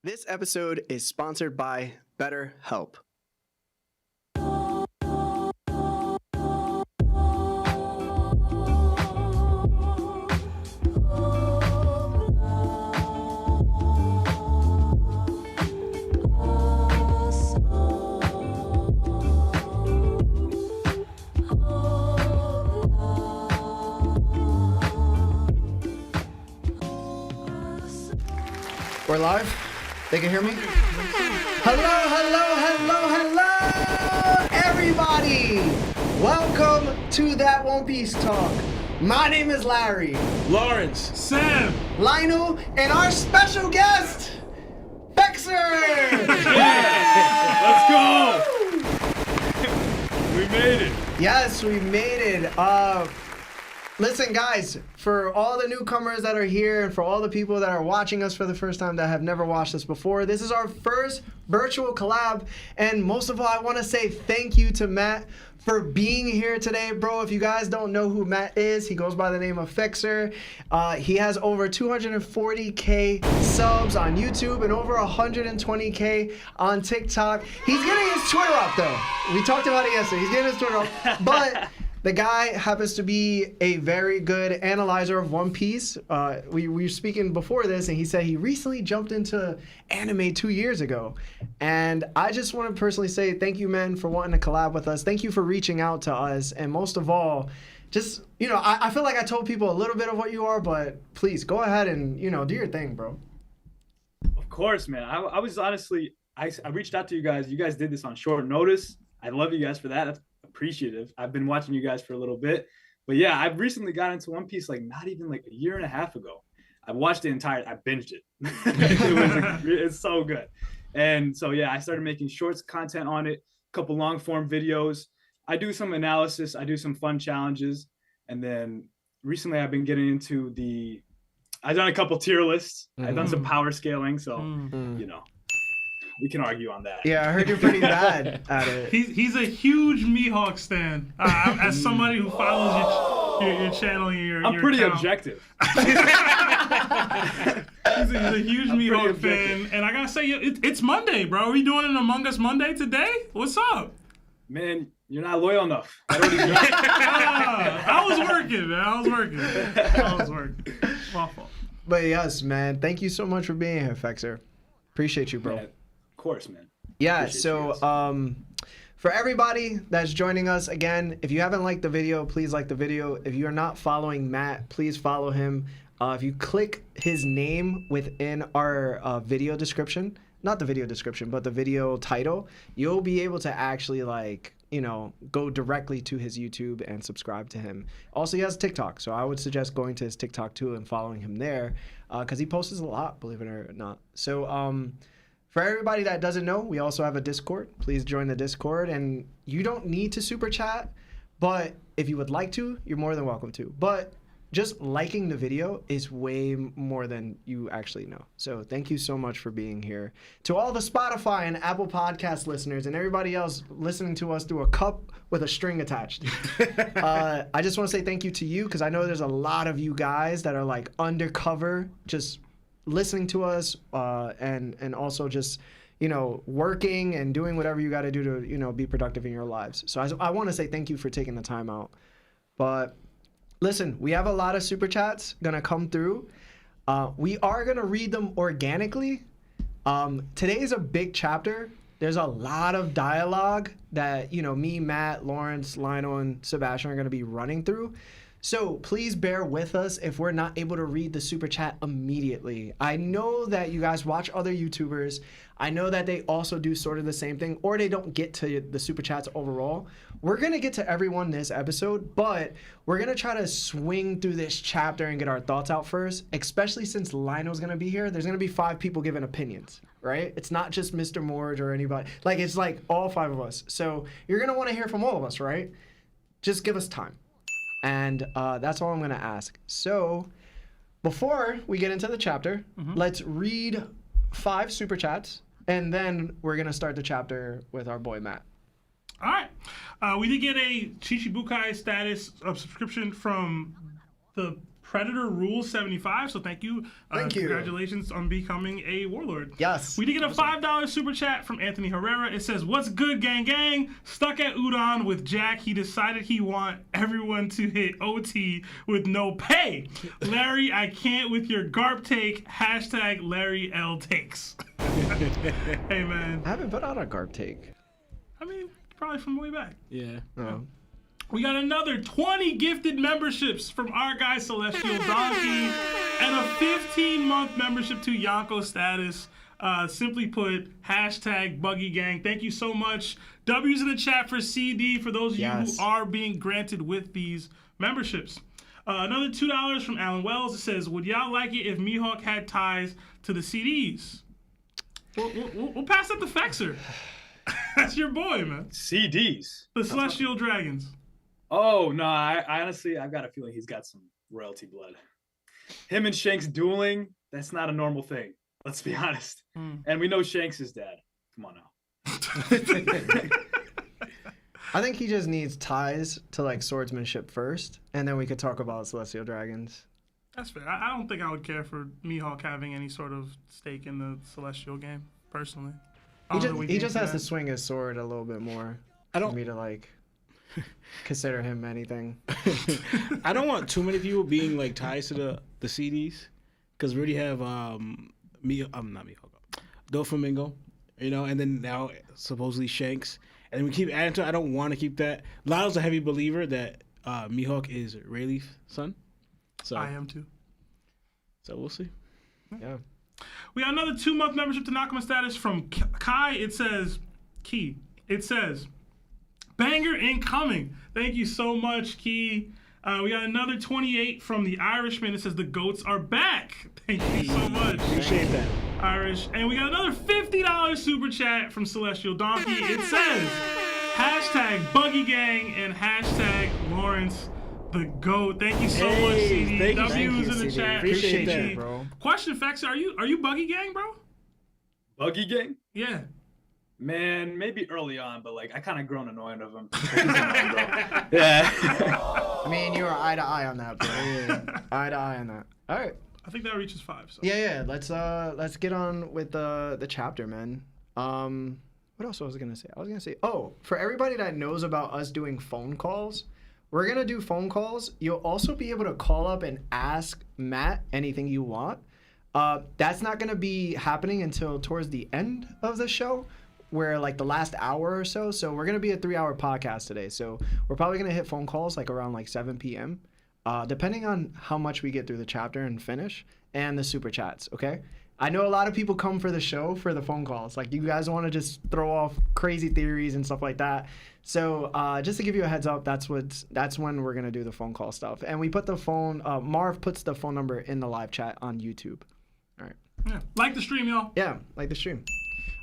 This episode is sponsored by BetterHelp. We're live? They can hear me? Hello, everybody! Welcome to That One Piece Talk. My name is Larry. Lawrence. Sam. Lionel, and our special guest, Fexr! Yeah! Let's go! We made it. Yes, we made it. Listen, guys, for all the newcomers that are here and for all the people that are watching us for the first time that have never watched us before, this is our first virtual collab. And most of all, I want to say thank you to Matt for being here today, bro. If you guys don't know who Matt is, he goes by the name of Fexr. He has over 240K subs on YouTube and over 120K on TikTok. He's getting his Twitter up, though. We talked about it yesterday. He's getting his Twitter up. But the guy happens to be a very good analyzer of One Piece. We were speaking before this, and he said he recently jumped into anime 2 years ago. And I just want to personally say thank you, man, for wanting to collab with us. Thank you for reaching out to us. And most of all, just, you know, I feel like I told people a little bit of what you are, but please go ahead and, you know, do your thing, bro. Of course, man. I was honestly, I reached out to you guys. You guys did this on short notice. I love you guys for that. That's appreciative. I've been watching you guys for a little bit, but yeah, I've recently got into One Piece like not even like a year and a half ago. I watched the entire, I binged it. It's so good. And so yeah, I started making shorts content on it, a couple long form videos. I do some analysis, I do some fun challenges, and then recently I've been getting into I've done a couple tier lists. I've done some power scaling, so you know, we can argue on that. Yeah, I heard you're pretty bad at it. He's a huge Mihawk stan. As somebody who follows your channel and your I'm pretty account. objective. He's a huge Mihawk fan, and I gotta say, it's Monday, bro. Are we doing an Among Us Monday today? What's up? Man, you're not loyal enough. I was working, man. I was working. My fault. But yes, man, thank you so much for being here, Fexr. Appreciate you, bro. Man, of course, man. Yeah, Appreciate so for everybody that's joining us, again, if you haven't liked the video, please like the video. If you're not following Matt, please follow him. If you click his name within our video description, not the video description, but the video title, you'll be able to actually, like, you know, go directly to his YouTube and subscribe to him. Also, he has TikTok, so I would suggest going to his TikTok too and following him there, because he posts a lot, believe it or not. So for everybody that doesn't know, we also have a Discord. Please join the Discord, and you don't need to super chat, but if you would like to, you're more than welcome to. But just liking the video is way more than you actually know. So thank you so much for being here. To all the Spotify and Apple Podcast listeners and everybody else listening to us through a cup with a string attached, I just want to say thank you to you, because I know there's a lot of you guys that are like undercover, just listening to us, and also just, you know, working and doing whatever you got to do to, you know, be productive in your lives. So I want to say thank you for taking the time out. But listen, we have a lot of super chats gonna come through. We are gonna read them organically. Today is a big chapter. There's a lot of dialogue that, you know, me, Matt, Lawrence, Lionel, and Sebastian are gonna be running through. So please bear with us if we're not able to read the super chat immediately. I know that you guys watch other YouTubers. I know that they also do sort of the same thing, or they don't get to the super chats overall. We're going to get to everyone this episode, but we're going to try to swing through this chapter and get our thoughts out first, especially since Lionel's going to be here. There's going to be 5 people giving opinions, right? It's not just Mr. Morge or anybody. Like, it's like all 5 of us. So you're going to want to hear from all of us, right? Just give us time. And that's all I'm going to ask. So before we get into the chapter, let's read 5 super chats, and then we're going to start the chapter with our boy Matt. All right. We did get a Chichibukai status of subscription from the Predator Rule 75. So thank you. Thank you. Congratulations on becoming a warlord. Yes. We did get a $5 super chat from Anthony Herrera. It says, "What's good, gang gang? Stuck at Udon with Jack. He decided he want everyone to hit OT with no pay. Larry, I can't with your GARP take. Hashtag Larry L takes." Hey, man. I haven't put out a GARP take. I mean, probably from way back. Yeah. Oh. We got another 20 gifted memberships from our guy Celestial Donkey and a 15-month membership to Yonko Status. Simply put, hashtag Buggy Gang. Thank you so much. W's in the chat for CD for those of you who are being granted with these memberships. Another $2 from Alan Wells. It says, "Would y'all like it if Mihawk had ties to the CDs?" We'll pass it to Fexr. That's your boy, man. CDs. The Celestial Dragons. Oh no, I honestly, I've got a feeling he's got some royalty blood. Him and Shanks dueling, that's not a normal thing. Let's be honest. And we know Shanks is dead. Come on now. I think he just needs ties to like swordsmanship first, and then we could talk about Celestial Dragons. That's fair. I don't think I would care for Mihawk having any sort of stake in the Celestial game, personally. He just has to swing his sword a little bit more for me to like consider him anything. I don't want too many people being like ties to the CDs, because we already have not Mihawk, Doflamingo, you know, and then now supposedly Shanks, and we keep adding to it. I don't want to keep that. Lyle's a heavy believer that Mihawk is Rayleigh's son. So I am too. So we'll see. Yeah. We got another 2-month membership to Nakama Status from Kai. It says, "Banger incoming." Thank you so much, Key. We got another 28 from the Irishman. It says, "The goats are back." Thank you so much. Appreciate that. Irish. And we got another $50 super chat from Celestial Donkey. It says, hashtag Buggy Gang and hashtag Lawrence the GOAT. Thank you so much, CD. Thank you. W's in the CD. chat. Appreciate that, you. bro. Question, Fexer, are you Buggy Gang, bro? Buggy Gang? Yeah. Man, maybe early on, but like I kind of grown annoyed of him. Yeah. I mean, you are eye to eye on that, bro. Eye to eye on that. All right. I think that reaches 5. So. Yeah. Let's get on with the chapter, man. What else was I gonna say? Oh, for everybody that knows about us doing phone calls, we're gonna do phone calls. You'll also be able to call up and ask Matt anything you want. That's not gonna be happening until towards the end of the show, where like the last hour or so. So we're gonna be a 3-hour podcast today. So we're probably gonna hit phone calls like around like 7 p.m. Depending on how much we get through the chapter and finish, and the super chats. Okay. I know a lot of people come for the show for the phone calls. Like, you guys want to just throw off crazy theories and stuff like that. So just to give you a heads up, that's when we're gonna do the phone call stuff. And we put the phone. Marv puts the phone number in the live chat on YouTube. All right. Yeah. Like the stream, y'all. Yeah, like the stream.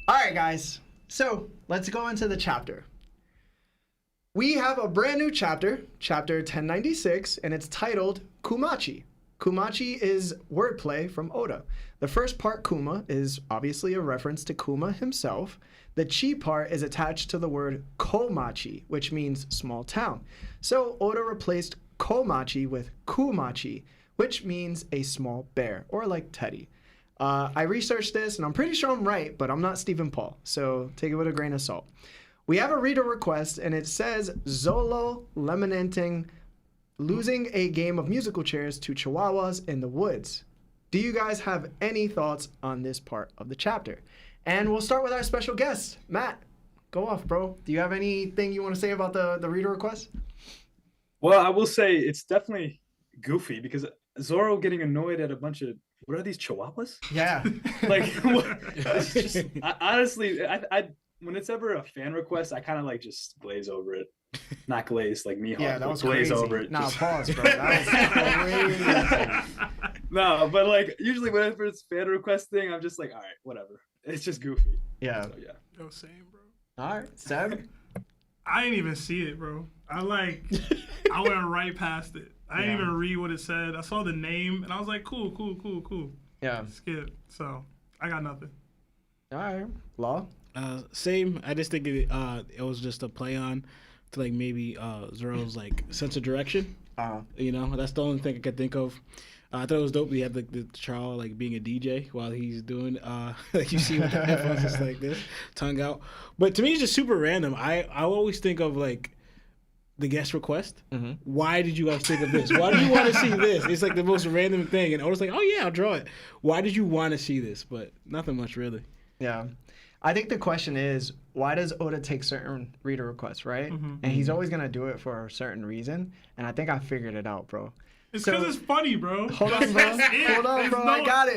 All right, guys. So let's go into the chapter. We have a brand new chapter, chapter 1096, and it's titled Kumachi. Kumachi is wordplay from Oda. The first part, Kuma, is obviously a reference to Kuma himself. The chi part is attached to the word komachi, which means small town. So Oda replaced komachi with kumachi, which means a small bear, or like Teddy. I researched this, and I'm pretty sure I'm right, but I'm not Stephen Paul, so take it with a grain of salt. We have a reader request, and it says, Zolo lamenting losing a game of musical chairs to chihuahuas in the woods. Do you guys have any thoughts on this part of the chapter? And we'll start with our special guest, Matt. Go off, bro. Do you have anything you want to say about the reader request? Well, I will say it's definitely goofy because Zoro getting annoyed at a bunch of, what are these, chihuahuas? Yeah. Like, it's just, honestly, I when it's ever a fan request, I kind of like just glaze over it. Not glaze like Mihawk. Yeah, that was glaze crazy. over it. Nah, just... pause, bro. That was crazy. No, but like usually whenever it's fan request thing, I'm just like, all right, whatever. It's just goofy. Yeah. So, yeah. Yo, same, bro. All right, Seb. I didn't even see it, bro. I went right past it. I didn't even read what it said. I saw the name and I was like, cool. Yeah. Skip. So I got nothing. All right. Law. Same. I just think it was just a play on to like maybe Zoro's like sense of direction. You know, that's the only thing I could think of. I thought it was dope. We had the Charles like being a DJ while he's doing like you see with the headphones just like this, tongue out. But to me, it's just super random. I always think of like the guest request. Mm-hmm. Why did you guys think of this? Why do you want to see this? It's like the most random thing. And I was like, oh yeah, I'll draw it. Why did you want to see this? But nothing much really. Yeah. I think the question is, why does Oda take certain reader requests, right? Mm-hmm. And he's always going to do it for a certain reason. And I think I figured it out, bro. It's because it's funny, bro. Hold on, bro. Hold on, bro. I got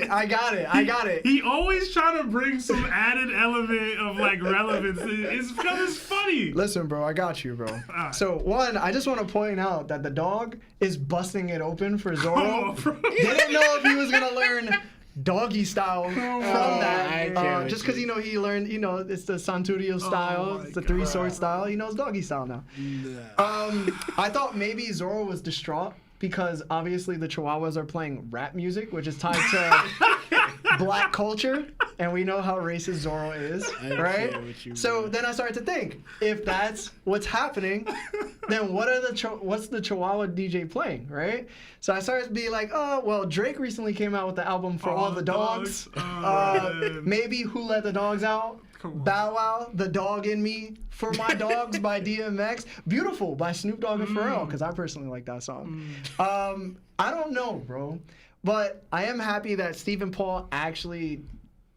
it. He always trying to bring some added element of like relevance. It's because it's funny. Listen, bro. I got you, bro. Right. So one, I just want to point out that the dog is busting it open for Zoro. Didn't know if he was gonna learn doggy style from that. Just because he learned, it's the Santurio style, it's the three sword style. He knows doggy style now. I thought maybe Zoro was distraught, because obviously the Chihuahuas are playing rap music, which is tied to black culture, and we know how racist Zoro is, right? So then I started to think, if that's what's happening, then what's the Chihuahua DJ playing, right? So I started to be like, oh, well, Drake recently came out with the album For All the Dogs. Maybe Who Let the Dogs Out? Bow Wow, The Dog in Me, For My Dogs by DMX, Beautiful by Snoop Dogg and Pharrell, because I personally like that song. I don't know, bro, but I am happy that Stephen Paul actually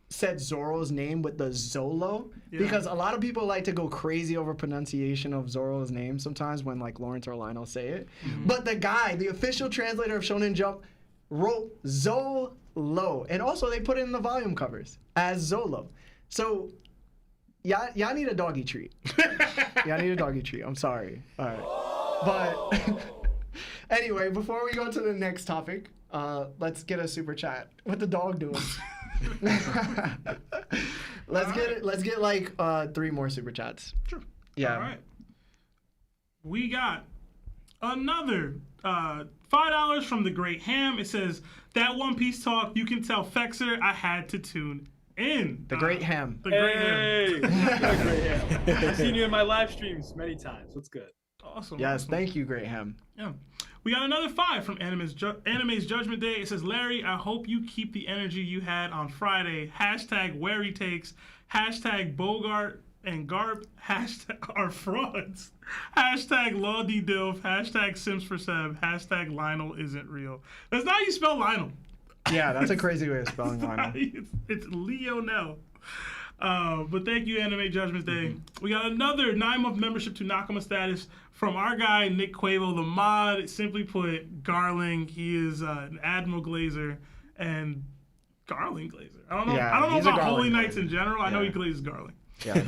said Zoro's name with the Zolo, because a lot of people like to go crazy over pronunciation of Zoro's name sometimes when like Lawrence or Lionel say it. But the official translator of Shonen Jump, wrote Zolo, and also they put it in the volume covers as Zolo. So y'all need a doggy treat. Y'all need a doggy treat. I'm sorry. All right. But anyway, before we go to the next topic, let's get a super chat. What the dog doing? Let's get like 3 more super chats. Sure. Yeah. All right. We got another $5 from the Great Ham. It says, that One Piece talk, you can tell Fexr I had to tune in. The Great Ham. The Great Ham. Great Ham. I've seen you in my live streams many times. What's good? Awesome. Yes, awesome. Thank you, Great Ham. Yeah. We got another 5 from Anime's Judgment Day. It says, Larry, I hope you keep the energy you had on Friday. #WaryTakes. #Bogart and Garp. #are frauds. #LawDDilf. #Sims for Seb. #Lionel isn't real. That's not how you spell Lionel. Yeah, that's a crazy way of spelling Lionel. It's Leonel. But thank you, Anime Judgment Day. We got another 9-month membership to Nakama status from our guy, Nick Quavo, the mod. Simply put, Garling. He is an Admiral Glazer and Garling Glazer. I don't know. Yeah, I don't know he's a about Garling Holy Knights Glazer. in general. I know Yeah. he glazes Garling. Yeah.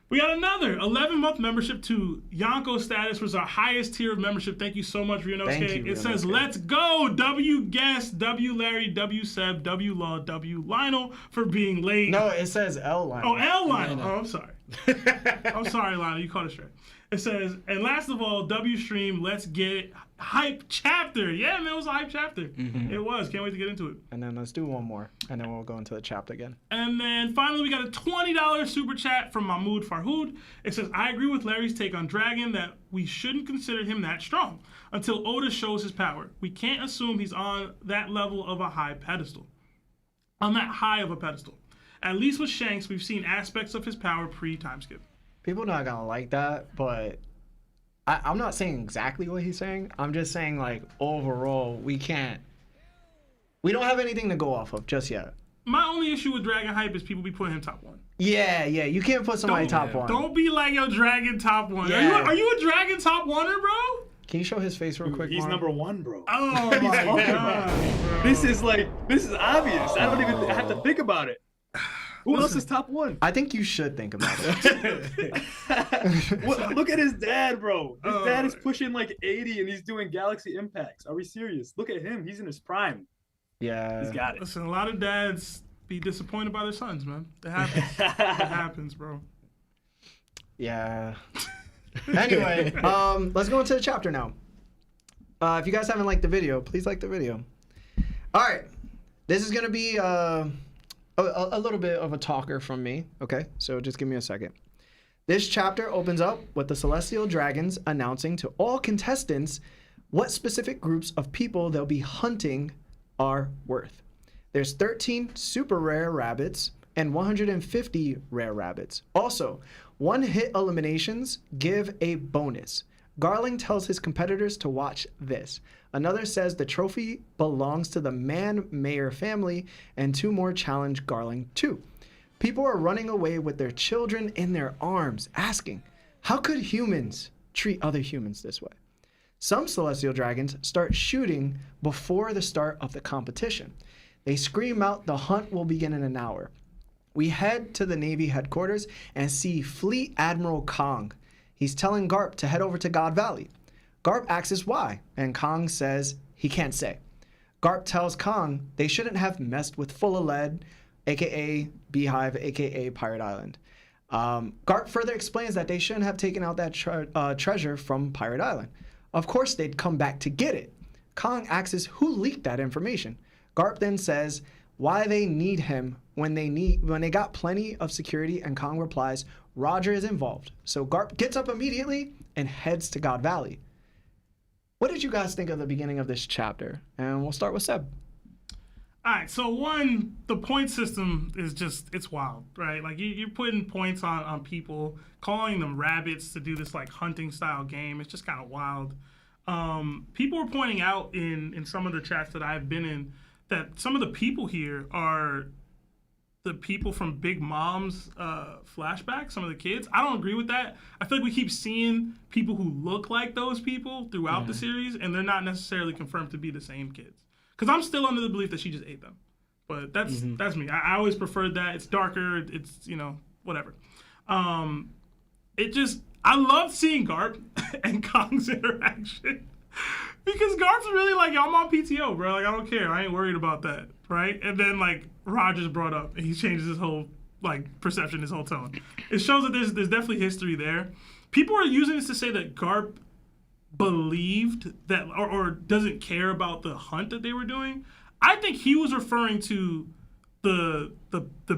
We got another 11-month membership to 𝐿𝐭 status, which is our highest tier of membership. Thank you so much, Ryunosuke. Thank you, It says, Ryunosuke. let's go, W Guest, W Larry, W Seb, W Law, W Lionel for being late. No, it says L Lionel. Oh, L Lionel. No. Oh, I'm sorry. I'm sorry, Lionel. You caught it straight. It says, and last of all, W Stream, let's get it. Hype chapter. Yeah, man, it was a hype chapter. Mm-hmm. It was. Can't wait to get into it. And then let's do one more, and then we'll go into the chapter again. And then finally, we got a $20 super chat from Mahmoud Farhood. It says, I agree with Larry's take on Dragon that we shouldn't consider him that strong until Oda shows his power. We can't assume he's on that level of a high pedestal. On that high of a pedestal. At least with Shanks, we've seen aspects of his power pre-time skip. People not gonna like that, but I'm not saying exactly what he's saying. I'm just saying, like, overall, we don't have anything to go off of just yet. My only issue with Dragon hype is people be putting him top 1. Yeah, you can't put somebody top 1. Don't be like, yo, Dragon top 1. Yeah. Are you a Dragon top 1er, bro? Can you show his face real quick, He's Mark? number 1, bro. Oh, my God, bro. This is obvious. I don't even have to think about it. Who else is top 1? I think you should think about it. Look at his dad, bro. His dad is pushing like 80 and he's doing Galaxy Impacts. Are we serious? Look at him. He's in his prime. Yeah. He's got it. Listen, a lot of dads be disappointed by their sons, man. It happens. It happens, bro. Yeah. Anyway, let's go into the chapter now. If you guys haven't liked the video, please like the video. All right. This is going to be a little bit of a talker from me. Okay, so just give me a second. This chapter opens up with the Celestial Dragons announcing to all contestants what specific groups of people they'll be hunting are worth. There's 13 super rare rabbits and 150 rare rabbits. Also, one-hit eliminations give a bonus. Garling tells his competitors to watch this. Another says the trophy belongs to the Man-Mayor family, and 2 more challenge Garling too. People are running away with their children in their arms, asking, how could humans treat other humans this way? Some Celestial Dragons start shooting before the start of the competition. They scream out the hunt will begin in an hour. We head to the Navy headquarters and see Fleet Admiral Kong. He's telling Garp to head over to God Valley. Garp asks why, and Kong says he can't say. Garp tells Kong they shouldn't have messed with Full of Lead, aka Beehive, aka Pirate Island. Garp further explains that they shouldn't have taken out that treasure from Pirate Island. Of course they'd come back to get it. Kong asks who leaked that information. Garp then says why they need him when they got plenty of security, and Kong replies Roger is involved. So Garp gets up immediately and heads to God Valley. What did you guys think of the beginning of this chapter? And we'll start with Seb. All right, so one, the point system is just, it's wild, right? Like you're putting points on people, calling them rabbits to do this like hunting style game. It's just kind of wild. People were pointing out in some of the chats that I've been in that some of the people here are the people from Big Mom's flashback, some of the kids. I don't agree with that. I feel like we keep seeing people who look like those people throughout the series, and they're not necessarily confirmed to be the same kids. Because I'm still under the belief that she just ate them. But that's me. I always preferred that. It's darker. It's, whatever. I love seeing Garp and Kong's interaction. Because Garp's really like, yo, I'm on PTO, bro. Like, I don't care. I ain't worried about that, right? And then, like, Roger's brought up, and he changes his whole, like, perception, his whole tone. It shows that there's definitely history there. People are using this to say that Garp believed that, or doesn't care about the hunt that they were doing. I think he was referring to the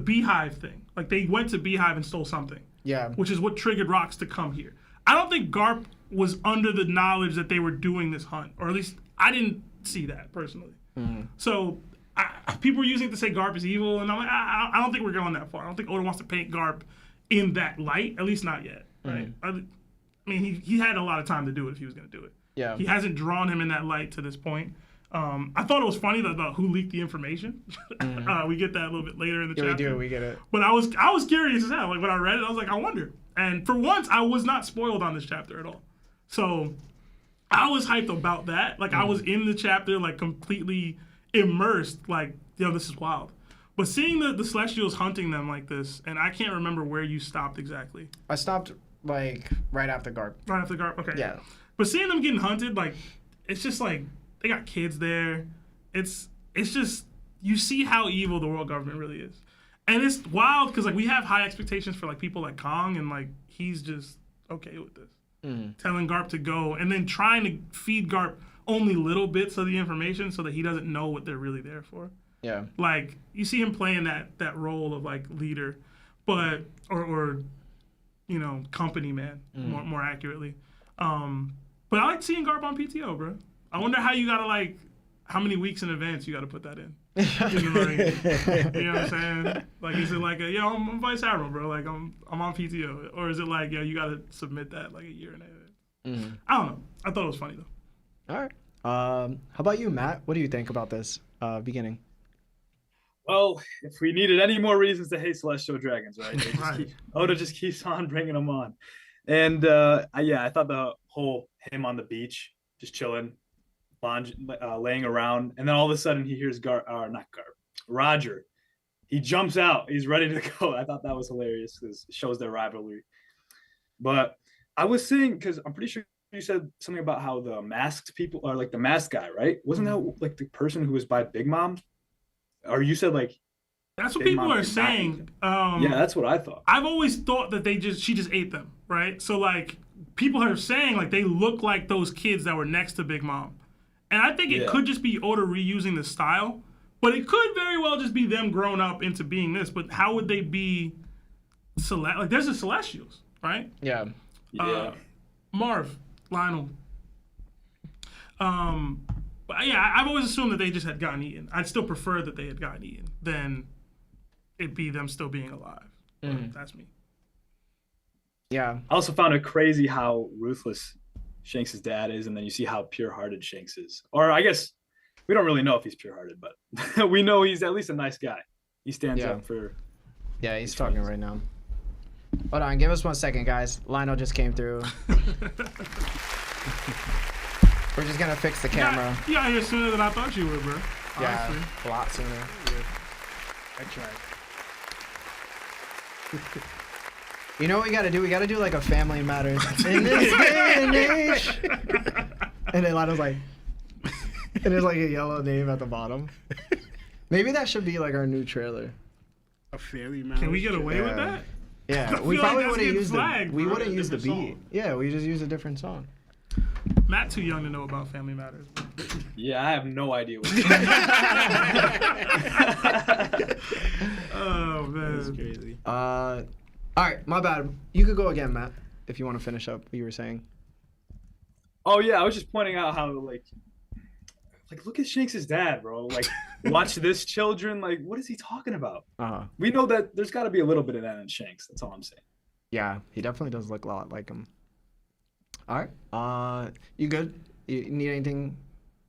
Beehive thing. Like, they went to Beehive and stole something. Yeah. Which is what triggered Rocks to come here. I don't think Garp was under the knowledge that they were doing this hunt, or at least I didn't see that personally. So people were using it to say Garp is evil, and I'm like, I don't think we're going that far. I don't think Oda wants to paint Garp in that light, at least not yet. Right? I mean, he had a lot of time to do it if he was going to do it. Yeah. He hasn't drawn him in that light to this point. I thought it was funny about who leaked the information. We get that a little bit later in the chapter. Yeah, we do. We get it. But I was curious as hell. Like when I read it, I was like, I wonder. And for once, I was not spoiled on this chapter at all. So I was hyped about that. Like I was in the chapter, like completely immersed. Like, yo, this is wild. But seeing the Celestials hunting them like this, and I can't remember where you stopped exactly. I stopped like right after Garp. Right after Garp. Okay. Yeah. But seeing them getting hunted, like, it's just like they got kids there. It's just, you see how evil the world government really is. And it's wild because like we have high expectations for like people like Kong, and like he's just okay with this. Telling Garp to go and then trying to feed Garp only little bits of the information so that he doesn't know what they're really there for. Yeah. Like you see him playing that role of like leader, but or company man more accurately. But I like seeing Garp on PTO, bro. I wonder how you gotta like, how many weeks in advance you gotta put that in. You know what I'm saying? Like, is it like I'm Vice Admiral, bro. Like I'm on PTO, or is it like you gotta submit that like a year in advance? I don't know. I thought it was funny though. All right. How about you, Matt? What do you think about this beginning? Well, if we needed any more reasons to hate Celestial Dragons, right? Oda just keeps on bringing them on. And I thought the whole him on the beach, just chilling, laying around, and then all of a sudden he hears Roger. He jumps out. He's ready to go. I thought that was hilarious because it shows their rivalry. But I was saying, because I'm pretty sure you said something about how the masked people are like the masked guy, right? Wasn't that like the person who was by Big Mom? Or you said like that's what people are saying. Yeah, that's what I thought. I've always thought that she just ate them, right? So like people are saying like they look like those kids that were next to Big Mom. And I think it could just be Oda reusing the style, but it could very well just be them grown up into being this. But how would they be like there's the Celestials, right? Yeah. Marv, Lionel. But yeah, I've always assumed that they just had gotten eaten. I'd still prefer that they had gotten eaten than it be them still being alive. That's me. Yeah. I also found it crazy how ruthless Shanks' dad is, and then you see how pure-hearted Shanks is. Or I guess we don't really know if he's pure-hearted, but we know he's at least a nice guy. He stands up for... Yeah, he's talking right now. Hold on, give us 1 second, guys. Lionel just came through. We're just gonna fix the camera. You got here sooner than I thought you would, bro. Yeah, Honestly. a lot sooner. I tried. You know what we gotta do? We gotta do like a Family Matters in this day and age. And then Lionel's like, and there's like a yellow name at the bottom. Maybe that should be like our new trailer. A Family Matters. Can we get away with that? Yeah, I we feel like probably that's wouldn't getting use flagged, the we bro. wouldn't use the Different beat. song. Yeah, we just use a different song. Matt too young to know about Family Matters. Yeah, I have no idea what Oh man, That's crazy. All right, my bad. You could go again, Matt, if you want to finish up what you were saying. Oh yeah, I was just pointing out how like look at Shanks' dad, bro. Like, watch this, children. Like, what is he talking about? We know that there's got to be a little bit of that in Shanks. That's all I'm saying. Yeah, he definitely does look a lot like him. All right, you good? You need anything?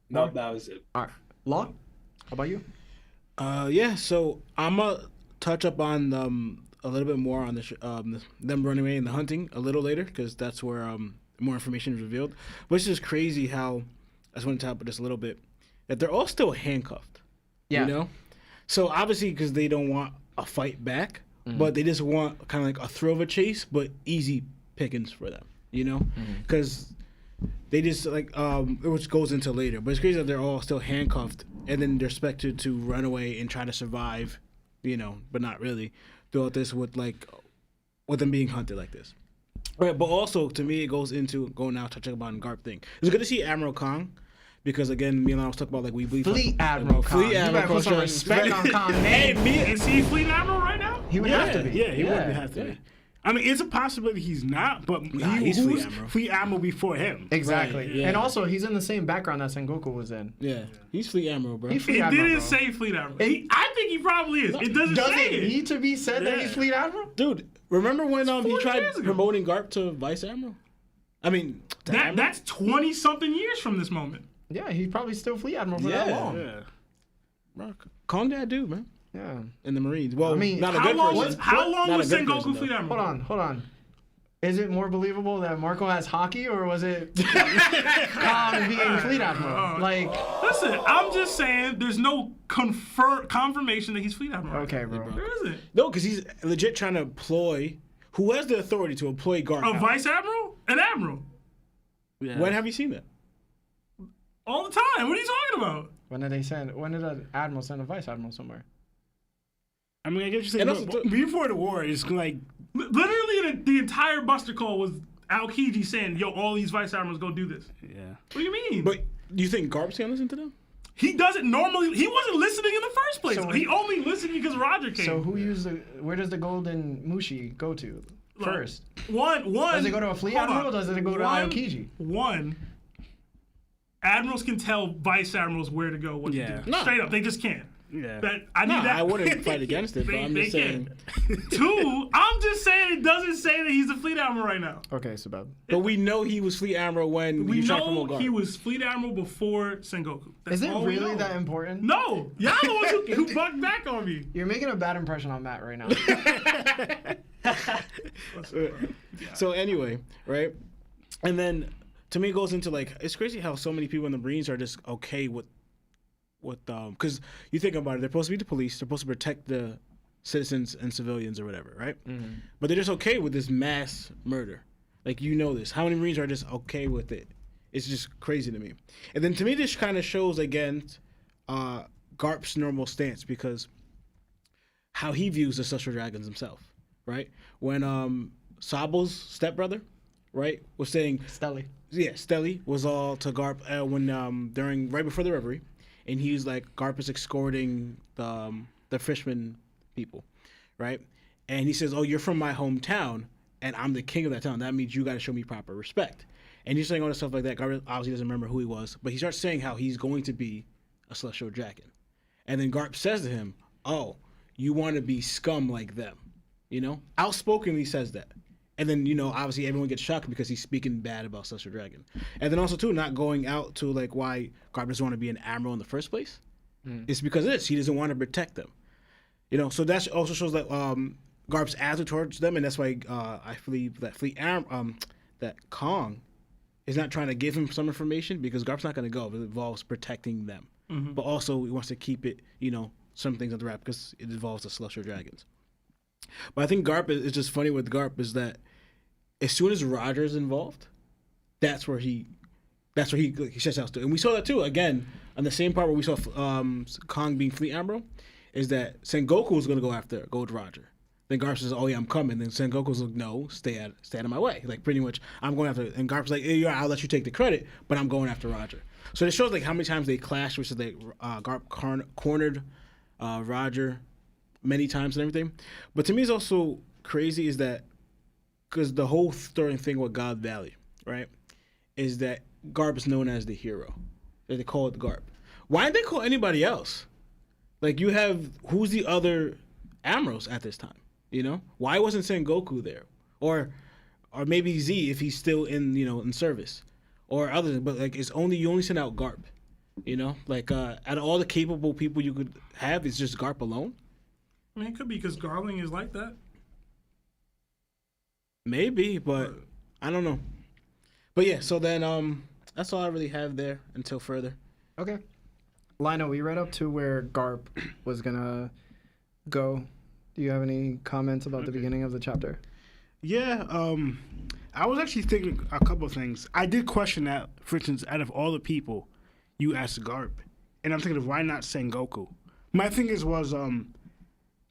No, that was it. All right, Law, how about you? Yeah. So I'm gonna touch up on a little bit more on them running away and the hunting a little later, because that's where more information is revealed. But it's just crazy how I just want to talk about this a little bit, that they're all still handcuffed. Yeah. You know, so obviously because they don't want a fight back, but they just want kind of like a thrill of a chase, but easy pickings for them. You know, because they just like which goes into later. But it's crazy that they're all still handcuffed, and then they're expected to run away and try to survive. You know, but not really throughout this with them being hunted like this. Right, but also to me it goes into touching about the Garp thing. It's good to see Admiral Kong, because again, me and I was talking about like we believe Fleet Admiral Kong. Fleet Admiral You better put some Kong. respect on Kong's name. Is he Fleet Admiral right now? He would have to be. Yeah, he would have to be. I mean, it's a possibility he's not, but he's who's Fleet Admiral. Fleet Admiral before him? Exactly. Right, yeah. And also, he's in the same background that Sengoku was in. Yeah, he's Fleet Admiral, bro. He's Fleet It Admiral, didn't bro. say Fleet Admiral. I think he probably is. It doesn't Does say it it. need to be said that he's Fleet Admiral? Dude, remember when he 40 tried years ago. promoting Garp to Vice Admiral? I mean, to Admiral? That's 20-something years from this moment. Yeah, he's probably still Fleet Admiral for that long. Yeah. Bro, Kong Dad dude, man. Yeah. In the Marines. Well, I mean, not a How good long person. was, how long Not a was good Sengoku person, though. Fleet Admiral? Hold on. Is it more believable that Marco has hockey, or was it Kong being Fleet Admiral? Like, Listen, I'm just saying there's no confirmation that he's Fleet Admiral. okay, bro. There isn't. No, because he's legit trying to employ. Who has the authority to employ Garp? A out? Vice Admiral? An Admiral? Yeah. When have you seen that? All the time. What are you talking about? When did an admiral send a vice admiral somewhere? I mean, I guess you And said also- before the war, it's like Literally, the entire Buster call was 𝑚𝐿 saying, yo, all these Vice Admirals go do this. yeah. What do you mean? But do you think Garp's gonna listen to them? He doesn't normally. He wasn't listening in the first place. So- he only listened because Roger came. So where does the golden mushi go to first? One. Does it go to a Fleet hold Admiral, on. or does it go to One- 𝑚𝐿? One. Admirals can tell Vice Admirals where to go, what Yeah. to do. No. Straight up, they just can't. Yeah. I need No, that. I wouldn't fight against it, but They- I'm they just saying. can't. Two, I'm just saying it doesn't say that he's a Fleet Admiral right now. Okay, Sabab. But we know he was Fleet Admiral when We you tried to know promote Garp. he was Fleet Admiral before Sengoku. That's Is it all we really know. that important? No, y'all the ones who bucked back on me. You're making a bad impression on Matt right now. So anyway, right? And then to me it goes into like, it's crazy how so many people in the Marines are just okay with because you think about it, they're supposed to be the police, they're supposed to protect the citizens and civilians or whatever, right? But they're just okay with this mass murder. Like, you know this. How many Marines are just okay with it? It's just crazy to me. And then to me this kind of shows again Garp's normal stance, because how he views the Celestial Dragons himself, right? When Sabo's stepbrother, right, was saying Stelly. yeah, Stelly was all to Garp when right before the reverie, and he was like, Garp is escorting the Fishman people, right? And he says, "Oh, you're from my hometown," and I'm the king of that town. That means you got to show me proper respect. And he's saying all this stuff like that. Garp obviously doesn't remember who he was, but he starts saying how he's going to be a celestial dragon. And then Garp says to him, oh, you want to be scum like them, you know? Outspokenly says that. And then, you know, obviously everyone gets shocked because he's speaking bad about Celestial Dragon. And then also, too, not going out to, like, why Garp doesn't want to be an admiral in the first place. It's because of this. He doesn't want to protect them. You know, so that also shows that Garp's attitude towards them, and that's why I believe that that Kong is not trying to give him some information because Garp's not going to go. It involves protecting them. But also, he wants to keep it, you know, some things on the wrap because it involves the Celestial Dragons. But I think Garp is just funny with Garp is that as soon as Roger's involved, that's where he shuts out to. And we saw that too again on the same part where we saw Kong being Fleet Admiral, is that Sengoku was going to go with Roger. Then Garp says, "Oh yeah, I'm coming." Then Sengoku's like, "No, stay out of my way." Like pretty much, I'm going after. And Garp's like, "Yeah, I'll let you take the credit, but I'm going after Roger." So it shows like how many times they clashed, which is like Garp cornered Roger many times and everything. But to me, it's also crazy is that because the whole story thing with God Valley, right, is that Garp is known as the hero. They call it Garp. Why didn't they call anybody else? Like you have who's the other admirals at this time? You know, why wasn't Sengoku there, or maybe Z if he's still in service, or other? But like you only send out Garp. You know, like out of all the capable people you could have, it's just Garp alone. I mean, it could be because Garling is like that. Maybe, but I don't know. But yeah, so then that's all I really have there until further. Okay. Lionel, we read up to where Garp was gonna go. Do you have any comments about the beginning of the chapter? Yeah, I was actually thinking a couple of things. I did question that, for instance, out of all the people, you asked Garp. And I'm thinking of why not Sengoku? My thing was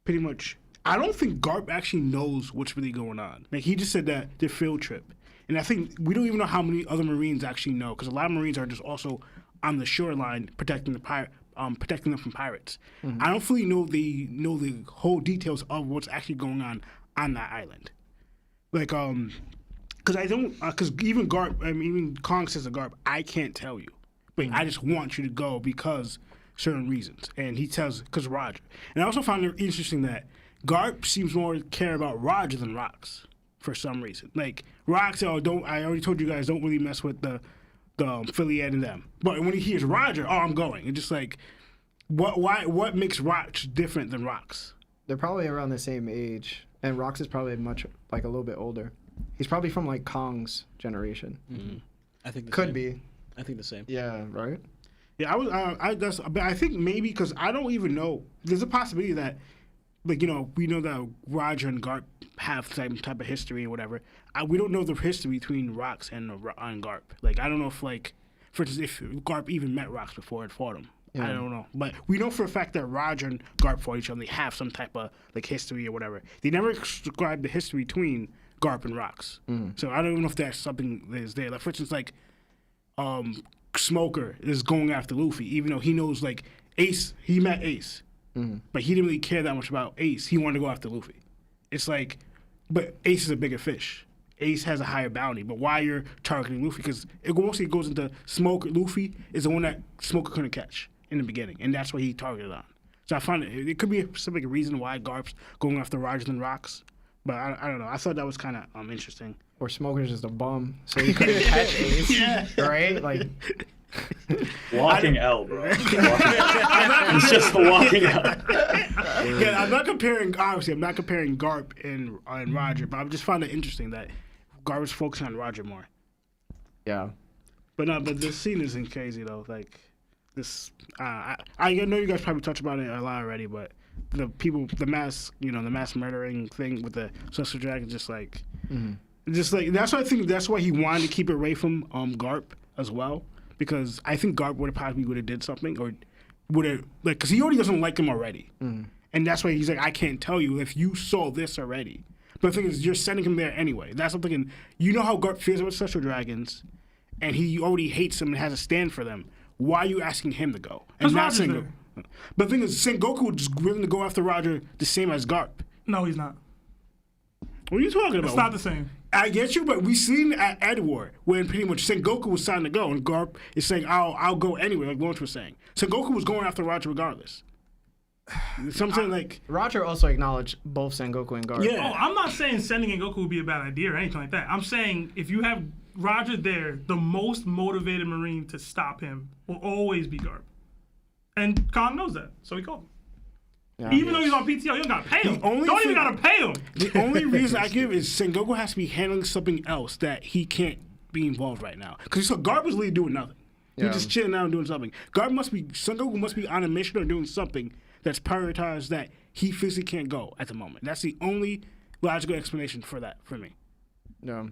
pretty much, I don't think Garp actually knows what's really going on. Like, he just said that their field trip. And I think we don't even know how many other Marines actually know, because a lot of Marines are just also on the shoreline protecting them from pirates. Mm-hmm. I don't fully know the whole details of what's actually going on that island. Like, because even Garp, even Kong says to Garp, I can't tell you, but I just want you to go because certain reasons. And he tells, because Roger. And I also found it interesting that Garp seems more to care about Roger than Rox for some reason. Like, Rox, I already told you guys, don't really mess with the Philly and them. But when he hears Roger, I'm going. It's just like, what makes Rox different than Rox? They're probably around the same age, and Rox is probably a little bit older. He's probably from like Kong's generation. Mm-hmm. I think could be. I think the same. Yeah. Right. Yeah, but I think maybe because I don't even know. There's a possibility that, like, we know that Roger and Garp have some type of history or whatever. We don't know the history between Rox and Garp. Like, I don't know if, like, for instance, if Garp even met Rox before it fought him. Yeah. I don't know. But we know for a fact that Roger and Garp fought each other. They have some type of, like, history or whatever. They never describe the history between Garp and Rox. Mm-hmm. So I don't even know if that's something that is there. Like, for instance, like, Smoker is going after Luffy, even though he knows, like, Ace, he met Ace. Mm-hmm. But he didn't really care that much about Ace. He wanted to go after Luffy. It's like, but Ace is a bigger fish. Ace has a higher bounty. But why you're targeting Luffy? Because it mostly goes into Smoker. Luffy is the one that Smoker couldn't catch in the beginning, and that's what he targeted on. So I found it could be a specific reason why Garp's going after Roger than Rox. But I don't know. I thought that was kind of interesting. Or Smoker's just a bum, so he couldn't catch Ace. Yeah. Right? Like, walking L, bro. It's just a walking L. Yeah, I'm not comparing Garp and Roger, but I just found it interesting that Garp was focusing on Roger more. Yeah. But this scene isn't crazy though. Like this, I know you guys probably touched about it a lot already, but the mass murdering thing with the Celestial Dragon, just like that's why I think that's why he wanted to keep it away from Garp as well, because I think Garp would have did something, or would have, like, because he already doesn't like him already, and that's why he's like, I can't tell you if you saw this already. But the thing is, you're sending him there anyway. That's what I'm thinking. You know how Garp feels about Celestial Dragons, and he already hates them and has a stand for them. Why are you asking him to go? And not Sengoku. But the thing is, Sengoku was just willing to go after Roger the same as Garp. No, he's not. What are you talking about? It's not the same. I get you, but we seen at Edward when pretty much Sengoku was signed to go, and Garp is saying, "I'll go anyway," like Lawrence was saying. Sengoku was going after Roger regardless. Something like Roger also acknowledged both Sengoku and Garp. Yeah. Oh, I'm not saying sending in Goku would be a bad idea or anything like that. I'm saying if you have Roger there, the most motivated Marine to stop him will always be Garp. And Kong knows that, so he called him. Yeah, Even though he's on PTO, you don't gotta pay him. Don't even gotta pay him. The only reason I give is Sengoku has to be handling something else that he can't be involved right now. Because so Garp was literally doing nothing. He was just chilling out and doing something. Sengoku must be on a mission or doing something that's prioritized that he physically can't go at the moment. That's the only logical explanation for that for me. Yeah.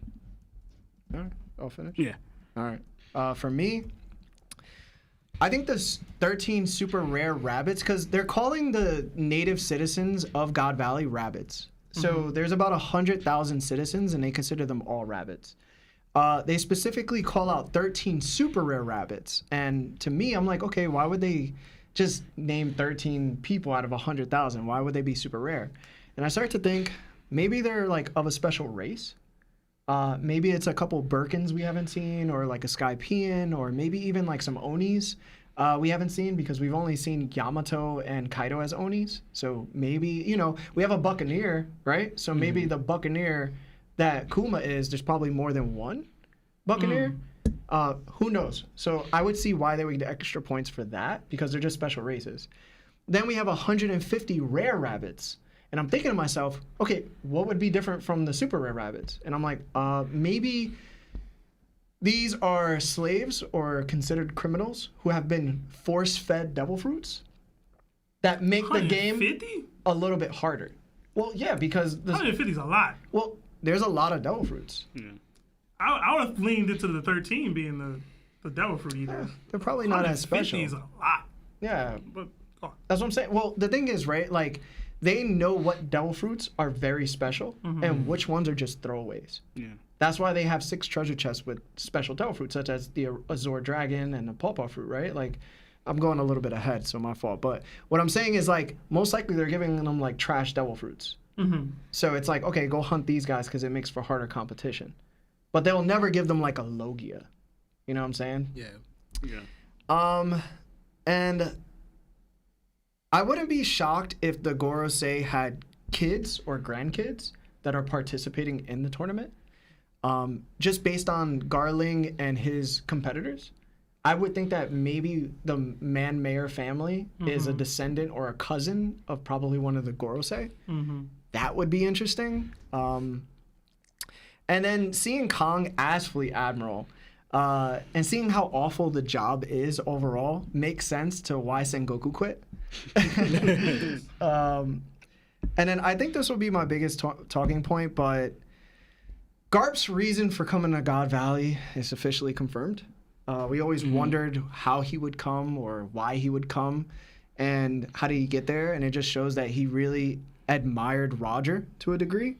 All right, I'll finish. Yeah. All right. For me, I think there's 13 super rare rabbits because they're calling the native citizens of God Valley rabbits. So there's about 100,000 citizens, and they consider them all rabbits. They specifically call out 13 super rare rabbits, and to me, I'm like, okay, why would they just name 13 people out of 100,000? Why would they be super rare? And I start to think maybe they're like of a special race. Maybe it's a couple Birkins we haven't seen, or like a Skypean, or maybe even like some Onis we haven't seen because we've only seen Yamato and Kaido as Onis. So maybe, we have a Buccaneer, right? So maybe the Buccaneer that Kuma is, there's probably more than one Buccaneer. Who knows? So I would see why they would get extra points for that because they're just special races. Then we have 150 rare rabbits. And I'm thinking to myself, okay, what would be different from the super rare rabbits? And I'm like, maybe these are slaves or considered criminals who have been force-fed devil fruits that make the game 150? a little bit harder. Well, yeah, because 150 is a lot. well, there's a lot of devil fruits. I would have leaned into the 13 being the devil fruit eaters. They're probably not as 150 special. is a lot. Yeah, But that's what I'm saying. Well, the thing is, right, like, they know what devil fruits are very special and which ones are just throwaways. Yeah. That's why they have 6 treasure chests with special devil fruits, such as the Azure Dragon and the Pawpaw fruit, right? Like, I'm going a little bit ahead, so my fault. But what I'm saying is, like, most likely they're giving them, like, trash devil fruits. So it's like, okay, go hunt these guys because it makes for harder competition. But they'll never give them, like, a Logia. You know what I'm saying? Yeah. And I wouldn't be shocked if the Gorosei had kids or grandkids that are participating in the tournament. Just based on Garling and his competitors, I would think that maybe the Man-Mayor family is a descendant or a cousin of probably one of the Gorosei. That would be interesting. And then seeing Kong as Fleet Admiral and seeing how awful the job is overall makes sense to why Sengoku quit. And then I think this will be my biggest talking point, but Garp's reason for coming to God Valley is officially confirmed. We always wondered how he would come or why he would come and how did he get there, and it just shows that he really admired Roger to a degree.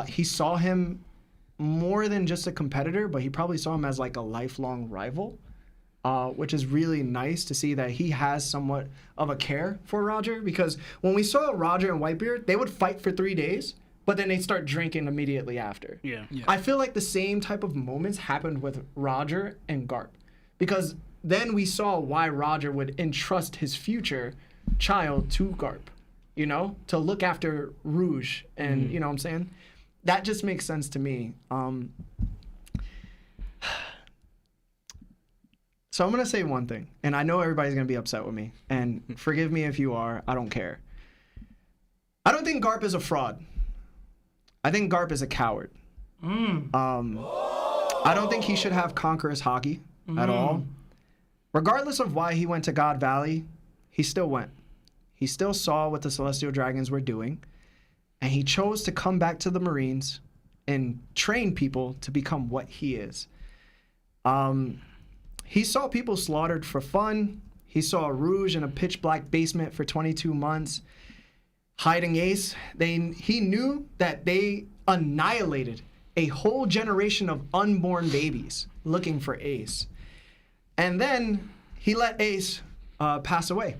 He saw him more than just a competitor, but he probably saw him as like a lifelong rival, which is really nice to see that he has somewhat of a care for Roger, because when we saw Roger and Whitebeard, they would fight for 3 days, but then they'd start drinking immediately after. Yeah. I feel like the same type of moments happened with Roger and Garp, because then we saw why Roger would entrust his future child to Garp, to look after Rouge, and you know what I'm saying? That just makes sense to me. So I'm going to say one thing, and I know everybody's going to be upset with me, and forgive me if you are, I don't care. I don't think Garp is a fraud. I think Garp is a coward. I don't think he should have Conqueror's Haki at all. Regardless of why he went to God Valley, he still went. He still saw what the Celestial Dragons were doing, and he chose to come back to the Marines and train people to become what he is. He saw people slaughtered for fun. He saw Rouge in a pitch black basement for 22 months, hiding Ace. He knew that they annihilated a whole generation of unborn babies looking for Ace. And then he let Ace pass away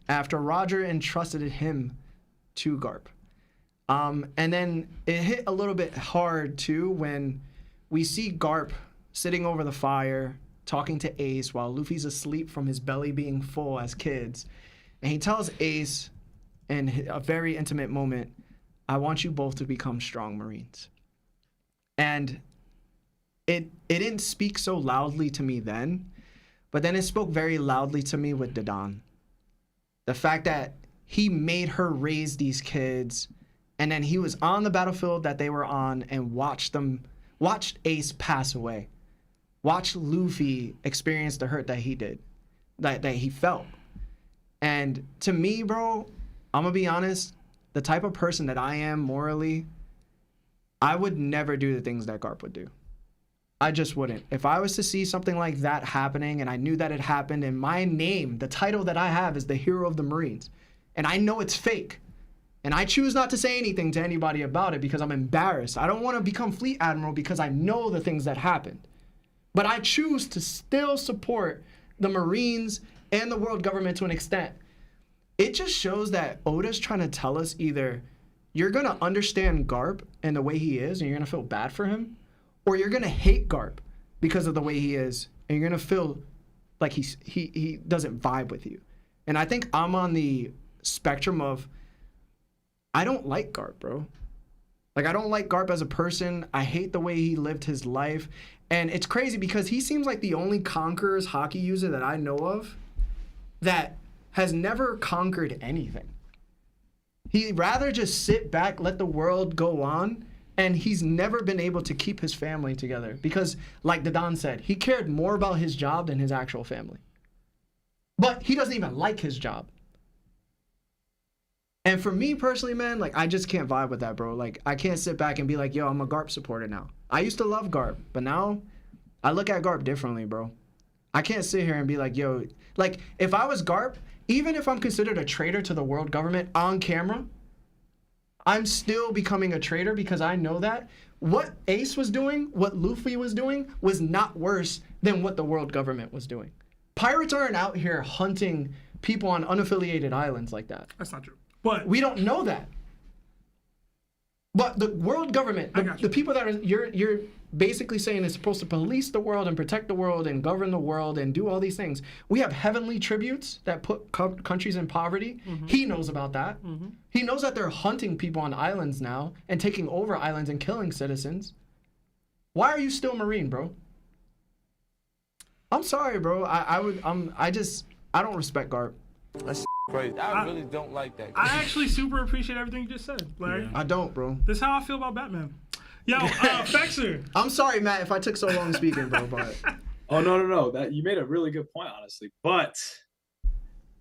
after Roger entrusted him to Garp. And then it hit a little bit hard too when we see Garp sitting over the fire talking to Ace while Luffy's asleep from his belly being full as kids. And he tells Ace in a very intimate moment, I want you both to become strong Marines. And it didn't speak so loudly to me then, but then it spoke very loudly to me with 𝙠𝙠. The fact that he made her raise these kids, and then he was on the battlefield that they were on and watched Ace pass away. Watched Luffy experience the hurt that he did, that he felt. And to me, bro, I'm gonna be honest, the type of person that I am morally, I would never do the things that Garp would do. I just wouldn't. If I was to see something like that happening and I knew that it happened and my name, the title that I have is the Hero of the Marines, and I know it's fake, and I choose not to say anything to anybody about it because I'm embarrassed. I don't want to become Fleet Admiral because I know the things that happened. But I choose to still support the Marines and the world government to an extent. It just shows that Oda's trying to tell us either you're going to understand Garp and the way he is and you're going to feel bad for him, or you're going to hate Garp because of the way he is and you're going to feel like he doesn't vibe with you. And I think I'm on the spectrum of I don't like Garp, bro. Like, I don't like Garp as a person. I hate the way he lived his life. And it's crazy because he seems like the only Conqueror's hockey user that I know of that has never conquered anything. He'd rather just sit back, let the world go on, and he's never been able to keep his family together because, like 𝙠𝙠 said, he cared more about his job than his actual family. But he doesn't even like his job. And for me personally, man, like, I just can't vibe with that, bro. Like, I can't sit back and be like, yo, I'm a Garp supporter now. I used to love Garp, but now I look at Garp differently, bro. I can't sit here and be like, yo, like, if I was Garp, even if I'm considered a traitor to the world government on camera, I'm still becoming a traitor because I know that what Ace was doing, what Luffy was doing, was not worse than what the world government was doing. Pirates aren't out here hunting people on unaffiliated islands like that. That's not true. But We don't know that. But the world government, the people that are you're basically saying is supposed to police the world and protect the world and govern the world and do all these things. We have heavenly tributes that put countries in poverty. Mm-hmm. He knows about that. Mm-hmm. He knows that they're hunting people on islands now and taking over islands and killing citizens. Why are you still Marine, bro? I'm sorry, bro. I don't respect Garp. That's crazy. I really don't like that. I actually super appreciate everything you just said, Larry. Yeah. I don't, bro. This is how I feel about Batman. Yo, Fexr. I'm sorry, Matt, if I took so long speaking, bro, but... Oh, no. That you made a really good point, honestly. But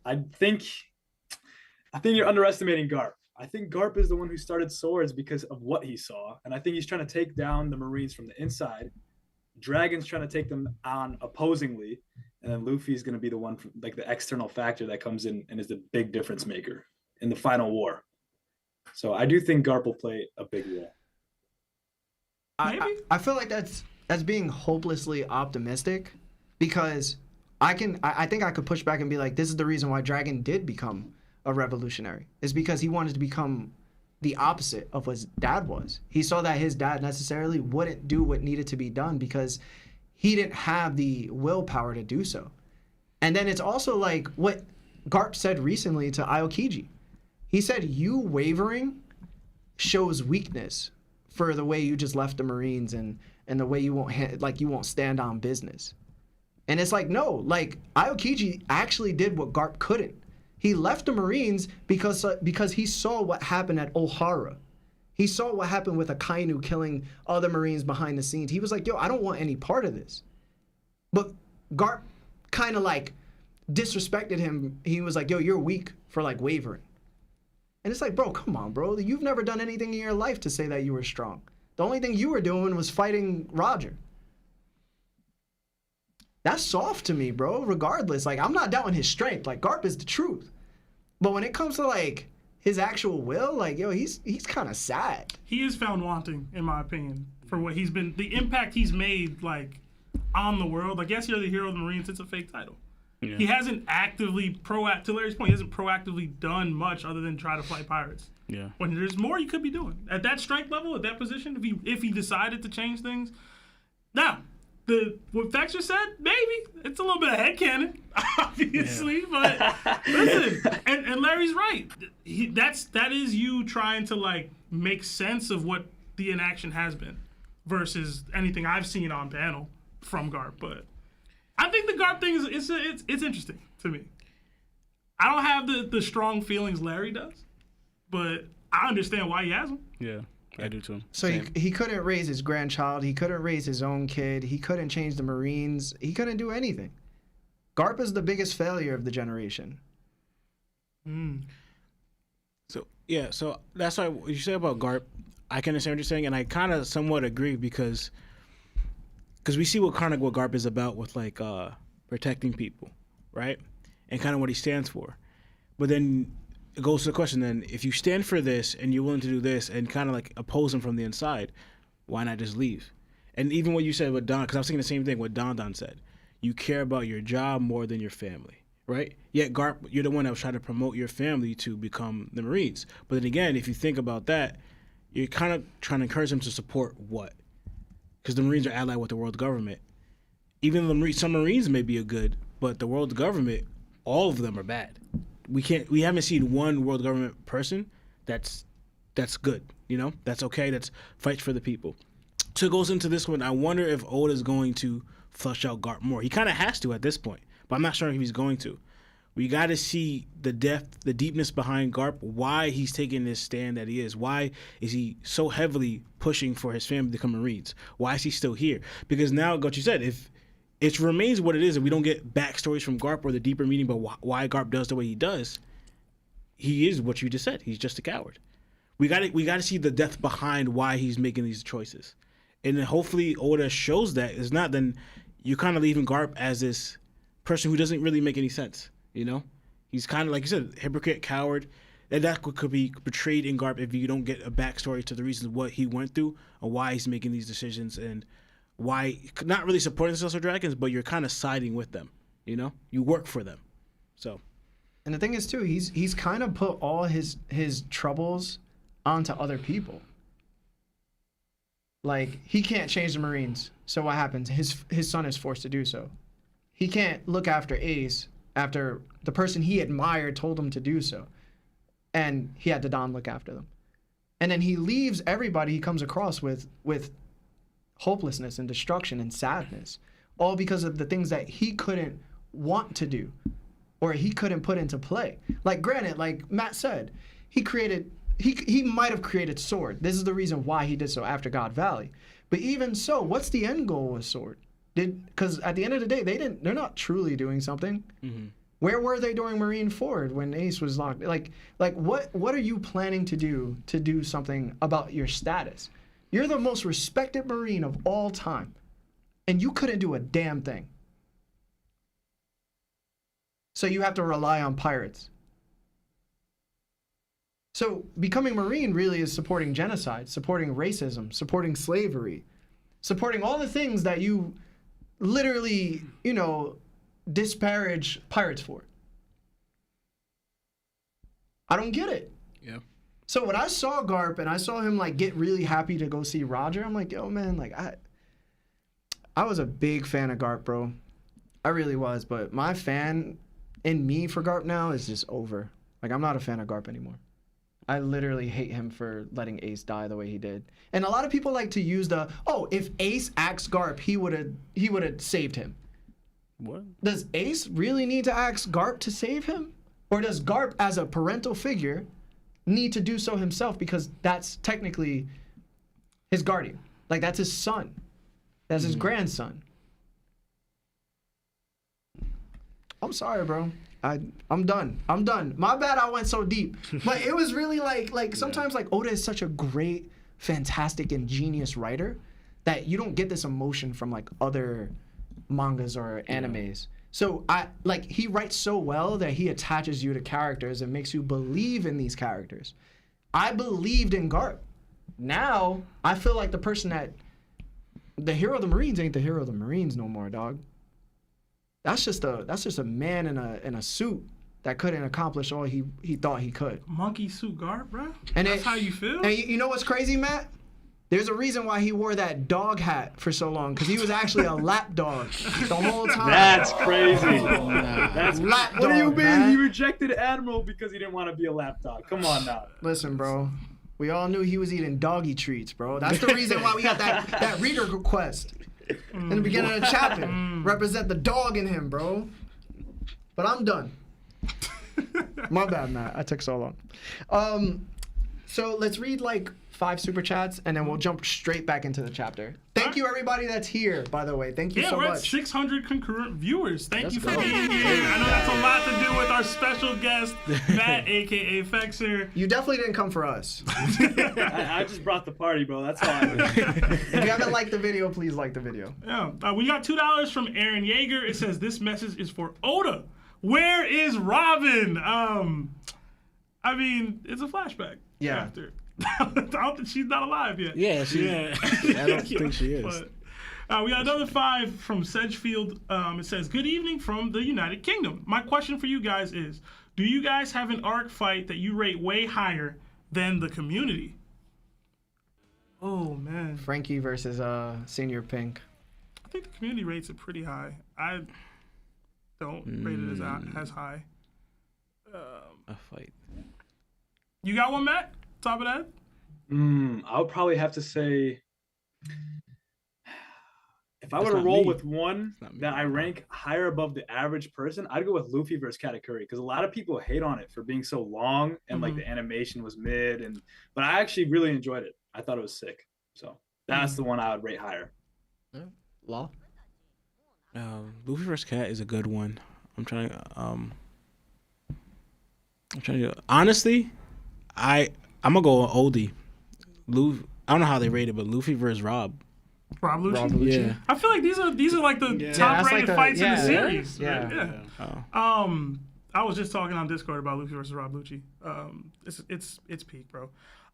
I think you're underestimating Garp. I think Garp is the one who started swords because of what he saw. And I think he's trying to take down the Marines from the inside. Dragon's trying to take them on opposingly. And then Luffy's going to be the one, from, like, the external factor that comes in and is the big difference maker in the final war. So I do think Garp will play a big role. I feel like that's being hopelessly optimistic because I think I could push back and be like, this is the reason why Dragon did become a revolutionary. It's because he wanted to become the opposite of what his dad was. He saw that his dad necessarily wouldn't do what needed to be done because he didn't have the willpower to do so. And then it's also like what Garp said recently to Aokiji. He said, you wavering shows weakness for the way you just left the Marines and the way you won't stand on business. And it's like, no, like Aokiji actually did what Garp couldn't. He left the Marines because he saw what happened at Ohara. He saw what happened with Akainu killing other Marines behind the scenes. He was like, yo, I don't want any part of this. But Garp kind of like disrespected him. He was like, yo, you're weak for like wavering. And it's like, bro, come on, bro. You've never done anything in your life to say that you were strong. The only thing you were doing was fighting Roger. That's soft to me, bro, regardless. Like, I'm not doubting his strength. Like, Garp is the truth. But when it comes to, like, his actual will, like, yo, he's kind of sad. He is found wanting, in my opinion, for what he's been, the impact he's made, like, on the world. Like, yes, you're the hero of the Marines. It's a fake title. Yeah. He hasn't actively to Larry's point, he hasn't proactively done much other than try to fight pirates. Yeah. When there's more you could be doing at that strength level, at that position, if he decided to change things. Now, what Fexr said, maybe it's a little bit of headcanon, obviously, but listen, and Larry's right. That is you trying to like make sense of what the inaction has been versus anything I've seen on panel from Garp. But I think the Garp thing is it's interesting to me. I don't have the strong feelings Larry does, but I understand why he has them. Yeah. I do too. So he couldn't raise his grandchild. He couldn't raise his own kid. He couldn't change the Marines. He couldn't do anything. Garp is the biggest failure of the generation. So that's why what you say about Garp, I can understand what you're saying, and I kind of somewhat agree because we see what Garp is about with like protecting people, right, and kind of what he stands for. But then it goes to the question then, if you stand for this and you're willing to do this and kind of like oppose him from the inside, why not just leave? And even what you said with Don, because I was thinking the same thing, what Don said. You care about your job more than your family, right? Yet Garp, you're the one that was trying to promote your family to become the Marines. But then again, if you think about that, you're kind of trying to encourage them to support what? Because the Marines are allied with the world government. Even though some Marines may be good, but the world government, all of them are bad. We haven't seen one world government person that's good, that's okay, that's fights for the people. So it goes into this one. I wonder if Oda is going to flush out Garp more. He kind of has to at this point, but I'm not sure if he's going to. We got to see the depth, the deepness behind Garp, why he's taking this stand that he is. Why is he so heavily pushing for his family to become Marines? Why is he still here? Because now, what you said, if it remains what it is, and we don't get backstories from Garp or the deeper meaning about why Garp does the way he does, he is what you just said. He's just a coward. We got to see the depth behind why he's making these choices, and then hopefully Oda shows that. If not, then you're kind of leaving Garp as this person who doesn't really make any sense. He's kind of like you said, hypocrite, coward, and that could be portrayed in Garp if you don't get a backstory to the reasons what he went through or why he's making these decisions and why not really supporting the Celestial Dragons, but you're kind of siding with them. You work for them. So, and the thing is too, he's kind of put all his troubles onto other people. Like, he can't change the Marines, so what happens? His son is forced to do so. He can't look after Ace after the person he admired told him to do so, and he had to Don look after them. And then he leaves everybody he comes across with hopelessness and destruction and sadness, all because of the things that he couldn't want to do or he couldn't put into play. Like, granted, like Matt said, he might have created Sword. This is the reason why he did so after God Valley. But even so, what's the end goal with Sword? Because at the end of the day, they're not truly doing something. Mm-hmm. Where were they during Marine Ford when Ace was locked? Like what are you planning to do something about your status? You're the most respected Marine of all time, and you couldn't do a damn thing. So you have to rely on pirates. So becoming Marine really is supporting genocide, supporting racism, supporting slavery, supporting all the things that you literally, disparage pirates for. I don't get it. Yeah. So when I saw Garp and I saw him like get really happy to go see Roger, I'm like, yo man, like I was a big fan of Garp, bro. I really was, but my fan in me for Garp now is just over. Like, I'm not a fan of Garp anymore. I literally hate him for letting Ace die the way he did. And a lot of people like to use if Ace asked Garp, he would have saved him. What? Does Ace really need to ask Garp to save him? Or does Garp, as a parental figure, need to do so himself because that's technically his guardian? Like, that's his son. That's his grandson. I'm sorry, bro. I'm done. My bad I went so deep. But it was really like sometimes like Oda is such a great, fantastic, and genius writer that you don't get this emotion from like other mangas or animes. So he writes so well that he attaches you to characters and makes you believe in these characters. I believed in Garp. Now I feel like the hero of the Marines ain't the hero of the Marines no more, dog. that's just a man in a suit that couldn't accomplish all he thought he could. Monkey suit guard, bro. And That's how you feel? And you know what's crazy, Matt? There's a reason why he wore that dog hat for so long, because he was actually a lap dog the whole time. That's crazy. That's lap dog. What do you mean? Man. He rejected Admiral because he didn't want to be a lap dog. Come on now. Listen, bro. We all knew he was eating doggy treats, bro. That's the reason why we got that reader request in the beginning of the chapter. Represent the dog in him, bro. But I'm done. My bad, Matt. I took so long. So let's read like 5 super chats, and then we'll jump straight back into the chapter. Thank you, everybody that's here, by the way. Thank you so we're much. at 600 concurrent viewers. Thank you for go. being here. I know that's a lot to do with our special guest, Matt, a.k.a. Fexr. You definitely didn't come for us. I just brought the party, bro. That's all I did. If you haven't liked the video, please like the video. Yeah. We got $2 from Aaron Yeager. It says, this message is for Oda. Where is Robin? I mean, it's a flashback. Yeah. After. I don't think she's not alive yet. Yeah, I don't think she is. But, we got another 5 from Sedgefield. It says, good evening from the United Kingdom. My question for you guys is, do you guys have an arc fight that you rate way higher than the community? Oh, man. Frankie versus Senior Pink. I think the community rates it pretty high. I don't rate it as high. A fight. You got one, Matt? Top of that? I would probably have to say, if I were to not roll me. with one not me. that I rank higher above the average person, I'd go with Luffy versus Katakuri, because a lot of people hate on it for being so long and like the animation was mid, but I actually really enjoyed it. I thought it was sick. So that's the one I would rate higher. Law? Luffy vs. Cat is a good one. I'm trying to honestly, I'm gonna go with oldie. Luffy, I don't know how they rate it, but Luffy versus Rob. Rob Lucci? Rob Lucci. Yeah. I feel like these are like the that's top rated like the- fights in the yeah, series. yeah. Right? I was just talking on Discord about Luffy versus Rob Lucci. It's peak, bro.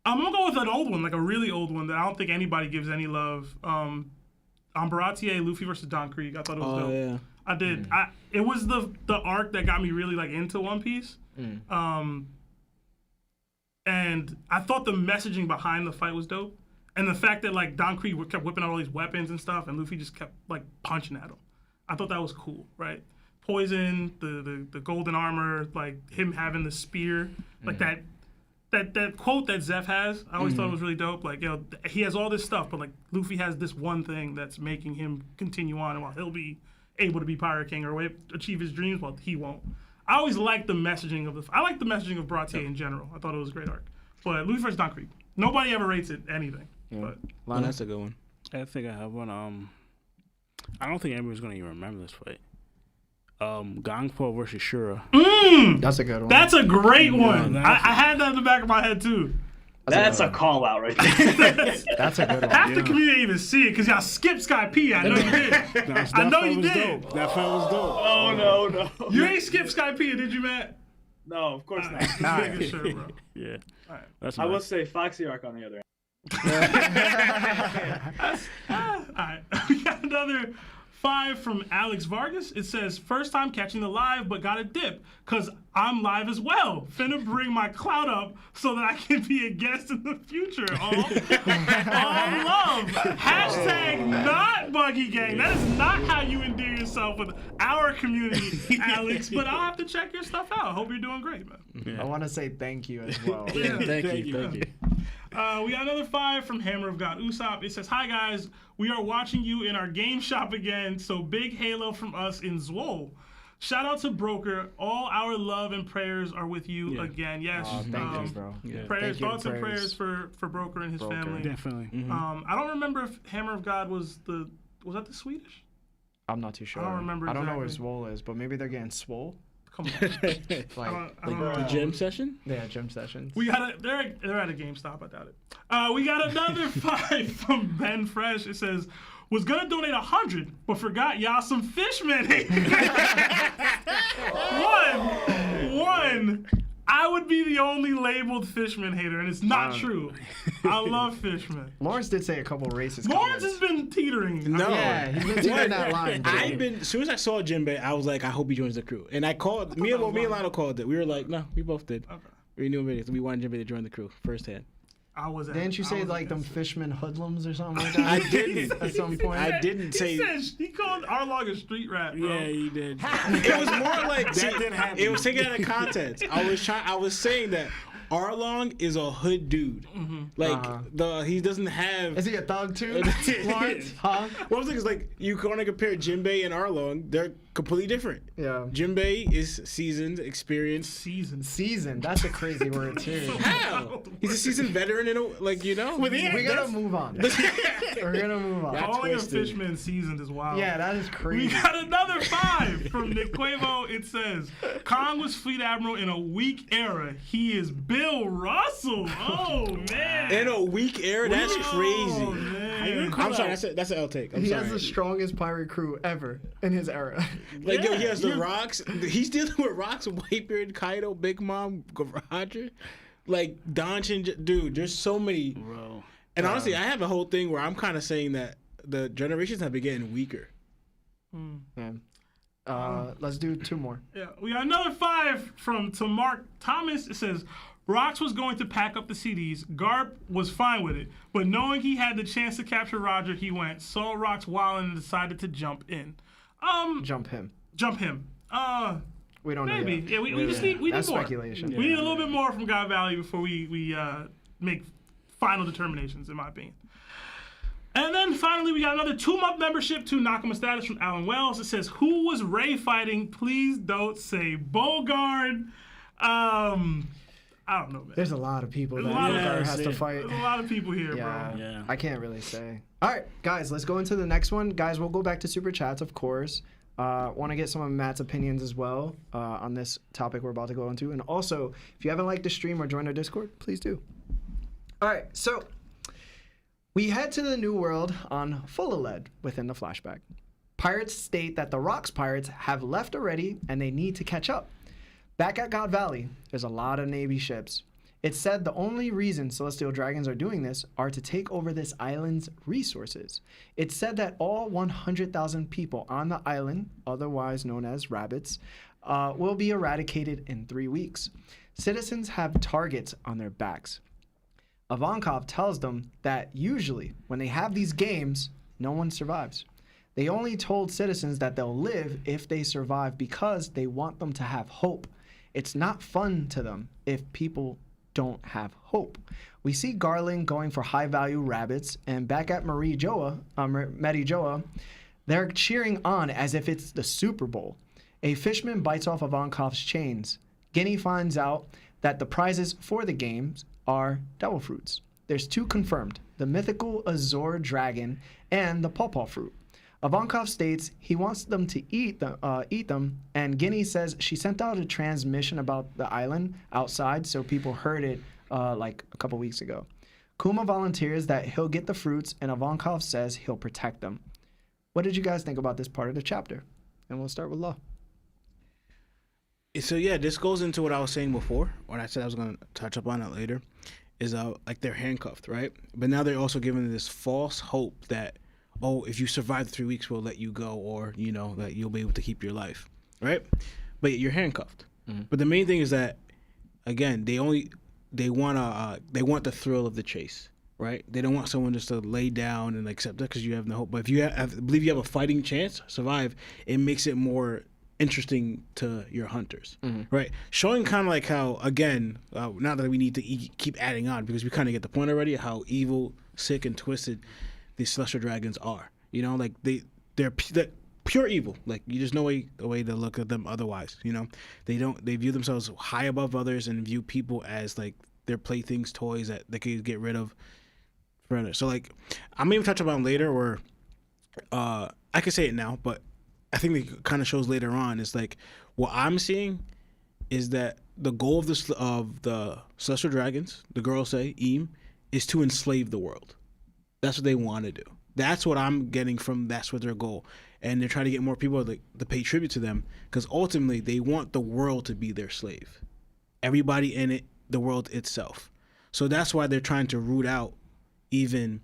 I'm gonna go with an old one, like a really old one that I don't think anybody gives any love. On Baratier, Luffy versus Don Krieg. I thought it was dope. Yeah. I did. It was the arc that got me really like into One Piece. And I thought the messaging behind the fight was dope. And the fact that like Don Krieg kept whipping out all these weapons and stuff, and Luffy just kept like punching at him. I thought that was cool, right? Poison, the golden armor, like him having the spear, like that quote that Zeph has. I always thought it was really dope. Like, he has all this stuff, but like Luffy has this one thing that's making him continue on, and while he'll be able to be Pirate King or achieve his dreams, well, he won't. I always like the messaging of I like the messaging of Baratier in general. I thought it was a great arc. But Luffy vs. Don Krieg, nobody ever rates it anything. Yeah. But That's a good one. I think I have one. I don't think anybody's gonna even remember this fight. Gangpo versus Shura. That's a good one. that's a great one. that's I had that in the back of my head too. That's a call out right there. That's a good one. Half the community even see it because y'all skipped Sky P. I know you did. I know you did. That fight was dope. Oh no. You ain't skipped Sky P, did you, Matt? No, of course not. Just making sure, bro. Yeah. Alright. That's I will nice. say Foxy arc on the other end. All right. We got another 5 from Alex Vargas. It says, first time catching the live, but got a dip because I'm live as well. Finna bring my clout up so that I can be a guest in the future. All love. Hashtag not Buggy Gang. That is not how you endear yourself with our community, Alex. But I'll have to check your stuff out. I hope you're doing great, man. I want to say thank you as well. Yeah, thank you. We got another 5 from Hammer of God Usopp. It says, hi guys, we are watching you in our game shop again, so big halo from us in Zwol. Shout out to Broker. All our love and prayers are with you again. Yes. Thank you, bro. Yeah. Prayers, Thank you thoughts and prayers for Broker and his family. Definitely. I don't remember if Hammer of God was that the Swedish? I'm not too sure. I don't remember I don't know where exactly. Swole is, but maybe they're getting swole. Come on. Like, I don't know. The gym session? yeah, gym sessions. We got they're at a GameStop, I doubt it. We got another 5 from Ben Fresh. It says, was gonna donate 100, but forgot y'all some fish money. One, I would be the only labeled Fishman hater, and it's not true. I love Fishman. Lawrence did say a couple racist Lawrence comments. has been teetering. No. Yeah, he's been teetering that line. As soon as I saw 𝚬𝐵, I was like, I hope he joins the crew. And I called, me and Lotto called it. We were like, no, we both did. Okay. We knew it. We wanted 𝚬𝐵 to join the crew firsthand. Didn't you say like them Fishman hoodlums or something like that? I didn't. At some point. I didn't say. He called Arlong a street rat, bro. Yeah, he did. It was more like That did happen. It was taken out of context. I was saying that Arlong is a hood dude. Like he doesn't have. Is he a thug too? Lawrence? Huh? What I'm saying is like you want to compare 𝚬𝐵 and Arlong. They're completely different. Yeah. 𝚬𝐵 is seasoned, experienced. Season. That's a crazy word too. How? He's a seasoned veteran, We gotta move on. We're gonna move on. Calling a twisted. Fishman seasoned is wild. Yeah, that is We crazy. got another 5 from 𝗏𝐬𝐿. It says, Kong was fleet admiral in a weak era. He is Bill Russell. Oh, man. In a weak era, that's Oh, crazy. man. I'm sorry, that's an L take. I'm He sorry. has the strongest pirate crew ever in his era. Like, yo, he has the you- Rocks. He's dealing with Rocks, Whitebeard, Kaido, Big Mom, Roger. Like, 𝙁𝙗, dude, there's so many. Bro. And honestly, I have a whole thing where I'm kind of saying that the generations have been getting weaker. Let's do 2 more. Yeah, we got another 5 from to Mark Thomas. It says, Rocks was going to pack up the CDs. Garp was fine with it, but knowing he had the chance to capture Roger, he went, saw Rocks wilding and decided to jump in. Jump him. Maybe. We don't know yet. Yeah, we just need That's more. speculation. We need a little bit more from God Valley before we make final determinations, in my opinion. And then finally, we got another 2-month membership to Nakama status from Alan Wells. It says, who was Ray fighting? Please don't say Bogard. I don't know, man. There's a lot of people that There's a lot of- Bogart Yeah, has to same. fight. There's a lot of people here, Yeah, bro. Yeah. I can't really say. All right, guys, let's go into the next one. Guys, we'll go back to Super Chats, of course. Want to get some of Matt's opinions as well on this topic we're about to go into. And also, if you haven't liked the stream or joined our Discord, please do. All right, so we head to the New World on Full-A-Lead within the flashback. Pirates state that the Rocks pirates have left already and they need to catch up. Back at God Valley, there's a lot of Navy ships. It's said the only reason Celestial Dragons are doing this are to take over this island's resources. It's said that all 100,000 people on the island, otherwise known as rabbits, will be eradicated in 3 weeks. Citizens have targets on their backs. Ivakov tells them that usually when they have these games, no one survives. They only told citizens that they'll live if they survive because they want them to have hope. It's not fun to them if people don't have hope. We see Garling going for high-value rabbits, and back at Merijoa, they're cheering on as if it's the Super Bowl. A fishman bites off Ivankov's chains. Guinea finds out that the prizes for the games are devil fruits. There's 2 confirmed, the mythical Azor dragon and the pawpaw fruit. Ivankov states he wants them to eat them, and Guinea says she sent out a transmission about the island outside so people heard it like a couple weeks ago. Kuma volunteers that he'll get the fruits, and Ivankov says he'll protect them. What did you guys think about this part of the chapter? And we'll start with Law. So yeah, this goes into what I was saying before when I said I was going to touch up on it later. Is like they're handcuffed, right? But now they're also given this false hope that, oh, if you survive 3 weeks, we'll let you go, or that you'll be able to keep your life, right? But you're handcuffed. Mm-hmm. But the main thing is that, again, they want the thrill of the chase, right? They don't want someone just to lay down and accept it because you have no hope. But if I believe you have a fighting chance, survive, it makes it more interesting to your hunters, right? Showing kind of like how, again, not that we need to keep adding on because we kind of get the point already of how evil, sick, and twisted these celestial dragons are. Like they're pure evil. Like there's no way to look at them otherwise. They view themselves high above others and view people as like their playthings, toys that they could get rid of forever. So like I'm gonna even touch about later, or I could say it now, but I think it kind of shows later on. Is like what I'm seeing is that the goal of the celestial dragons, the girls say, 𝚬𝐴, is to enslave the world. That's what they want to do. That's what I'm getting from. That's what their goal, and they're trying to get more people to pay tribute to them because ultimately they want the world to be their slave. everybody in it, the world itself. So that's why they're trying to root out even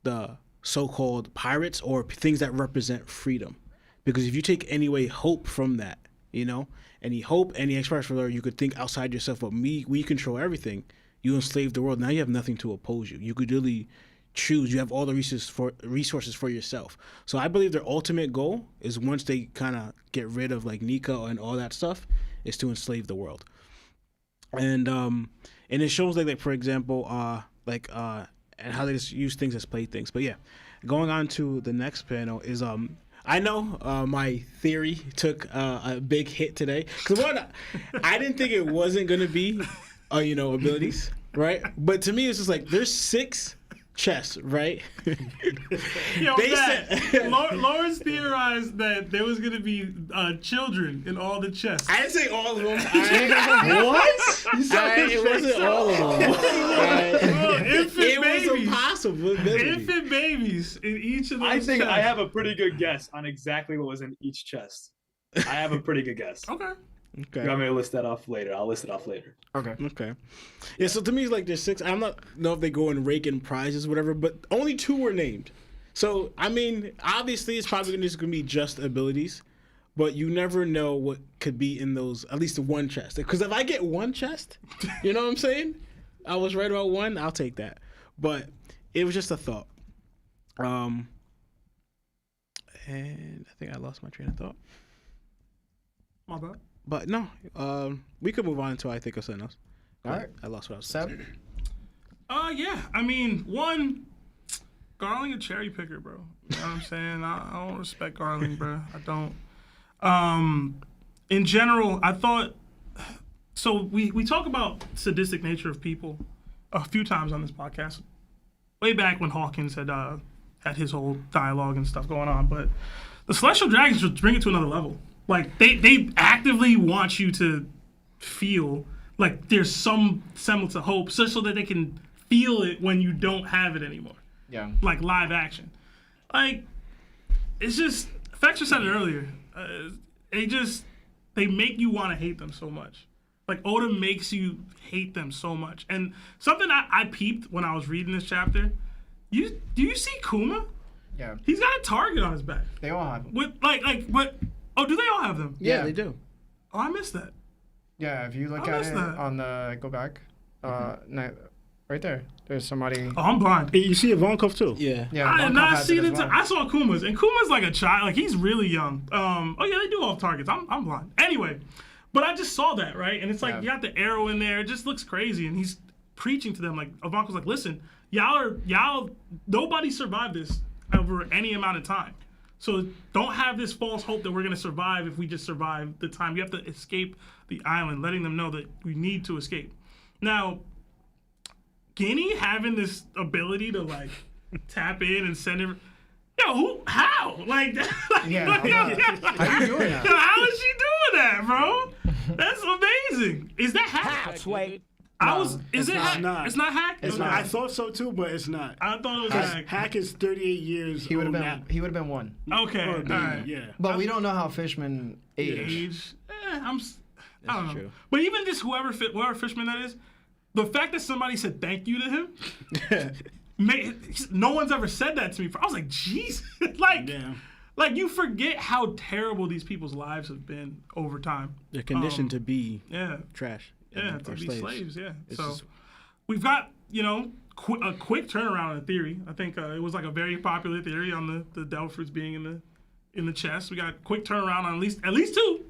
the so-called pirates or things that represent freedom. Because if you take any hope from that, you know, any hope, any expression, or you could think outside yourself, but we control everything. You enslave the world. Now you have nothing to oppose you. You could really choose. You have all the resources for yourself. So I believe their ultimate goal is, once they kind of get rid of like Nika and all that stuff, is to enslave the world. And it shows like for example, and how they just use things as playthings. But yeah, going on to the next panel is I know my theory took a big hit today, because one, I didn't think it wasn't gonna be abilities, right? But to me, it's just like there's 6 chests, right? Yo, Lawrence theorized that there was going to be children in all the chests. I didn't say all of them. What? It wasn't all of them. Infant babies. Was impossible. Infant babies in each of those I think chests. I have a pretty good guess on exactly what was in each chest. I have a pretty good guess. Okay. Okay. You want me to list that off later? I'll list it off later. Okay. Yeah, so to me, it's like there's 6. I'm not know if they go and rake in prizes, whatever, but only 2 were named. So, I mean, obviously, it's probably just going to be just abilities, but you never know what could be in those, at least one chest. Because if I get 1 chest, you know what I'm saying? I was right about 1, I'll take that. But it was just a thought. And I think I lost my train of thought. My bad. But no, we could move on until I think of something else. All right. I lost what I was Seb? saying. Yeah. I mean, one, Garling a cherry picker, bro. You know what I'm saying? I don't respect Garling, bro. I don't. In general, I thought. So we talk about sadistic nature of people a few times on this podcast. Way back when Hawkins had his whole dialogue and stuff going on, but the Celestial Dragons just bring it to another level. Like, they actively want you to feel like there's some semblance of hope, so that they can feel it when you don't have it anymore. Yeah. Like live action. Like, it's just, Fexr said it earlier. They make you want to hate them so much. Like, Oda makes you hate them so much. And something I peeped when I was reading this chapter, do you see Kuma? Yeah. He's got a target on his back. They all have them. With but oh, do they all have them? Yeah, they do. Oh, I missed that. Yeah, if you look I at missed it that. on the go back, right there. There's somebody. Oh, I'm blind. You see Ivakov too. Yeah. Yeah, I did Ivankov not has see it it as until well. I saw Kuma's, and Kuma's like a child. Like, he's really young. Oh yeah, they do all have targets. I'm blind. Anyway, but I just saw that, right? And it's like, Yeah. you got the arrow in there. It just looks crazy, and he's preaching to them. Like, Ivankov's like, listen, y'all, nobody survived this over any amount of time. So don't have this false hope that we're going to survive if we just survive the time. You have to escape the island, letting them know that we need to escape. Now, Guinea having this ability to, like, tap in and send it. Yo, how? Like, Yeah, like, how you doing that? Yo, how is she doing that, bro? That's amazing. Is that hack? Is it hack? not. It's not hack? It's Okay. not. I thought so too, but it's not. I thought it was hack. Hack is 38 years. He would have old been. now. He would have been 1. Okay, all right. Yeah. But we don't know how Fishman aged. Age. I don't know. true. But even just whoever Fishman that is, the fact that somebody said thank you to him, no one's ever said that to me. I was like, jeez, like you forget how terrible these people's lives have been over time. They're conditioned to be Yeah, trash. yeah, or to be slaves. Yeah. It's So just- we've got a quick turnaround in theory. I think it was like a very popular theory on the devil fruits being in the chest. We got quick turnaround on at least 2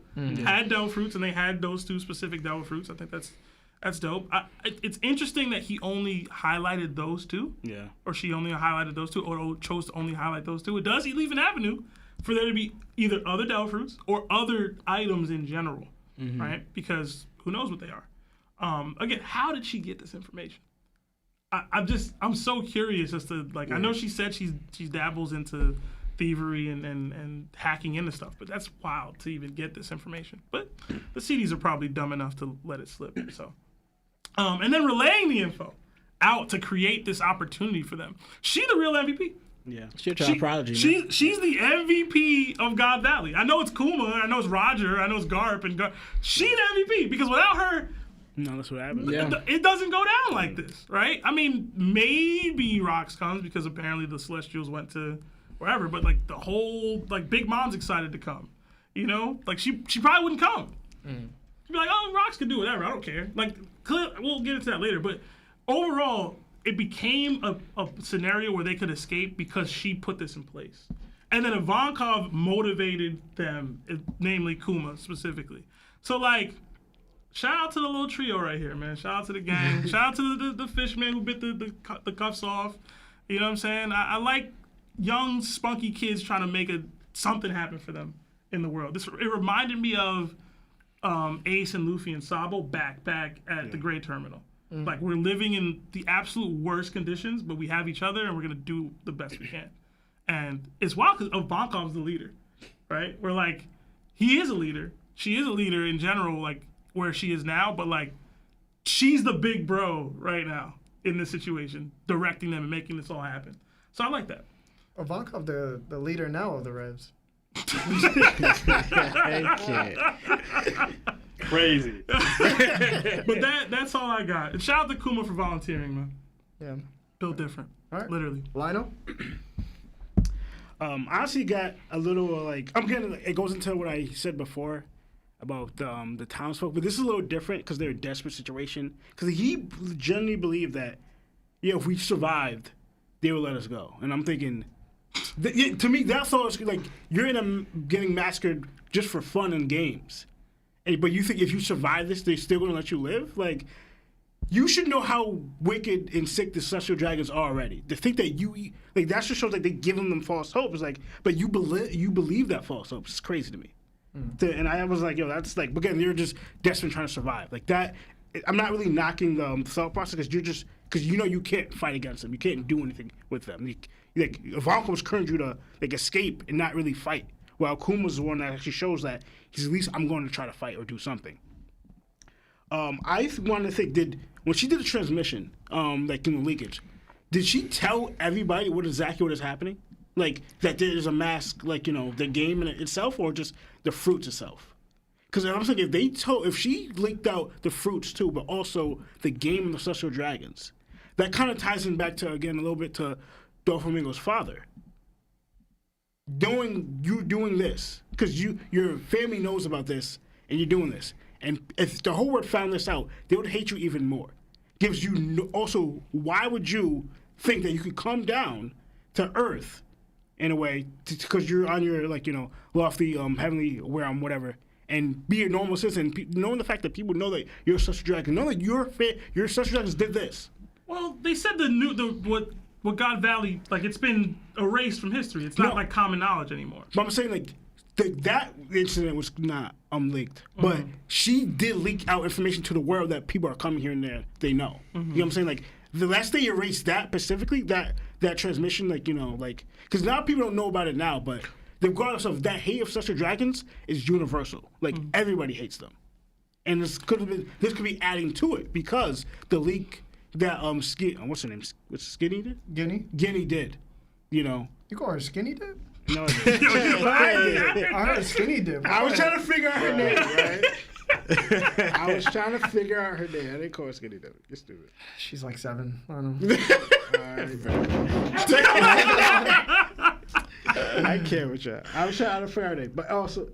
had devil fruits, and they had those 2 specific devil fruits. I think that's dope. It's interesting that he only highlighted those 2. Yeah. Or she only highlighted those 2, or chose to only highlight those 2. It does leave an avenue for there to be either other devil fruits or other items in general, right? Because who knows what they are. Again, how did she get this information? I'm so curious as to, like, I know she said she dabbles into thievery and hacking into stuff, but that's wild to even get this information. But the CDs are probably dumb enough to let it slip. So, and then relaying the info out to create this opportunity for them. She the real MVP. Yeah. She's a child prodigy. Man. She's the MVP of God Valley. I know it's Kuma, I know it's Roger, I know it's Garp, and she the MVP, because without her, No, that's what happened. Yeah. It doesn't go down like this, right? I mean, maybe Rocks comes because apparently the Celestials went to wherever, but like the whole Big Mom's excited to come, you know? Like she probably wouldn't come. She'd be like, oh, Rocks can do whatever, I don't care. Like we'll get into that later, but overall, it became a scenario where they could escape because she put this in place. And then Ivakov motivated them, namely Kuma specifically. So like, shout out to the little trio right here, man. Shout out to the gang. Shout out to the fishman who bit the cuffs off. You know what I'm saying? I like young, spunky kids trying to make something happen for them in the world. It reminded me of Ace and Luffy and Sabo back at the Gray Terminal. Like, we're living in the absolute worst conditions, but we have each other and we're going to do the best we can. And it's wild because Ivakov's the leader, right? We're like, he is a leader. She is a leader in general, like, where she is now, but like she's the big bro right now in this situation, directing them and making this all happen. So I like that. Ivakov, the leader now of the Revs. Crazy. But that's all I got. And shout out to Kuma for volunteering, man. Yeah. Built different. All right. Literally. Lionel? Honestly, got a little like it goes into what I said before about the townsfolk, but this is a little different because they're in a desperate situation. Because he genuinely believed that, if we survived, they would let us go. And I'm thinking, to me, that's all. Like, you're getting massacred just for fun and games, but you think if you survive this, they're still going to let you live? Like, you should know how wicked and sick the celestial dragons are already. To think that that just shows like they're giving them false hope. It's like, but you believe that false hope. It's crazy to me. And I was like, that's like, again, you're just desperate trying to survive. Like that, I'm not really knocking the thought process because you can't fight against them. You can't do anything with them. Like Ivankov was encouraging you to like escape and not really fight. While Kuma's the one that actually shows that he's at least I'm going to try to fight or do something. I wanted to think, when she did the transmission, like in the leakage, did she tell everybody exactly what is happening? Like that there's a mask, like the game in itself, or just the fruits itself? Because I'm saying if she leaked out the fruits too, but also the game and the celestial dragons, that kind of ties in back to again a little bit to Doflamingo's father. Doing this because your family knows about this and you're doing this, and if the whole world found this out, they would hate you even more. Gives you also, why would you think that you could come down to Earth in a way because you're on your lofty heavenly whatever and be a normal citizen, knowing the fact that people know that you're a celestial dragon, know that your celestial dragons did this. Well, they said what God Valley, like, it's been erased from history. It's not like common knowledge anymore. But I'm saying like that incident was not leaked, but she did leak out information to the world that people are coming here and there. They know. You know what I'm saying? Like the last they erased that specifically, that transmission, because now people don't know about it now, but regardless of that, hate of celestial dragons is universal. Like everybody hates them, and this could be adding to it because the leak that what's her name? What's Skinny did? Guinea did. You call her Skinny Dip? No, I heard Skinny Dip. I was trying to figure out her name, right? I was trying to figure out her name. I didn't call her Skinny Dip. You're stupid. She's like 7. I don't know. I can't with you. I was trying to figure out her name. But also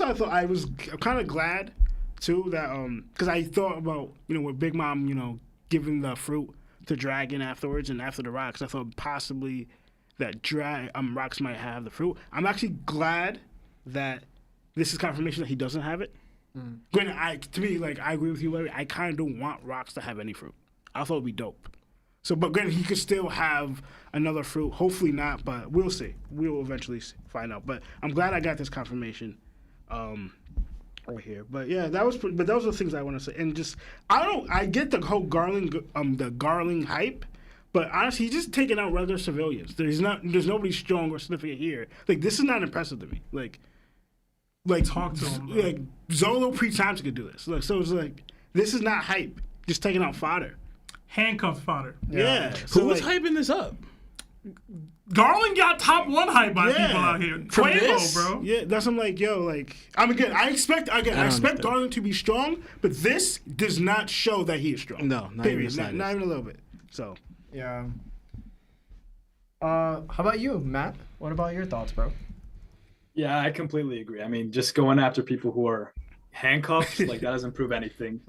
I thought I'm kind of glad, too, that, because I thought about, with Big Mom, giving the fruit to Dragon afterwards and after the Rocks, I thought possibly that Rocks might have the fruit. I'm actually glad that this is confirmation that he doesn't have it. Granted, to me, I agree with you, Larry. I kind of don't want Rocks to have any fruit. I thought it'd be dope. So, but granted, he could still have another fruit. Hopefully not, but we'll see. We'll eventually find out. But I'm glad I got this confirmation right here. But yeah, those are the things I want to say. And just I get the whole Garling hype. But honestly, he's just taking out regular civilians. There's nobody strong or significant here. Like, this is not impressive to me. Like talk to him. Like Zolo pre-times could do this. So it's like this is not hype. Just taking out fodder. Handcuffed fodder. Yeah. So who's hyping this up? Garling got top 1 hype by people out here. From 𝗏𝐼𝐴, this? bro. Yeah, that's I'm like, yo, like I expect Garling to be strong, but this does not show that he is strong. No, not period. even Not even a little bit. So Yeah. How about you, Matt? What about your thoughts, bro? Yeah, I completely agree. I mean, just going after people who are handcuffed, like that doesn't prove anything.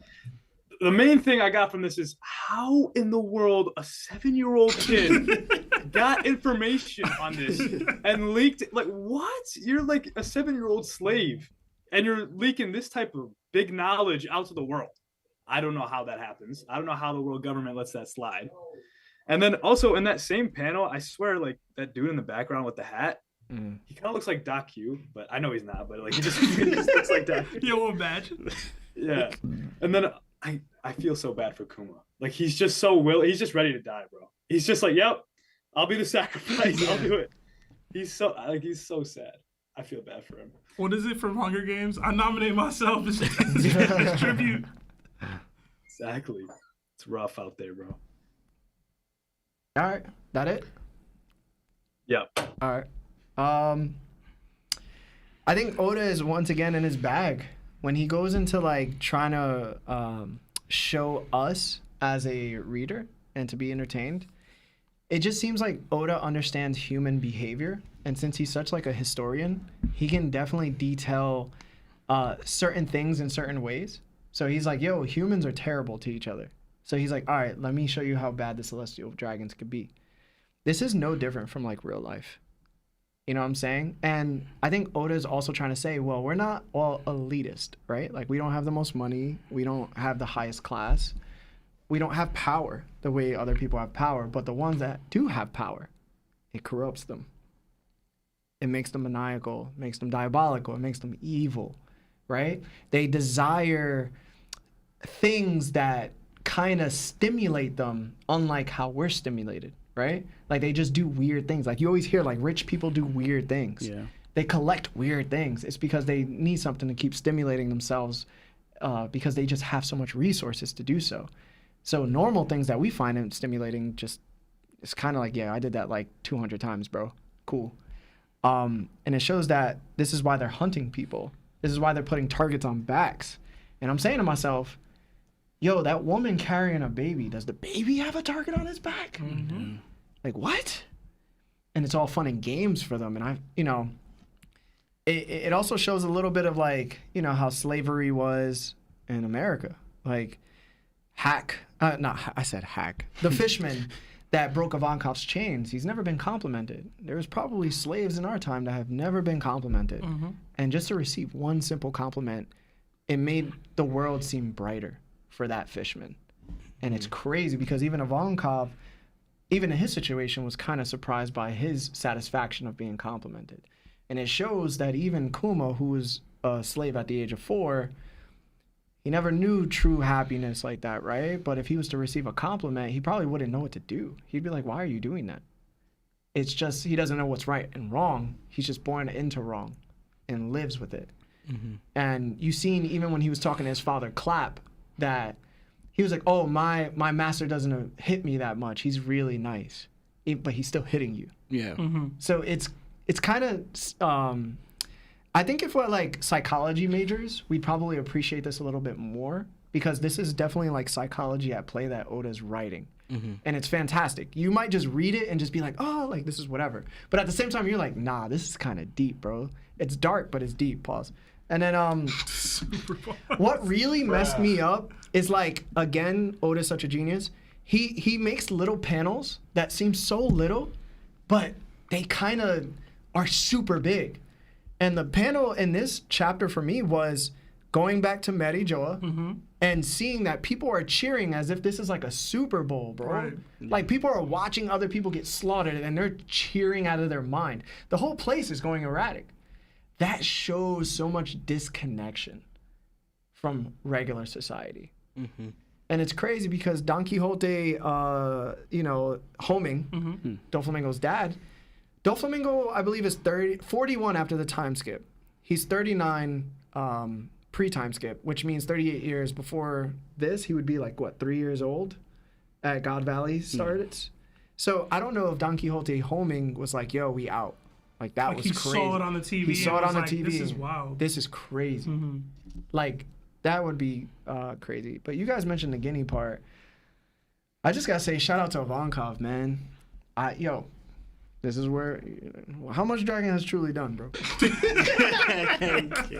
The main thing I got from this is how in the world a 7-year-old kid got information on this and leaked it. Like, what? You're like a 7-year-old slave and you're leaking this type of big knowledge out to the world. I don't know how that happens. I don't know how the world government lets that slide. And then also in that same panel, I swear, like that dude in the background with the hat, he kind of looks like _Q, but I know he's not. But like he just looks like _Q. You won't imagine. Yeah. And then I feel so bad for Kuma. Like he's just so he's just ready to die, bro. He's just like, yep, I'll be the sacrifice. I'll do it. He's so sad. I feel bad for him. What is it from Hunger Games? I nominate myself as tribute. Exactly. It's rough out there, bro. All right, that it? Yep. All right. I think Oda is once again in his bag when he goes into like trying to show us as a reader and to be entertained. It just seems like Oda understands human behavior, and since he's such like a historian, he can definitely detail certain things in certain ways. So he's like, yo, humans are terrible to each other. So he's like, all right, let me show you how bad the celestial dragons could be. This is no different from like real life. You know what I'm saying? And I think Oda is also trying to say, well, we're not all elitist, right? Like we don't have the most money. We don't have the highest class. We don't have power the way other people have power. But the ones that do have power, it corrupts them. It makes them maniacal, makes them diabolical, it makes them evil, right? They desire things that kind of stimulate them, unlike how we're stimulated, right? Like they just do weird things. Like you always hear like rich people do weird things. yeah. They collect weird things. It's because they need something to keep stimulating themselves because they just have so much resources to do so. So normal things that we find stimulating just, it's kind of like, yeah, I did that like 200 times, bro. Cool. And it shows that this is why they're hunting people. This is why they're putting targets on backs. And I'm saying to myself, yo, that woman carrying a baby, does the baby have a target on his back? Mm-hmm. Like, what? And it's all fun and games for them. And it also shows a little bit of like, how slavery was in America. Like, the fishman that broke Ivankov's chains, he's never been complimented. There's probably slaves in our time that have never been complimented. Mm-hmm. And just to receive one simple compliment, it made the world seem brighter for that fishman. And it's crazy because even Ivankov, even in his situation, was kind of surprised by his satisfaction of being complimented. And it shows that even Kuma, who was a slave at the age of 4, he never knew true happiness like that, right? But if he was to receive a compliment, he probably wouldn't know what to do. He'd be like, why are you doing that? It's just, he doesn't know what's right and wrong. He's just born into wrong and lives with it. Mm-hmm. And you've seen, even when he was talking to his father, Clap, that he was like, oh, my master doesn't hit me that much. He's really nice. But he's still hitting you. Yeah. Mm-hmm. So it's kind of, I think if we're like psychology majors, we'd probably appreciate this a little bit more because this is definitely like psychology at play that Oda's writing. Mm-hmm. And it's fantastic. You might just read it and just be like, oh, like this is whatever. But at the same time, you're like, nah, this is kind of deep, bro. It's dark, but it's deep. Pause. And then what really messed me up is like, again, Oda's such a genius. He makes little panels that seem so little, but they kind of are super big. And the panel in this chapter for me was going back to 𝗏𝐼𝐴 and seeing that people are cheering as if this is like a Super Bowl, bro. Right. Like people are watching other people get slaughtered and they're cheering out of their mind. The whole place is going erratic. That shows so much disconnection from regular society. Mm-hmm. And it's crazy because Don Quixote, Homing, Doflamingo's dad, Doflamingo, I believe, is 41 after the time skip. He's 39 pre-time skip, which means 38 years before this. He would be like, 3 years old at God Valley started. So I don't know if Don Quixote homing was like, yo, we out. Like that Like was he crazy. saw it on the TV. He saw and it on the was TV. like, This is wild. This is crazy. Mm-hmm. Like that would be crazy. But you guys mentioned the Guinea part. I just gotta say, shout out to Ivakov, man. This is where. How much Dragon has truly done, bro?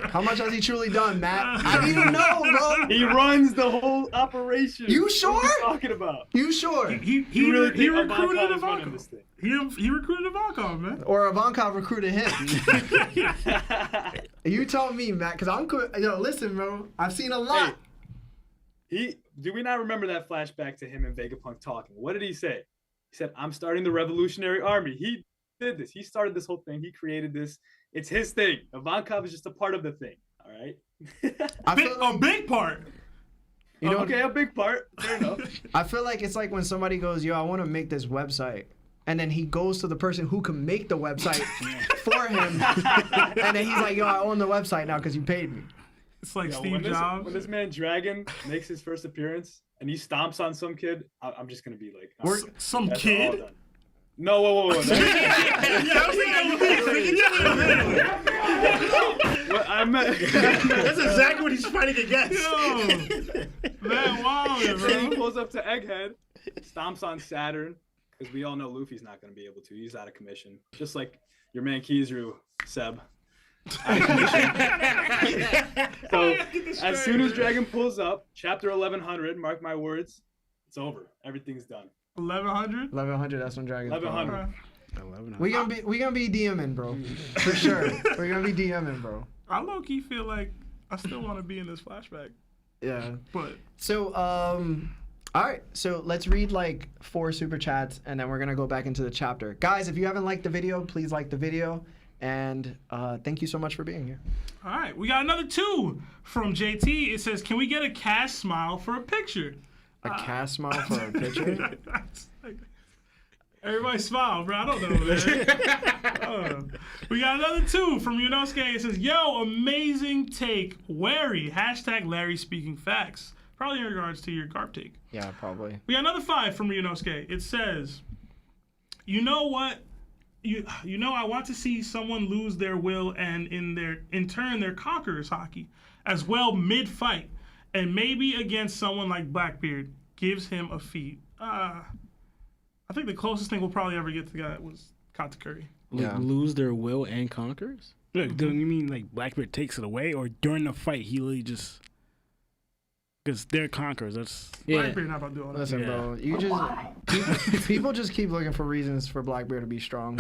How much has he truly done, Matt? I need to know, bro. He runs the whole operation. You sure? What are you talking about? You sure? He really think recruited Ivakov is running this Ivakov. thing? He recruited Ivakov, man. Or Ivakov recruited him? You tell me, Matt, because listen, bro. I've seen a lot. Hey, do we not remember that flashback to him and Vegapunk talking? What did he say? He said, "I'm starting the Revolutionary Army." He did this. He started this whole thing. He created this. It's his thing. Ivankov is just a part of the thing. All right. A big part. You know, okay, a big part. Fair enough. I feel like it's like when somebody goes, yo, I want to make this website. And then he goes to the person who can make the website for him. And then he's like, yo, I own the website now because you paid me. It's like Yo, Steve Jobs. When this man Dragon makes his first appearance and he stomps on some kid, I'm just going to be like, Some that's all kid? done. No, whoa. Yeah, I was thinking What I meant. That's exactly what he's fighting against. Yo, man, wow, He bro. pulls up to Egghead, stomps on Saturn, because we all know Luffy's not going to be able to. He's out of commission. Just like your man 𝗍𝗪, Seb. So as soon as Dragon pulls up, chapter 1100, mark my words, it's over. Everything's done. 1100. 1100, that's when Dragon. 1100. We gonna be DMing, bro. For sure. We're gonna be DMing, bro. I low key feel like I still want to be in this flashback, Yeah. but So, all right. So let's read like 4 super chats, and then we're gonna go back into the chapter. Guys, if you haven't liked the video, please like the video, and thank you so much for being here. all right, we got another 2 from JT. It says, "Can we get a cash smile for a picture?" A cast smile for a picture. Everybody smile, bro. I don't know, man. We got another 2 from Yunosuke. It says, "Yo, amazing take. Wary. #Larry speaking facts." Probably in regards to your GARP take. Yeah, probably. We got another 5 from Yunosuke. It says, "You know what? You know, I want to see someone lose their will and in turn their conqueror's hockey as well mid-fight, and maybe against someone like Blackbeard gives him a feat." I think the closest thing we'll probably ever get to that was Katakuri. Yeah. Lose their will and conquers? Look, do you mean like Blackbeard takes it away, or during the fight he literally just because they're conquerors? That's Blackbeard not about to do all that. Listen, bro. You people just keep looking for reasons for Blackbeard to be strong.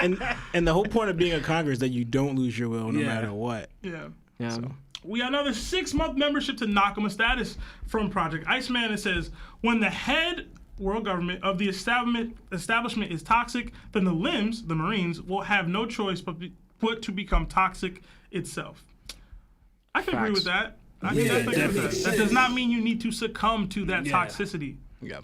and the whole point of being a conqueror is that you don't lose your will no Yeah. matter what. Yeah. Yeah. We got another 6-month membership to Nakama status from Project Iceman. It says, "When the head world government of the establishment is toxic, then the limbs, the Marines, will have no choice but to become toxic itself." I can agree with that. I can definitely agree with that. That does not mean you need to succumb to that toxicity. Yeah.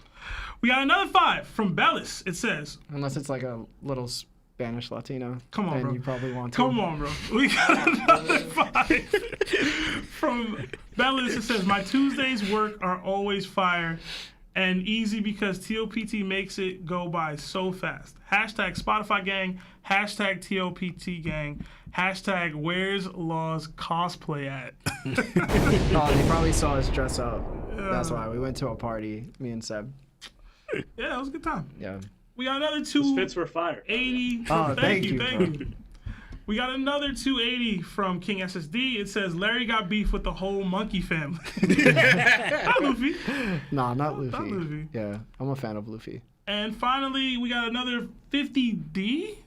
We got another 5 from Bellis. It says, Unless it's like a little Spanish Latino. Come on, then bro. you probably want to. Come on, bro. We got another 5 from Bellis. It says, "My Tuesdays work are always fire and easy because TOPT makes it go by so fast. #Spotify gang, #TOPT gang, #where's Law's cosplay at?" Oh, they probably saw us dress up. That's why we went to a party, me and Seb. Yeah, it was a good time. Yeah. We got another Those 280. fits were fire. Oh, thank you, Thank you. We got another 280 from King SSD. It says, "Larry got beef with the whole monkey family." Not Luffy. Nah, not Luffy. Not Luffy. Yeah, I'm a fan of Luffy. And finally, we got another 50D.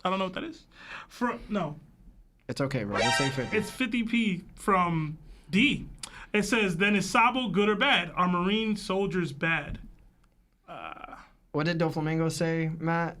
I don't know what that is. It's okay, bro. We'll say 50. It's 50P from D. It says, "Then is Sabo good or bad? Are Marine soldiers bad?" What did Doflamingo say, Matt?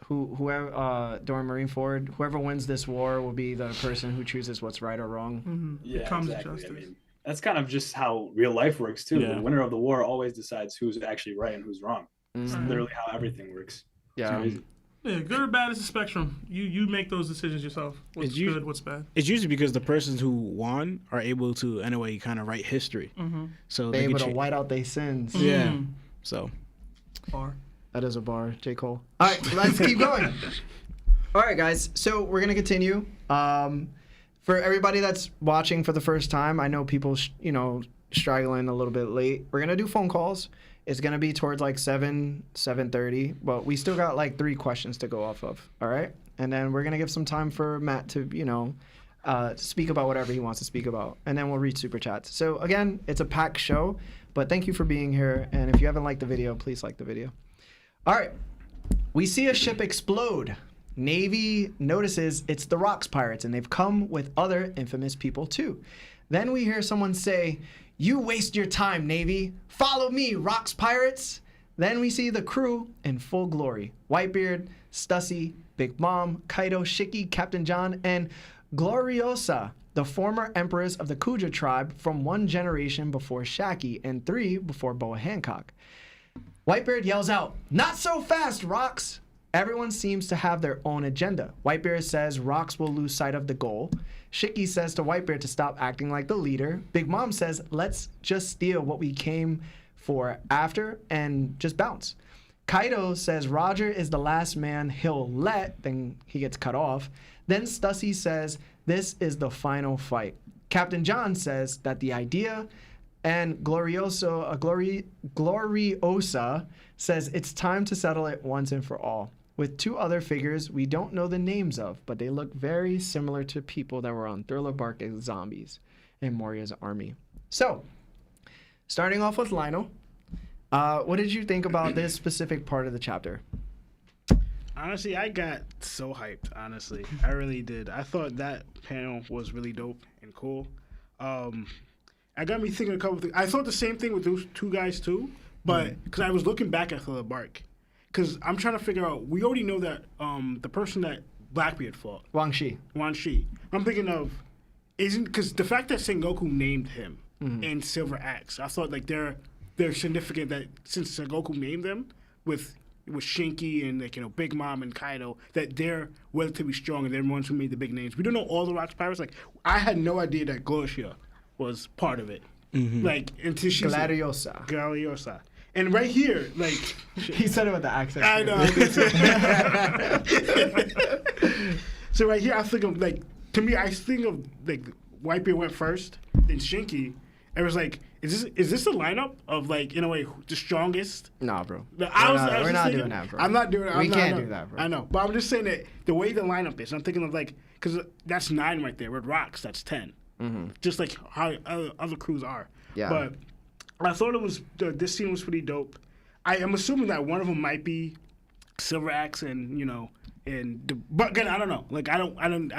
Whoever during Marineford, whoever wins this war will be the person who chooses what's right or wrong. Yeah, Comes exactly. justice. I mean, that's kind of just how real life works too. Yeah. The winner of the war always decides who's actually right and who's wrong. It's literally how everything works. Yeah. Crazy. Yeah, good or bad is a spectrum. You make those decisions yourself. What's It's good, what's bad. It's usually because the persons who won are able to, in a way, kind of write history. So They they able can to white out their sins. Yeah. So Or That is a bar, J. Cole. All right, let's keep going. All right, guys. So we're gonna continue. For everybody that's watching for the first time, I know people, struggling a little bit late. We're gonna do phone calls. It's gonna be towards like 7:30, but we still got like 3 questions to go off of. All right, and then we're gonna give some time for Matt to, speak about whatever he wants to speak about, and then we'll read super chats. So again, it's a packed show, but thank you for being here. And if you haven't liked the video, please like the video. All right, we see a ship explode. Navy notices it's the Rocks pirates, and they've come with other infamous people too. Then we hear someone say, "You waste your time, Navy. Follow me, Rocks pirates." Then we see the crew in full glory. Whitebeard, 𝘚𝐸, Big Mom, Kaido, 𝘆cie, Captain John, and 𝘆𝐿𝐼𝐴, the former empress of the 𝘎𝐻𝐻 tribe from 1 generation before 𝘎𝐸 and 3 before Boa Hancock. Whitebeard yells out, "Not so fast, Rocks!" Everyone seems to have their own agenda. Whitebeard says Rocks will lose sight of the goal. 𝘆cie says to Whitebeard to stop acting like the leader. Big Mom says, "Let's just steal what we came for after and just bounce." Kaido says Roger is the last man he'll let, then he gets cut off. Then 𝘚𝐸 says this is the final fight. Captain John says that the idea, and 𝘆𝐿𝐼𝐴 says it's time to settle it once and for all. With 2 other figures we don't know the names of, but they look very similar to people that were on Thriller Bark as zombies in Moria's army. So, starting off with Lionel, what did you think about this specific part of the chapter? Honestly, I got so hyped, honestly. I really did. I thought that panel was really dope and cool. I got me thinking a couple things. I thought the same thing with those 2 guys, too, but because I was looking back at Thriller Bark. Because I'm trying to figure out, we already know that the person that Blackbeard fought. Wan-Shi. I'm thinking of, because the fact that Sengoku named him in Silver Axe, I thought like they're significant that since Sengoku named them with 𝘆𝐸 and like, Big Mom and Kaido, that they're relatively strong and they're the ones who made the big names. We don't know all the Rocks pirates. Like, I had no idea that 𝘆𝐼𝐴 was part of it. Like, until she 𝘠𝐿𝐼𝐴. And right here, like... He said it with the accent. I know. So right here, I think of, like... To me, I think of, like, Whitebeard went first, then 𝘆𝐸. It was like, is this the lineup of, like, in a way, the strongest? Nah, bro. We're not doing that, bro. I'm not doing it. We can't do that, bro. I know. But I'm just saying that the way the lineup is, I'm thinking of, like... Because that's 9 right there. With Rocks, that's 10. Just like how other crews are. Yeah. But... I thought it was this scene was pretty dope. I am assuming that one of them might be Silver Axe, and but again I don't know. Like I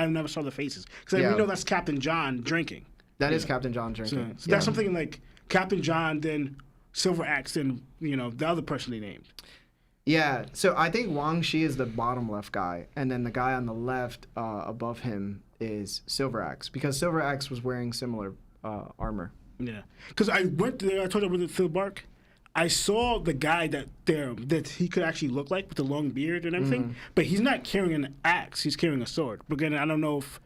never saw the faces because we know that's Captain John drinking. That is Captain John drinking. So that's something like Captain John, then Silver Axe, then the other person they named. Yeah. So I think Wan-Shi is the bottom left guy, and then the guy on the left above him is Silver Axe, because Silver Axe was wearing similar armor. Yeah, because I went there. I told you about the Thriller Bark. I saw the guy that he could actually look like with the long beard and everything, but he's not carrying an axe. He's carrying a sword. But again, I don't know if.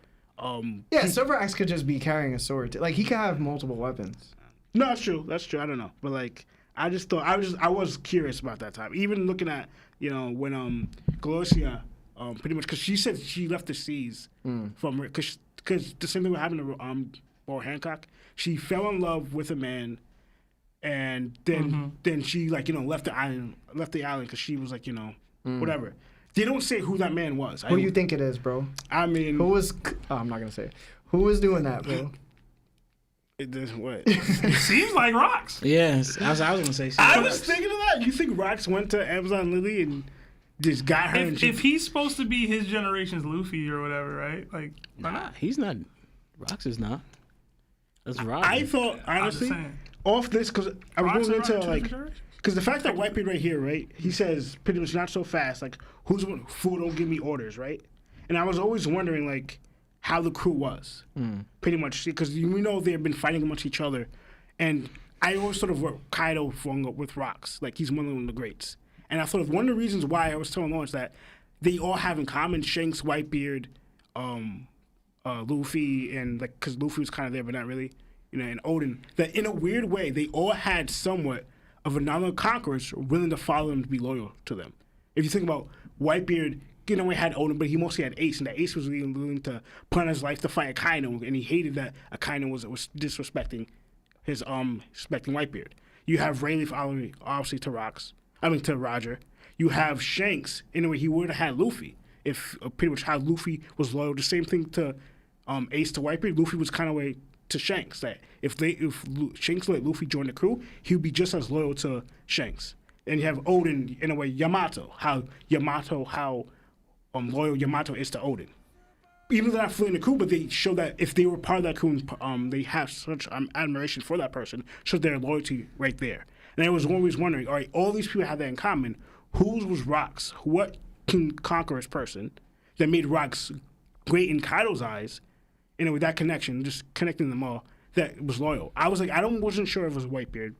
Silver Axe could just be carrying a sword. Like he could have multiple weapons. No, that's true. That's true. I don't know, but like I just thought I was curious about that time. Even looking at when 𝘆𝐼𝐴 pretty much because she said she left the seas from because the same thing happened to Boa Hancock. She fell in love with a man, and then she left the island because she was like whatever. They don't say who that man was. Who you think it is, bro? I mean, who was? Oh, I'm not gonna say it. Who was doing that, bro? What? It seems like Rocks. Yes, I was gonna say. I was thinking of that. You think Rocks went to Amazon Lily and just got her? If he's supposed to be his generation's Luffy or whatever, right? Like, why not? He's not. Rocks is not. That's Roger. I thought honestly off this because I was going into like because the fact that Whitebeard right here, right? He says pretty much not so fast. Like who's fool don't give me orders, right? And I was always wondering like how the crew was, pretty much because we know they've been fighting amongst each other, and I always sort of wrote Kaido with Rocks, like he's one of the greats. And I thought one of the reasons why I was telling Lawrence that they all have in common Shanks, Whitebeard, Luffy, and like because Luffy was kind of there but not really, and Oden. That in a weird way they all had somewhat of another conquerors willing to follow them to be loyal to them. If you think about Whitebeard, we had Odin, but he mostly had Ace, and the Ace was really willing to put on his life to fight Akainu, and he hated that Akainu was disrespecting his respecting Whitebeard. You have Rayleigh obviously to Roger. You have Shanks. In a way, he would have had Luffy if pretty much how Luffy was loyal. The same thing to Ace to Whitebeard. Luffy was kind of way to Shanks. That if Shanks let Luffy join the crew, he would be just as loyal to Shanks. And you have Odin, in a way, Yamato. How loyal Yamato is to Odin. Even though they're not fully in the crew, but they show that if they were part of that crew, they have such admiration for that person, shows their loyalty right there. And I was always wondering, all right, all these people have that in common. Whose was Rock's? What can conquer this person that made Rock's great in Kaido's eyes? And with that connection, just connecting them all, that was loyal. I was like, wasn't sure if it was Whitebeard.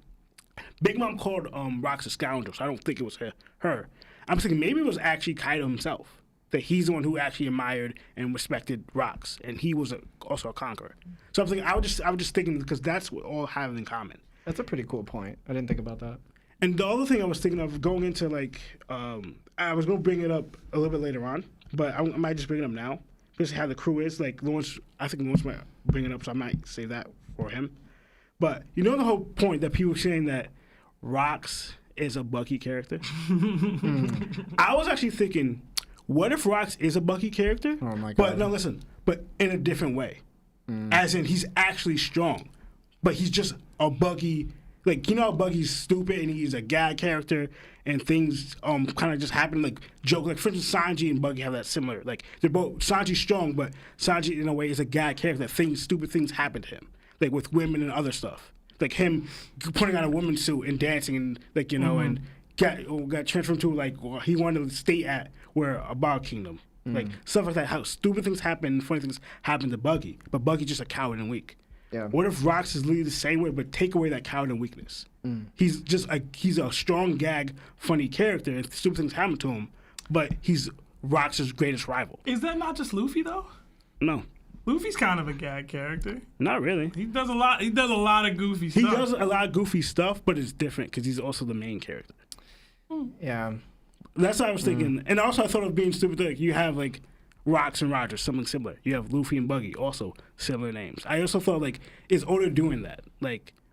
Big Mom called Rock's a scoundrel, so I don't think it was her. I'm thinking maybe it was actually Kaido himself. That he's the one who actually admired and respected Rocks, and he was also a conqueror. So I'm thinking, I was just thinking because that's what all have in common. That's a pretty cool point. I didn't think about that. And the other thing I was thinking of going into I was going to bring it up a little bit later on, but I might just bring it up now because how the crew is Lawrence. I think Lawrence might bring it up, so I might say that for him. But the whole point that people were saying that Rocks is a Bucky character. I was actually thinking, what if Rocks is a Bucky character? Oh my god! But no, listen. But in a different way, as in he's actually strong, but he's just a Bucky. How Buggy's stupid and he's a gag character and things kind of just happen joke. For instance, Sanji and Buggy have that similar. They're both Sanji's strong, but Sanji in a way is a gag character. Stupid things happen to him, with women and other stuff. Him putting on a woman's suit and dancing and and got transferred to he wanted to stay at a bar kingdom. Stuff like that. How stupid things happen, funny things happen to Buggy, but Buggy's just a coward and weak. Yeah. What if Rocks is literally the same way, but take away that coward and weakness? He's just he's a strong gag, funny character, and stupid things happen to him, but he's Rocks' greatest rival. Is that not just Luffy though? No. Luffy's kind of a gag character. Not really. He does a lot of goofy stuff. He does a lot of goofy stuff, but it's different because he's also the main character. Yeah. That's what I was thinking. And also I thought of being stupid. You have Rocks and Roger, something similar. You have Luffy and Buggy, also similar names. I also thought is Oda doing that?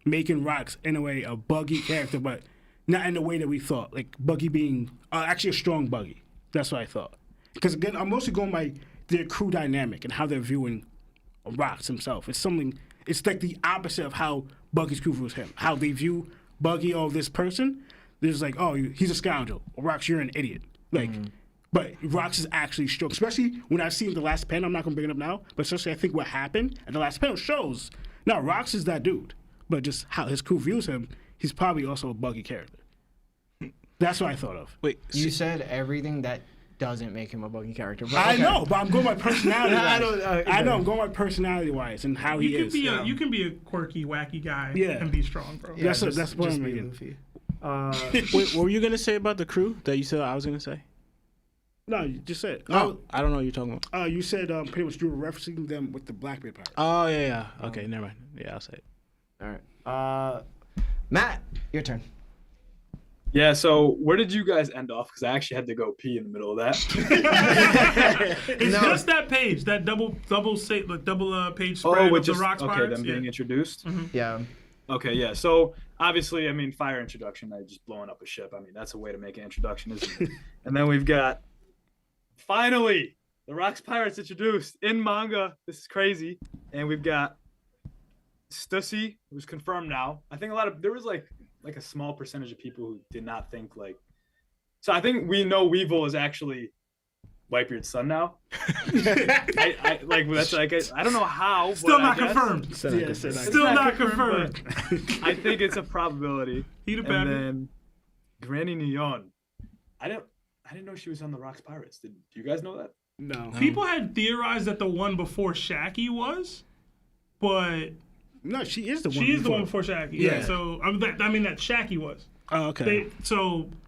Making Rocks in a way a Buggy character, but not in the way that we thought. Buggy being actually a strong Buggy. That's what I thought. Because again, I'm mostly going by their crew dynamic and how they're viewing Rocks himself. It's the opposite of how Buggy's crew views him. How they view Buggy or this person. There's he's a scoundrel. Or Rocks, you're an idiot. But Rocks is actually strong, especially when I've seen the last panel. I'm not going to bring it up now, but especially I think what happened at the last panel shows, now Rocks is that dude, but just how his crew views him, he's probably also a Buggy character. That's what I thought of. Wait, You said everything that doesn't make him a Buggy character. But I okay. know, but I'm going by personality-wise. Okay. I know, I'm going by personality-wise and how he is. You can be a quirky, wacky guy and be strong, bro. Yeah, that's what I'm be making. Luffy. Wait, what were you gonna say about the crew that you said I was gonna say? No, you just said. Oh, I don't know what you're talking about. You said pretty much you were referencing them with the Blackbeard part. Oh yeah. Okay, never mind. Yeah, I'll say it. All right. Matt, your turn. Yeah, so where did you guys end off? Because I actually had to go pee in the middle of that. It's just that page, that double page spread with of the just, Rocks okay, Pirates. them being introduced? Yeah. Okay, yeah. So obviously, fire introduction, just blowing up a ship. That's a way to make an introduction, isn't it? And then we've got, finally, the Rocks Pirates introduced in manga. This is crazy. And we've got 𝘚ષI, who's confirmed now. I think there was like a small percentage of people who did not think so I think we know Weevil is actually Whitebeard's son now. I don't know how. Still but not I guess. confirmed. Still not confirmed. I think it's a probability. He the And baby. then Granny Neon. I didn't know she was on the Rocks Pirates. Do you guys know that? No. People had theorized that the one before Shaggy was, but No, she is the one. she is the one before Shaggy. Yeah. So that Shaggy was. Oh, okay.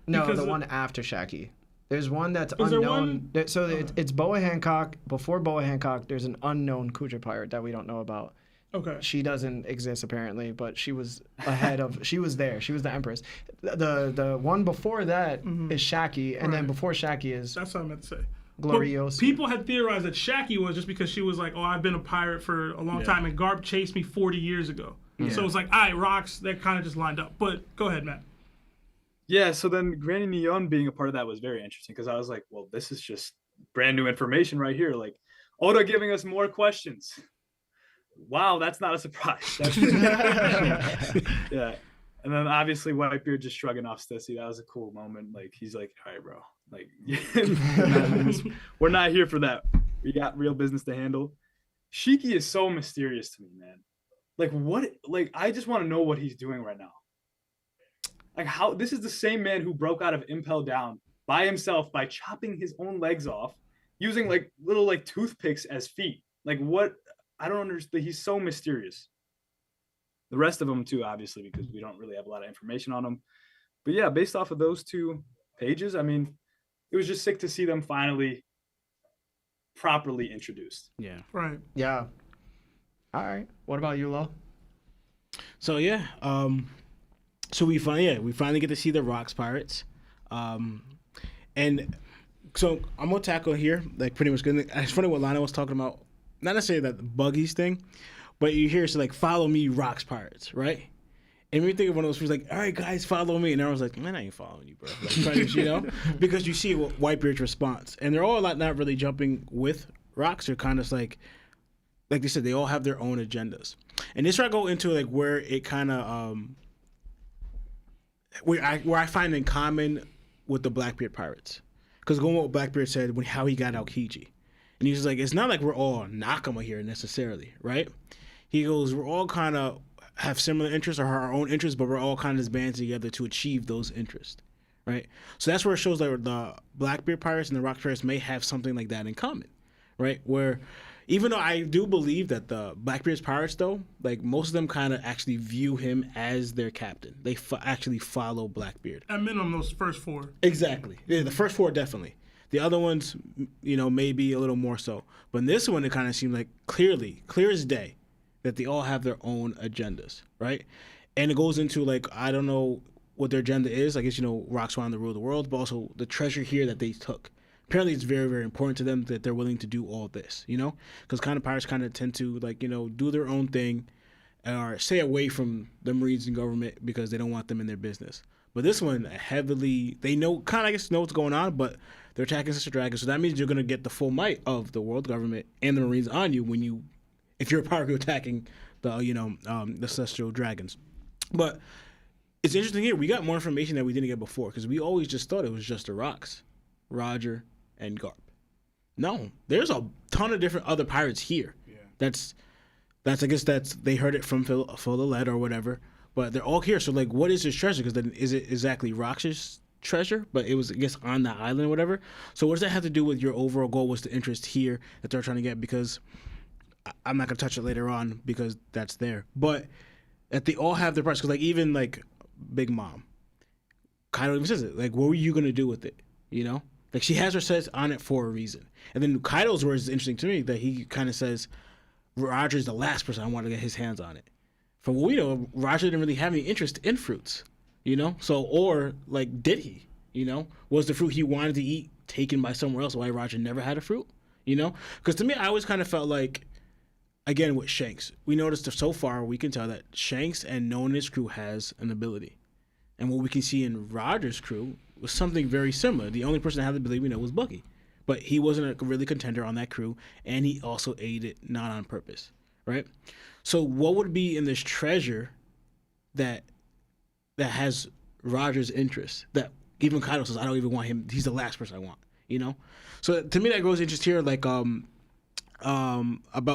No, the one after Shaggy. There's one that's unknown. So it's Boa Hancock. Before Boa Hancock, there's an unknown Kuja pirate that we don't know about. Okay. She doesn't exist apparently, but she was ahead of. She was there. She was the Empress. The one before that is Shaki, and then Right. before Shaki is That's what I meant to say. Gloriosa. But people had theorized that Shaki was just because she was like, oh, I've been a pirate for a long time, and Garp chased me 40 years ago. So it was like, all right, rocks, that kind of just lined up. But go ahead, Matt. Yeah, so then Granny Neon being a part of that was very interesting because I was like, well, this is just brand new information right here. Like, Oda giving us more questions. Wow, that's not a surprise. Yeah. And then obviously Whitebeard just shrugging off Stussy. That was a cool moment. Like, he's like, all right, bro. Like, we're not here for that. We got real business to handle. Shiki is so mysterious to me, man. Like, what? Like, I just want to know what he's doing right now. Like, how? This is the same man who broke out of Impel Down by himself by chopping his own legs off, using like little like toothpicks as feet. Like, what? I don't understand. He's so mysterious. The rest of them too, obviously, because we don't really have a lot of information on them. But yeah, based off of those 2 pages, I mean, it was just sick to see them finally properly introduced. Yeah. Right. Yeah. All right. What about you, Lo? So yeah, so we finally get to see the Rocks pirates, and so I'm gonna tackle here like pretty much good. It's funny what Lana was talking about, not necessarily that Buggies thing, but you hear it's like follow me, Rocks pirates, right? And we think of one of those who's like, all right, guys, follow me, and I was like, man, I ain't following you, bro. Like, you know, because you see what Whitebeard's response, and they're all not really jumping with Rocks. They're kind of like they said, they all have their own agendas. And this is where I go into like where it kind of where I find in common with the Blackbeard pirates, because going with what Blackbeard said when how he got 𝐿𝐼𝐸, and he was like, it's not like we're all Nakama here necessarily, right? He goes, we're all kind of have similar interests or our own interests, but we're all kind of just banded together to achieve those interests, right? So that's where it shows that the Blackbeard pirates and the Rock pirates may have something like that in common, right? Where even though I do believe that the Blackbeard's pirates, though, like most of them kind of actually view him as their captain. They actually follow Blackbeard. At minimum, those first 4. Exactly. Yeah, the first 4 definitely. The other ones, you know, maybe a little more so. But in this one, it kind of seemed like clear as day, that they all have their own agendas, right? And it goes into like, I don't know what their agenda is. I guess, you know, Rocks wanted to rule the world, but also the treasure here that they took. Apparently it's very, very important to them that they're willing to do all this, you know? Because kind of pirates kind of tend to, like, you know, do their own thing or stay away from the Marines and government because they don't want them in their business. But this one, heavily, they know, kind of, I guess, know what's going on, but they're attacking Sister Dragon. So that means you're going to get the full might of the world government and the Marines on you if you're a pirate attacking the, you know, the Celestial Dragons. But it's interesting here. We got more information that we didn't get before because we always just thought it was just the Rocks, Roger, and Garp. No, there's a ton of different other pirates here. Yeah. That's I guess they heard it from Phil Led or whatever, but they're all here. So like, what is this treasure? Because then is it exactly Rox's treasure? But it was, I guess, on the island or whatever. So what does that have to do with your overall goal? What's the interest here that they're trying to get? Because I'm not gonna touch it later on because that's there. But that they all have their parts. Because like even like Big Mom, Kaido even says it. Like, what were you gonna do with it? You know. Like, she has her says on it for a reason. And then Kaido's words is interesting to me that he kind of says, Roger's the last person I want to get his hands on it. For what we know, Roger didn't really have any interest in fruits, you know? So, or, like, did he, you know? Was the fruit he wanted to eat taken by somewhere else, why Roger never had a fruit, you know? Because to me, I always kind of felt like, again, with Shanks, we noticed that so far we can tell that Shanks and no one in his crew has an ability. And what we can see in Roger's crew was something very similar. The only person that had the ability we know was Buggy. But he wasn't a really contender on that crew, and he also ate it not on purpose, right? So what would be in this treasure that has Roger's interest, that even Kaido says, I don't even want him, he's the last person I want, you know? So to me, that grows interest here, like, about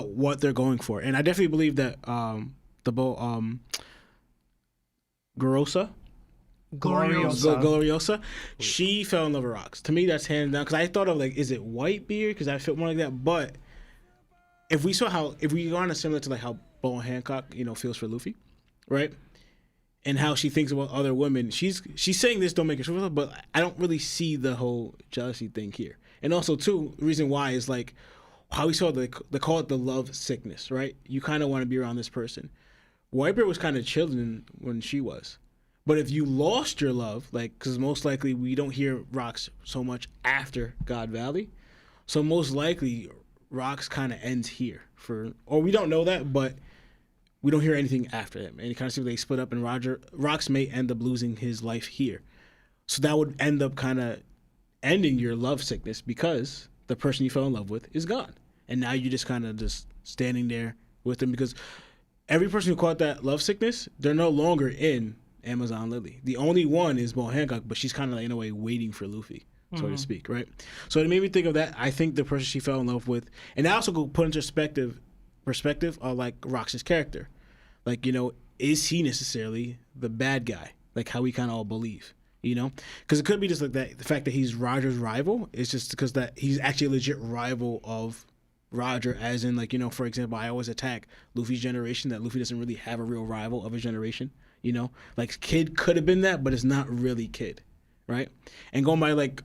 what they're going for. And I definitely believe that Gloriosa, she fell in love with Rocks. To me, that's hands down. Because I thought of, like, is it Whitebeard? Because I felt more like that. But if we go on a similar to, like, how Bowen Hancock, you know, feels for Luffy, right? And how she thinks about other women. She's saying this don't make it true, but I don't really see the whole jealousy thing here. And also, too, the reason why is, like, how we saw they call it the love sickness, right? You kind of want to be around this person. Whitebeard was kind of chilling when she was. But if you lost your love, like, because most likely we don't hear Rox so much after God Valley, so most likely Rox kind of ends here or we don't know that, but we don't hear anything after him. And you kind of see they split up, and Rox may end up losing his life here. So that would end up kind of ending your love sickness because the person you fell in love with is gone. And now you're just kind of just standing there with them because every person who caught that love sickness, they're no longer in Amazon Lily. The only one is Boa Hancock, but she's kind of in a way waiting for Luffy, so to speak, right? So it made me think of that. I think the person she fell in love with, and I also go put into perspective of like Rox's character. Like, you know, is he necessarily the bad guy? Like how we kind of all believe, you know? Because it could be just like that. The fact that he's Roger's rival is just because that he's actually a legit rival of Roger, as in, like, you know, for example, I always attack Luffy's generation, that Luffy doesn't really have a real rival of his generation, you know? Like, Kid could have been that, but it's not really Kid, right? And going by, like,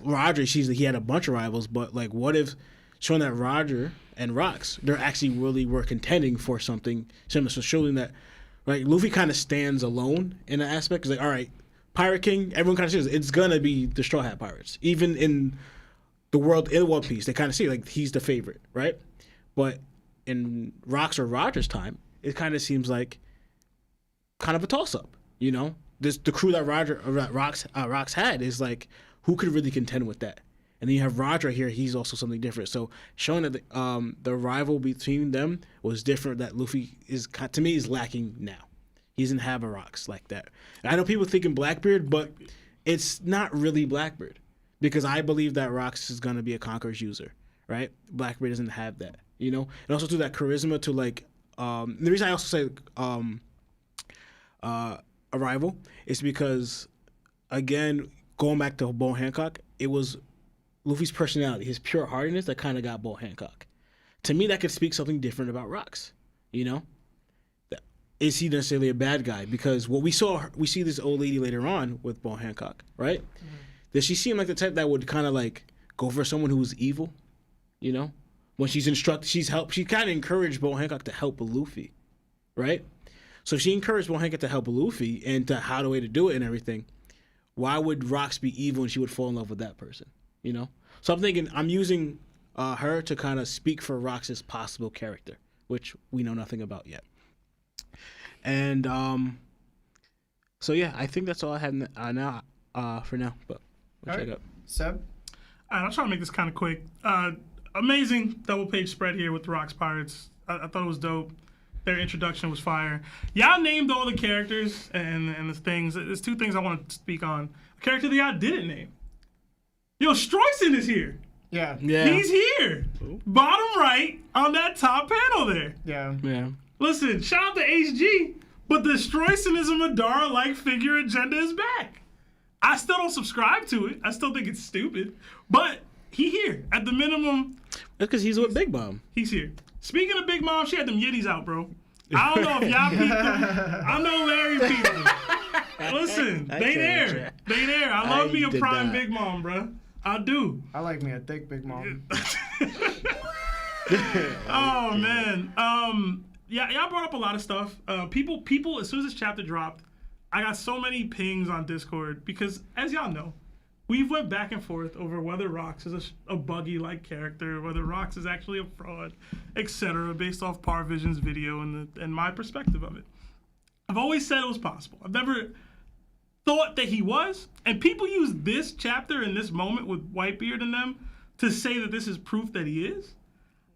Roger, he had a bunch of rivals, but, like, what if showing that Roger and Rox, they're actually really were contending for something similar. So showing that, right, Luffy kind of stands alone in an aspect. It's like, all right, Pirate King, everyone kind of says it's going to be the Straw Hat Pirates. Even in the world, in One Piece, they kind of see, like, he's the favorite, right? But in Rox or Roger's time, it kind of seems like kind of a toss-up, you know? The crew that Rox had is like, who could really contend with that? And then you have Roger here. He's also something different. So showing that the rival between them was different. That Luffy is, to me, is lacking now. He doesn't have a Rox like that. And I know people thinking Blackbeard, but it's not really Blackbeard because I believe that Rox is gonna be a Conqueror's user, right? Blackbeard doesn't have that, you know. And also to that charisma to like. The reason I also say a rival is because, again, going back to Boa Hancock, it was Luffy's personality, his pure heartiness that kind of got Boa Hancock. To me, that could speak something different about Rox, you know? Is he necessarily a bad guy? Because what we see this old lady later on with Boa Hancock, right? Mm-hmm. Does she seem like the type that would kind of like go for someone who's evil, you know? When she's instructed, she kind of encouraged Boa Hancock to help Luffy, right? So if she encouraged Boa Hancock to help Luffy and to how the way to do it and everything, why would Rox be evil and she would fall in love with that person? You know, so I'm thinking I'm using her to kind of speak for Rox's possible character, which we know nothing about yet. And so yeah, I think that's all I have now for now. But we'll check up. Seb, all right, I'll try to make this kind of quick. Amazing double page spread here with the Rox Pirates. I thought it was dope. Their introduction was fire. Y'all named all the characters and the things. There's two things I want to speak on. A character that y'all didn't name. Yo, Stroyson is here. Yeah. He's here. Ooh. Bottom right on that top panel there. Yeah. Listen, shout out to HG, but the Stroysonism Madara-like figure agenda is back. I still don't subscribe to it. I still think it's stupid, but he here at the minimum. That's because he's with Big Mom. He's here. Speaking of Big Mom, she had them Yitties out, bro. I don't know if y'all peeped them. I know Larry peeped them. Listen, they there. They there. I love me a prime Big Mom, bro. I do. I like me a thick Big Mom. Oh man. Yeah, y'all brought up a lot of stuff. People. As soon as this chapter dropped, I got so many pings on Discord because, as y'all know, we've went back and forth over whether Rox is a buggy-like character, whether Rox is actually a fraud, etc., based off Parvision's video and my perspective of it. I've always said it was possible. I've never thought that he was, and people use this chapter and this moment with Whitebeard and them to say that this is proof that he is.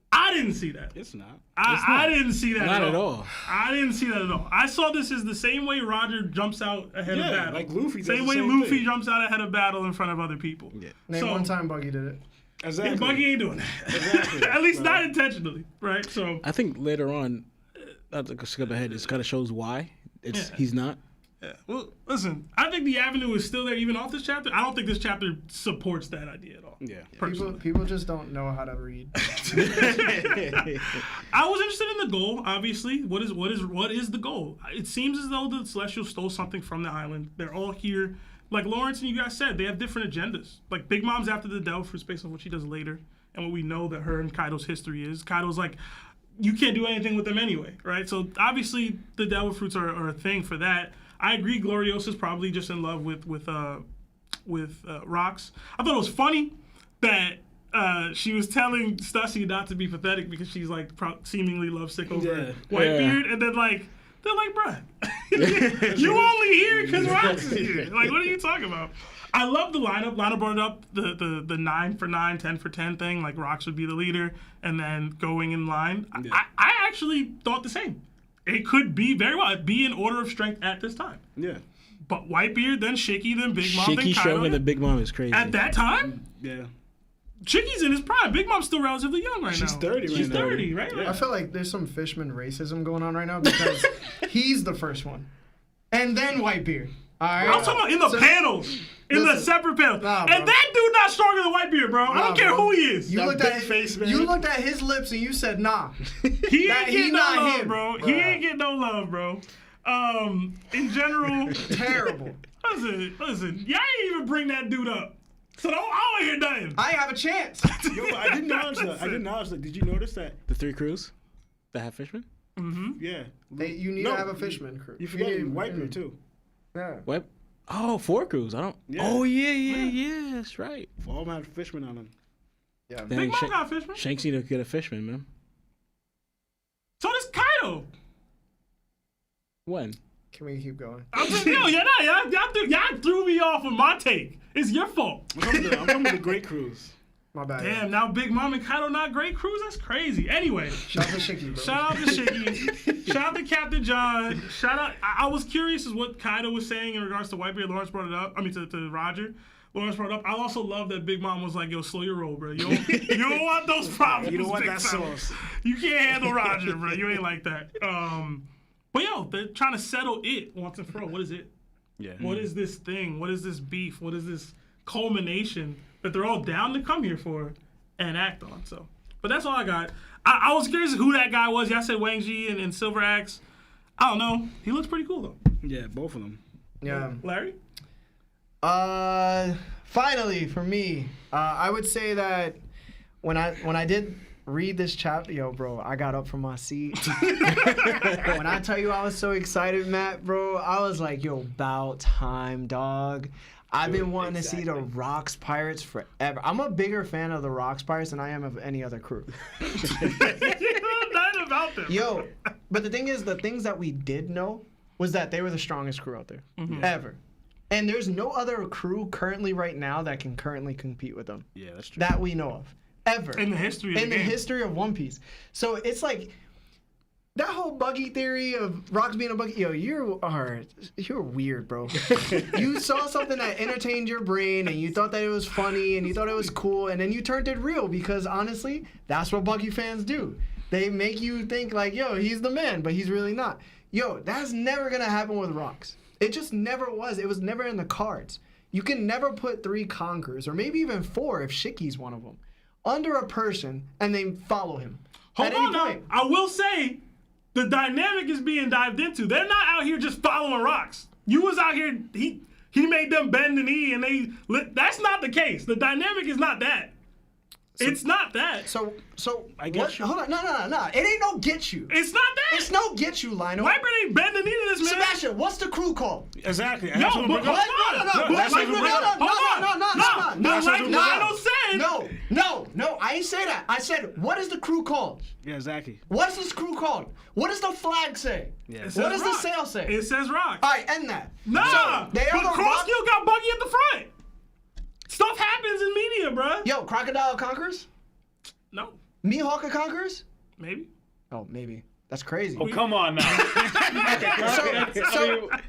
I didn't see that. It's not. I didn't see that not at all. I didn't see that at all. I saw this as the same way Roger jumps out ahead of battle. Like Luffy. Same way Luffy jumps out ahead of battle in front of other people. Yeah. Name one time Buggy did it. Exactly. Yeah, Buggy ain't doing that. Exactly. At least not intentionally, right? So I think later on, not to skip ahead, it kind of shows why he's not. Yeah. Well, listen, I think the avenue is still there even off this chapter. I don't think this chapter supports that idea at all. Yeah. People just don't know how to read. I was interested in the goal, obviously. What is the goal? It seems as though the Celestial stole something from the island. They're all here. Like Lawrence and you guys said, they have different agendas. Like Big Mom's after the Delphers based on what she does later. and what we know that her and Kaido's history is. Kaido's like, you can't do anything with them anyway, right? So obviously the devil fruits are a thing for that. I agree. Gloriosa's probably just in love with Rocks. I thought it was funny that she was telling 𝘚ષi not to be pathetic because she's like seemingly lovesick over Whitebeard, and then like they're like, bruh, you only here because Rocks is here. Like, what are you talking about? I love the lineup. Lana brought up the 9 for 9, 10 for 10 thing. Like Rocks would be the leader, and then going in line. Yeah. I actually thought the same. It could be very well be in order of strength at this time. Yeah. But Whitebeard, then 𝑚, then Big Mom, then 𝑚 Kaido. showing the Big Mom is crazy. At that time? Yeah. 𝑚's in his prime. Big Mom's still relatively young right now. She's 30 right She's now. 30, right? I feel like there's some Fishman racism going on right now because he's the first one. And then Whitebeard. All right. I'm talking about in the panels. In the separate panels. Nah, and that dude not stronger than Whitebeard, bro. I don't care who he is. You looked at face, man. You looked at his lips and you said, nah. He ain't getting no love, him, bro. He ain't getting no love, bro. In general, terrible. Listen, y'all ain't even bring that dude up. So I don't hear nothing. I have a chance. Yo, but I didn't notice that. Did you notice that? The 3 crews that have Fishman? Mm-hmm. Yeah. You need to have a Fishman crew. You forget Whitebeard too. Yeah. What? Oh, 4 crews. I don't. Yeah. Oh yeah. That's right. All of them had Fishman on them. Yeah. Big Mom got Fishman. Shanks need to get a Fishman, man. So does Kaido. When? Can we keep going? I'm just, y'all threw me off with my take. It's your fault. I'm talking about the great crews. My bad. Damn, now Big Mom and Kaido not great crews? That's crazy. Anyway. Shout out to 𝑚, bro. Shout out to 𝑚. Shout out to Captain John. Shout out. I was curious as what Kaido was saying in regards to Whitebeard. Lawrence brought it up. I mean, to Roger. Lawrence brought it up. I also love that Big Mom was like, yo, slow your roll, bro. You don't want those problems. You don't want Big that Mom. sauce. You can't handle Roger, bro. You ain't like that. But yo, they're trying to settle it once and for all. What is it? Yeah. What is this thing? What is this beef? What is this culmination that they're all down to come here for and act on? So, but that's all I got. I was curious who that guy was. Y'all said Wang Ji and Silver Axe. I don't know. He looks pretty cool though. Yeah, both of them. Yeah. Larry? Finally for me, I would say that when I did read this chapter, yo, bro, I got up from my seat. When I tell you I was so excited, Matt, bro, I was like, yo, about time, dog. I've been wanting to see the Rocks Pirates forever. I'm a bigger fan of the Rocks Pirates than I am of any other crew. Nothing about them. Yo, but the thing is, the things that we did know was that they were the strongest crew out there, ever. And there's no other crew currently right now that can currently compete with them. Yeah, that's true. That we know of. Ever. In the history of In the history of One Piece. So it's like, that whole buggy theory of Rocks being a buggy, yo, you're weird, bro. You saw something that entertained your brain and you thought that it was funny and you thought it was cool and then you turned it real because honestly, that's what buggy fans do. They make you think like, yo, he's the man, but he's really not. Yo, that's never gonna happen with Rocks. It just never was. It was never in the cards. You can never put 3 conquerors, or maybe even 4 if 𝑚 one of them, under a person and they follow him. Hold on now. I will say, the dynamic is being dived into. They're not out here just following Rocks. You was out here, he made them bend the knee and that's not the case. The dynamic is not that. It's not that. So I get you. Hold on, no. It ain't no get you. It's not that. It's no get you, Lionel. Whitebeard ain't bend the knee to this man. Sebastian, what's the crew called? Exactly. No, hold on. No, I ain't say that. I said, what is the crew called? Yeah, exactly. What's this crew called? What does the flag say? Yeah. What does the sail say? It says Rock. All right, end that. Nah, So, they are but the Rock. Crossskill got Buggy at the front. Stuff happens in media, bruh. Yo, Crocodile conquers? No, Mihawk conquers? maybe. Oh, maybe. That's crazy. Oh, come on now.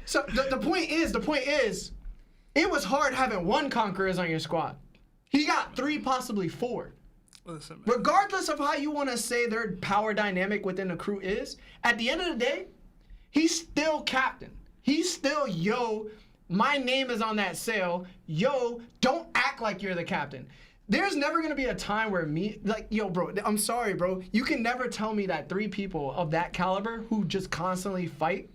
So the point is, it was hard having 1 conquerors on your squad. He got 3, possibly 4. Listen, man. Regardless of how you want to say their power dynamic within the crew is, at the end of the day, he's still captain. He's still, yo, my name is on that sail. Yo, don't act like you're the captain. There's never going to be a time where yo, bro, I'm sorry, bro. You can never tell me that 3 people of that caliber who just constantly fight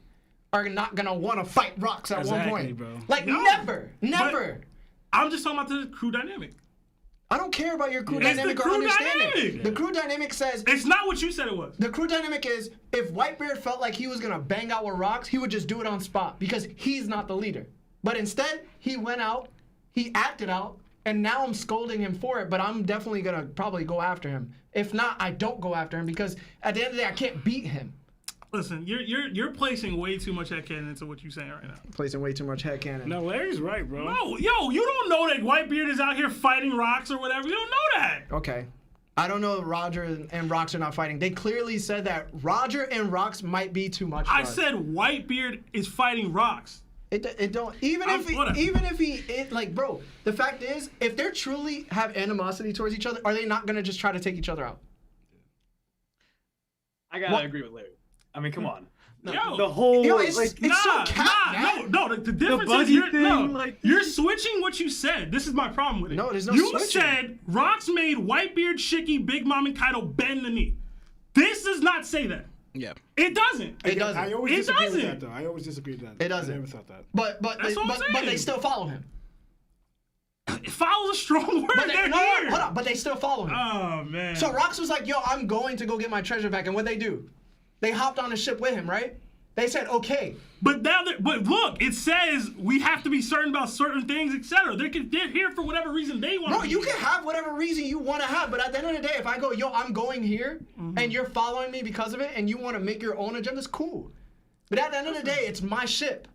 are not going to want to fight Rocks at one point. Bro. Like, No. never. I'm just talking about the crew dynamic. I don't care about your crew It's the dynamic or crew understanding. dynamic. The crew dynamic says It's not what you said it was. the crew dynamic is if Whitebeard felt like he was gonna bang out with Rocks, he would just do it on spot because he's not the leader. But instead, he went out, he acted out, and now I'm scolding him for it. But I'm definitely gonna probably go after him. If not, I don't go after him because at the end of the day, I can't beat him. Listen, you're placing way too much headcanon into what you're saying right now. Placing way too much headcanon. No, Larry's right, bro. No, yo, you don't know that Whitebeard is out here fighting Rocks or whatever. You don't know that. Okay. I don't know if Roger and Rocks are not fighting. They clearly said that Roger and Rocks might be too much for I us. said Whitebeard is fighting Rocks. It don't even Whatever. if he like bro, the fact is if they truly have animosity towards each other, are they not gonna just try to take each other out? I gotta agree with Larry. I mean, come on. Yo, The whole Yo, it's like, so cat, no. The difference is buggy you're, thing, like- you're switching what you said. This is my problem with it. No, there's no You switching. said Rocks made Whitebeard, 𝘎𝐈, Big Mom, and Kaido bend the knee. This does not say that. Yeah. It doesn't. It doesn't. I always It disagree with doesn't. that, though. I always disagree with that. It doesn't. I never thought that. But That's what I'm but they saying. still follow him. Follow a strong word. But They're no, here. hold on, but they still follow him. Oh man. So Rocks was like, yo, I'm going to go get my treasure back, and what'd they do? They hopped on the ship with him, right? They said, okay. But now, but look, it says we have to be certain about certain things, etc. They're here for whatever reason they want. Bro, you can have whatever reason you want to have, but at the end of the day, if I go, yo, I'm going here, and you're following me because of it, and you want to make your own agendas, cool. But at the end of the day, it's my ship.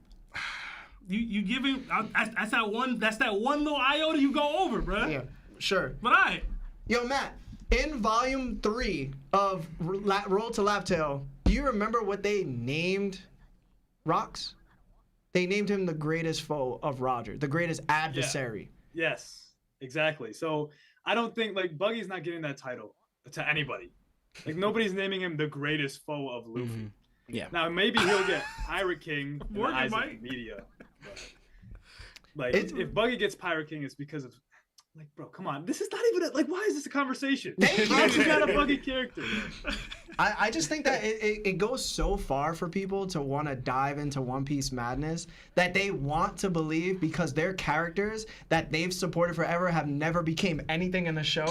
You giving that's that one little iota you go over, bruh. Yeah, sure. But alright. Yo, Matt, in volume 3 of Roll to Laptail, do you remember what they named Rocks? They named him the greatest foe of Roger, the greatest adversary. yes, exactly. So I don't think like Buggy's not getting that title to anybody. Like nobody's naming him the greatest foe of Luffy. Yeah. Now maybe he'll get Pirate King in the Morgan eyes of might. the media. But, like if Buggy gets Pirate King, it's because of like, bro, come on. This is not even like. Why is this a conversation? How's he got a Buggy character? I just think that it goes so far for people to want to dive into One Piece madness that they want to believe because their characters that they've supported forever have never became anything in the show,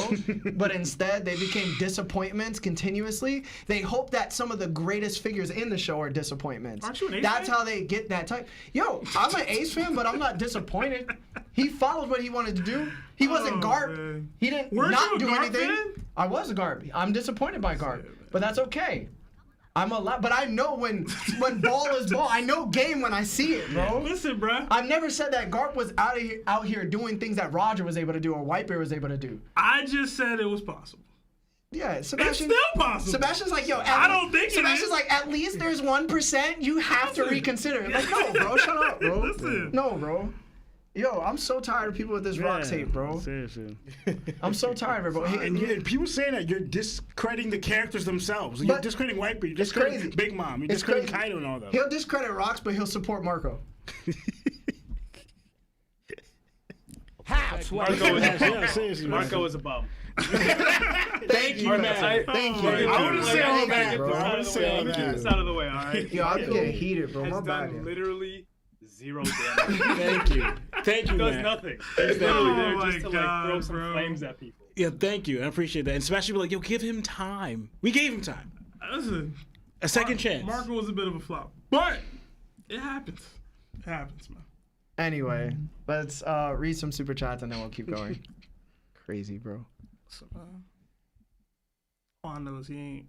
but instead they became disappointments continuously. They hope that some of the greatest figures in the show are disappointments. Aren't you an Ace That's fan? how they get that type. Yo, I'm an Ace fan, but I'm not disappointed. He followed what he wanted to do. He wasn't Garp. man. He didn't Weren't not you a do Garp anything. fan? I was a Garp. I'm disappointed by Garp, but that's okay. I'm a lot, but I know when ball is ball. I know game when I see it, bro. Listen, bruh. I've never said that Garp was out here doing things that Roger was able to do or Whitebeard was able to do. I just said it was possible. Yeah, It's Sebastian. still possible. Sebastian's like, yo, I don't think it Sebastian's is. like, at least there's 1%. You have to Listen. reconsider. Like, no, bro, shut up, bro. Listen. No, bro. Yo, I'm so tired of people with this Rocks hate, bro. Seriously. I'm so tired of it, bro. And people saying that you're discrediting the characters themselves. You're But discrediting Whitebeard. You're it's discrediting crazy. Big Mom. You're It's discrediting crazy. Kaido and all that. He'll discredit Rocks, but he'll support Marco. Marco is Yeah, seriously. Marco is a bum. Thank you, Marco, man. Thank you. I wouldn't say all that, Get bro. this I out wouldn't of the say way. all Let me get that. this out of the way, all right? Yo, I'm Marco getting heated, bro. has My bad. done literally 0 damage. Thank you. Thank you, He does man. nothing. He's literally there Oh just to my like throw God, some bro. flames at people. Yeah, thank you. I appreciate that. And Sebastian be like, yo, give him time. We gave him time. Listen, A second chance. Marco was a bit of a flop, but it happens. It happens, man. Anyway, let's read some super chats and then we'll keep going. Crazy, bro. So, Juan knows he ain't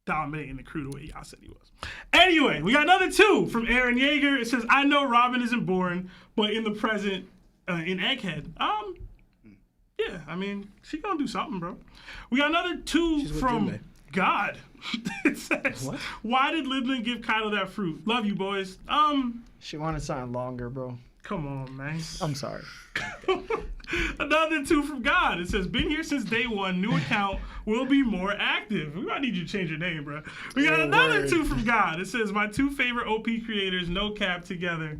dominating the crew the way y'all said he was. Anyway, we got another 2 from Aaron Yeager. It says, I know Robin isn't born, but in the present, in Egghead, yeah, I mean, she gonna do something, bro. We got another 2 with from Junmei. God. It says, What? Why did Lidlin give Kaido that fruit? Love you, boys. She wanted something longer, bro. Come on, man. I'm sorry. Another 2 from God. It says, been here since day 1. New account will be more active. We might need you to change your name, bro. We got another word. 2 from God. It says, my 2 favorite OP creators, no cap together.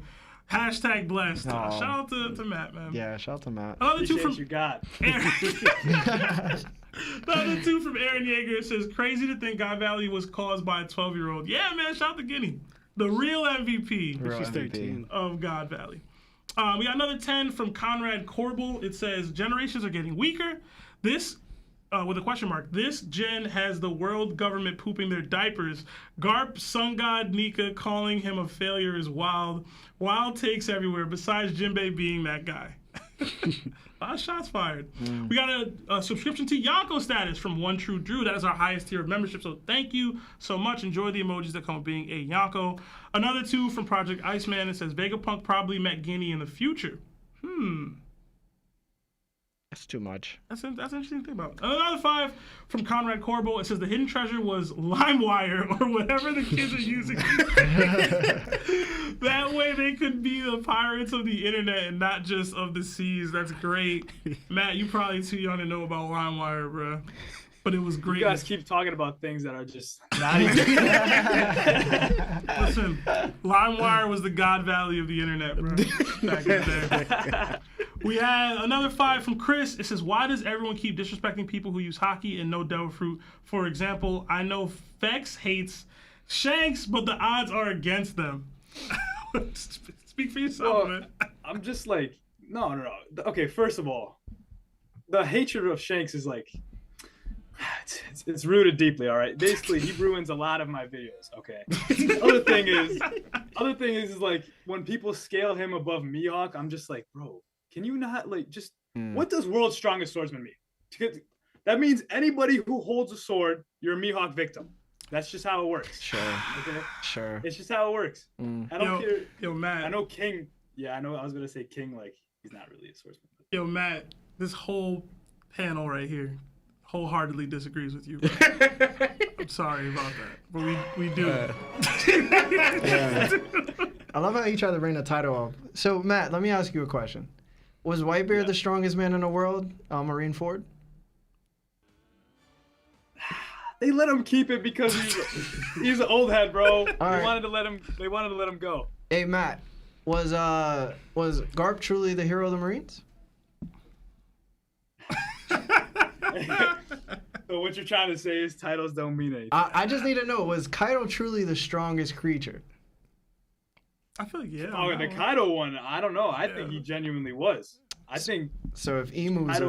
Hashtag blessed. Aw. Shout out to Matt, man. Yeah, shout out to Matt. Another 2 Appreciate from you, God. Aaron. Another 2 from Aaron Yeager. It says, crazy to think God Valley was caused by a 12-year-old. Yeah, man. Shout out to Guinea. The real MVP Real She's MVP. 13. of God Valley. We got another 10 from Conrad Corbel. It says, generations are getting weaker. This, with a question mark, this gen has the world government pooping their diapers. Garp, sun god Nika calling him a failure is wild. Wild takes everywhere, besides Jinbei being that guy. A lot of shots fired. We got a subscription to Yonko status from One True Drew. That is our highest tier of membership, so thank you so much. Enjoy the emojis that come with being a Yonko. Another 2 from Project Iceman. It says, Vegapunk probably met Guinea in the future. That's too much. That's an interesting thing about it. Another 5 from Conrad Corbel. It says the hidden treasure was LimeWire or whatever the kids are using. That way they could be the pirates of the internet and not just of the seas. That's great. Matt, you probably too young to know about LimeWire, bro. But it was great. You guys keep talking about things that are just not even. Listen, LimeWire was the God Valley of the internet, bro. Back in the day. We had another 5 from Chris. It says, why does everyone keep disrespecting people who use hockey and no devil fruit? For example, I know Fex hates Shanks, but the odds are against them. Speak for yourself, man. I'm just like, no. Okay, first of all, the hatred of Shanks is like, it's rooted deeply, all right? Basically, he ruins a lot of my videos, okay? Other thing is like, when people scale him above Mihawk, I'm just like, bro, can you not, like, just, what does world's strongest swordsman mean? That means anybody who holds a sword, you're a Mihawk victim. That's just how it works. Sure. Okay? Sure. It's just how it works. I don't care. Yo, Matt. I know King. Yeah, I know. I was going to say King, like, he's not really a swordsman. Yo, Matt, this whole panel right here wholeheartedly disagrees with you, bro. I'm sorry about that, but we do. Yeah. I love how you try to bring the title up. So, Matt, let me ask you a question. Was Whitebeard the strongest man in the world, Marineford? They let him keep it because he's an old head, bro. They right. wanted to let him go. Hey, Matt, was Garp truly the hero of the Marines? So what you're trying to say is titles don't mean anything. I just need to know, was Kaido truly the strongest creature? I feel like, yeah. Oh, the Kaido one, I don't know. I think he genuinely was. I think so. If Emu's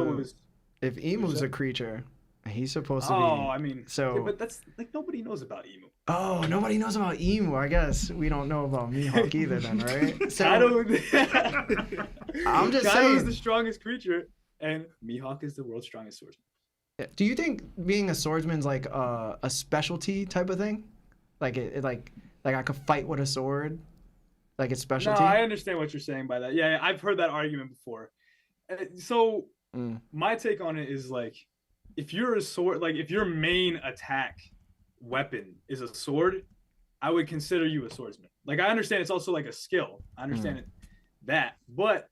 a creature, he's supposed to be. Oh, I mean, so. Yeah, but that's like nobody knows about Emu. Oh, nobody knows about Emu. I guess we don't know about Mihawk either, then, right? So, I'm just Kaido saying. is the strongest creature, and Mihawk is the world's strongest swordsman. Do you think being a swordsman's like a specialty type of thing? Like like I could fight with a sword, like it's specialty? No, I understand what you're saying by that. Yeah, I've heard that argument before. So my take on it is like, if you're a sword, like if your main attack weapon is a sword, I would consider you a swordsman. Like I understand it's also like a skill. I understand that, but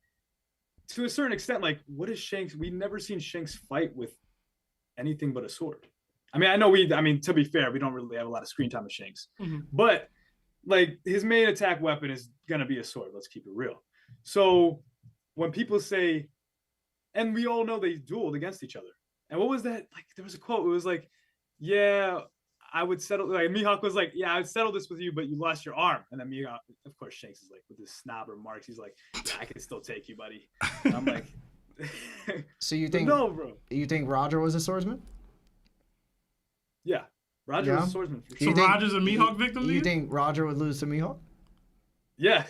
to a certain extent, like what is Shanks? We've never seen Shanks fight with anything but a sword. I mean, to be fair, we don't really have a lot of screen time with Shanks, but like his main attack weapon is gonna be a sword. Let's keep it real. So when people say, and we all know they dueled against each other. And what was that? Like there was a quote. It was like, yeah, I would settle. Like Mihawk was like, yeah, I'd settle this with you, but you lost your arm. And then Mihawk, of course, Shanks is like with his snob remarks. He's like, yeah, I can still take you, buddy. And I'm like. So you think no, bro? You think Roger was a swordsman? Yeah, Roger was a swordsman for sure. So Roger's a Mihawk victim? You think Roger would lose to Mihawk? Yeah.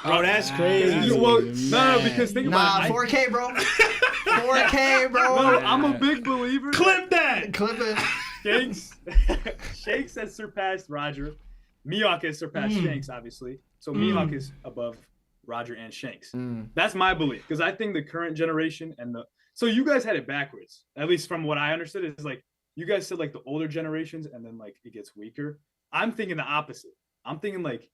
Oh, that's crazy. Well, no, because think about it. 4K, bro. 4K, bro. No, I'm a big believer. Clip that. Clip it. Shanks has surpassed Roger. Mihawk has surpassed Shanks, obviously. So Mihawk is above Roger and Shanks. That's my belief, because I think the current generation so you guys had it backwards, at least from what I understood. Is like you guys said like the older generations and then like it gets weaker. I'm thinking the opposite. I'm thinking like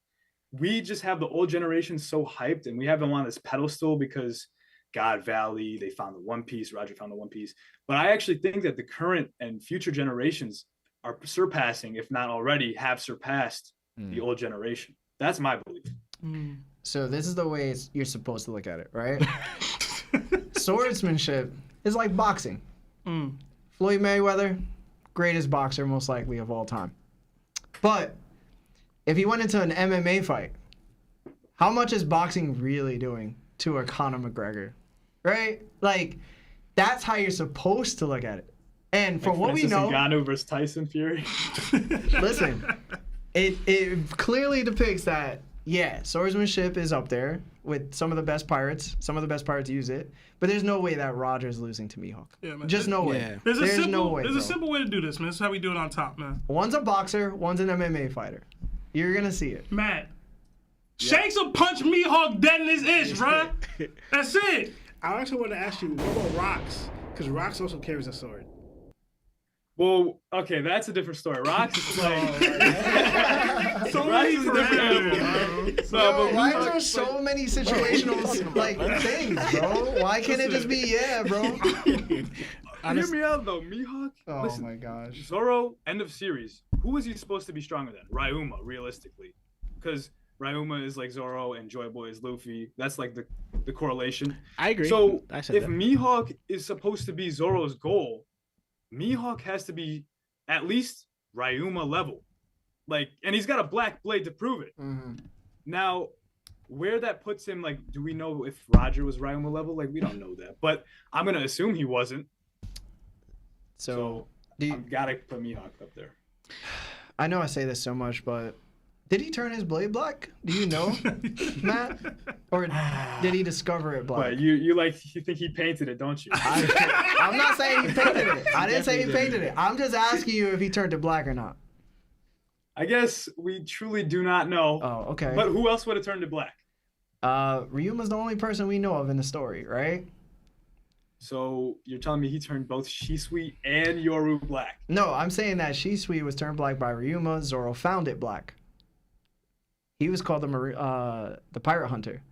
we just have the old generation so hyped and we have them on this pedestal because God Valley, they found the One Piece, Roger found the One Piece. But I actually think that the current and future generations are surpassing, if not already have surpassed the old generation. That's my belief. So this is the way you're supposed to look at it, right? Swordsmanship is like boxing. Floyd Mayweather, greatest boxer most likely of all time. But if he went into an MMA fight, how much is boxing really doing to a Conor McGregor, right? Like, that's how you're supposed to look at it. And for what we know, Ngannou versus Tyson Fury. listen, it clearly depicts that, yeah, swordsmanship is up there with some of the best pirates. Some of the best pirates use it. But there's no way that Roger's losing to Mihawk. Yeah, man. Just no way. Yeah. There's no way. a simple way to do this, man. This is how we do it on top, man. One's a boxer, one's an MMA fighter. You're going to see it. Matt, Shanks will punch Mihawk dead in his ish, bruh. That's it. I also want to ask you, what about Rocks? Because Rocks also carries a sword. Well, okay, that's a different story. Rocks is like So Rocks many is a different animal. parameters. Bro, why are there so many situational like things, bro? Why can't it just be bro? Hear me out though, Mihawk. Oh Listen, my gosh. Zoro, end of series. Who is he supposed to be stronger than? Ryuma, realistically, because Ryuma is like Zoro and Joy Boy is Luffy. That's like the correlation. I agree. So I said if that. Mihawk is supposed to be Zoro's goal, Mihawk has to be at least Ryuma level. Like, and he's got a black blade to prove it. Mm-hmm. Now, where that puts him, like, do we know if Roger was Ryuma level? Like, we don't know that, but I'm gonna assume he wasn't. So, do you, I've gotta put Mihawk up there. I know I say this so much, but did he turn his blade black? Do you know, Matt? Or did he discover it black? But you think he painted it, don't you? I'm not saying he painted it. I didn't say he painted it. I'm just asking you if he turned it black or not. I guess we truly do not know. Oh, okay. But who else would have turned it black? Ryuma's the only person we know of in the story, right? So you're telling me he turned both Shisui and Yoru black? No, I'm saying that Shisui was turned black by Ryuma. Zoro found it black. He was called the Pirate Hunter.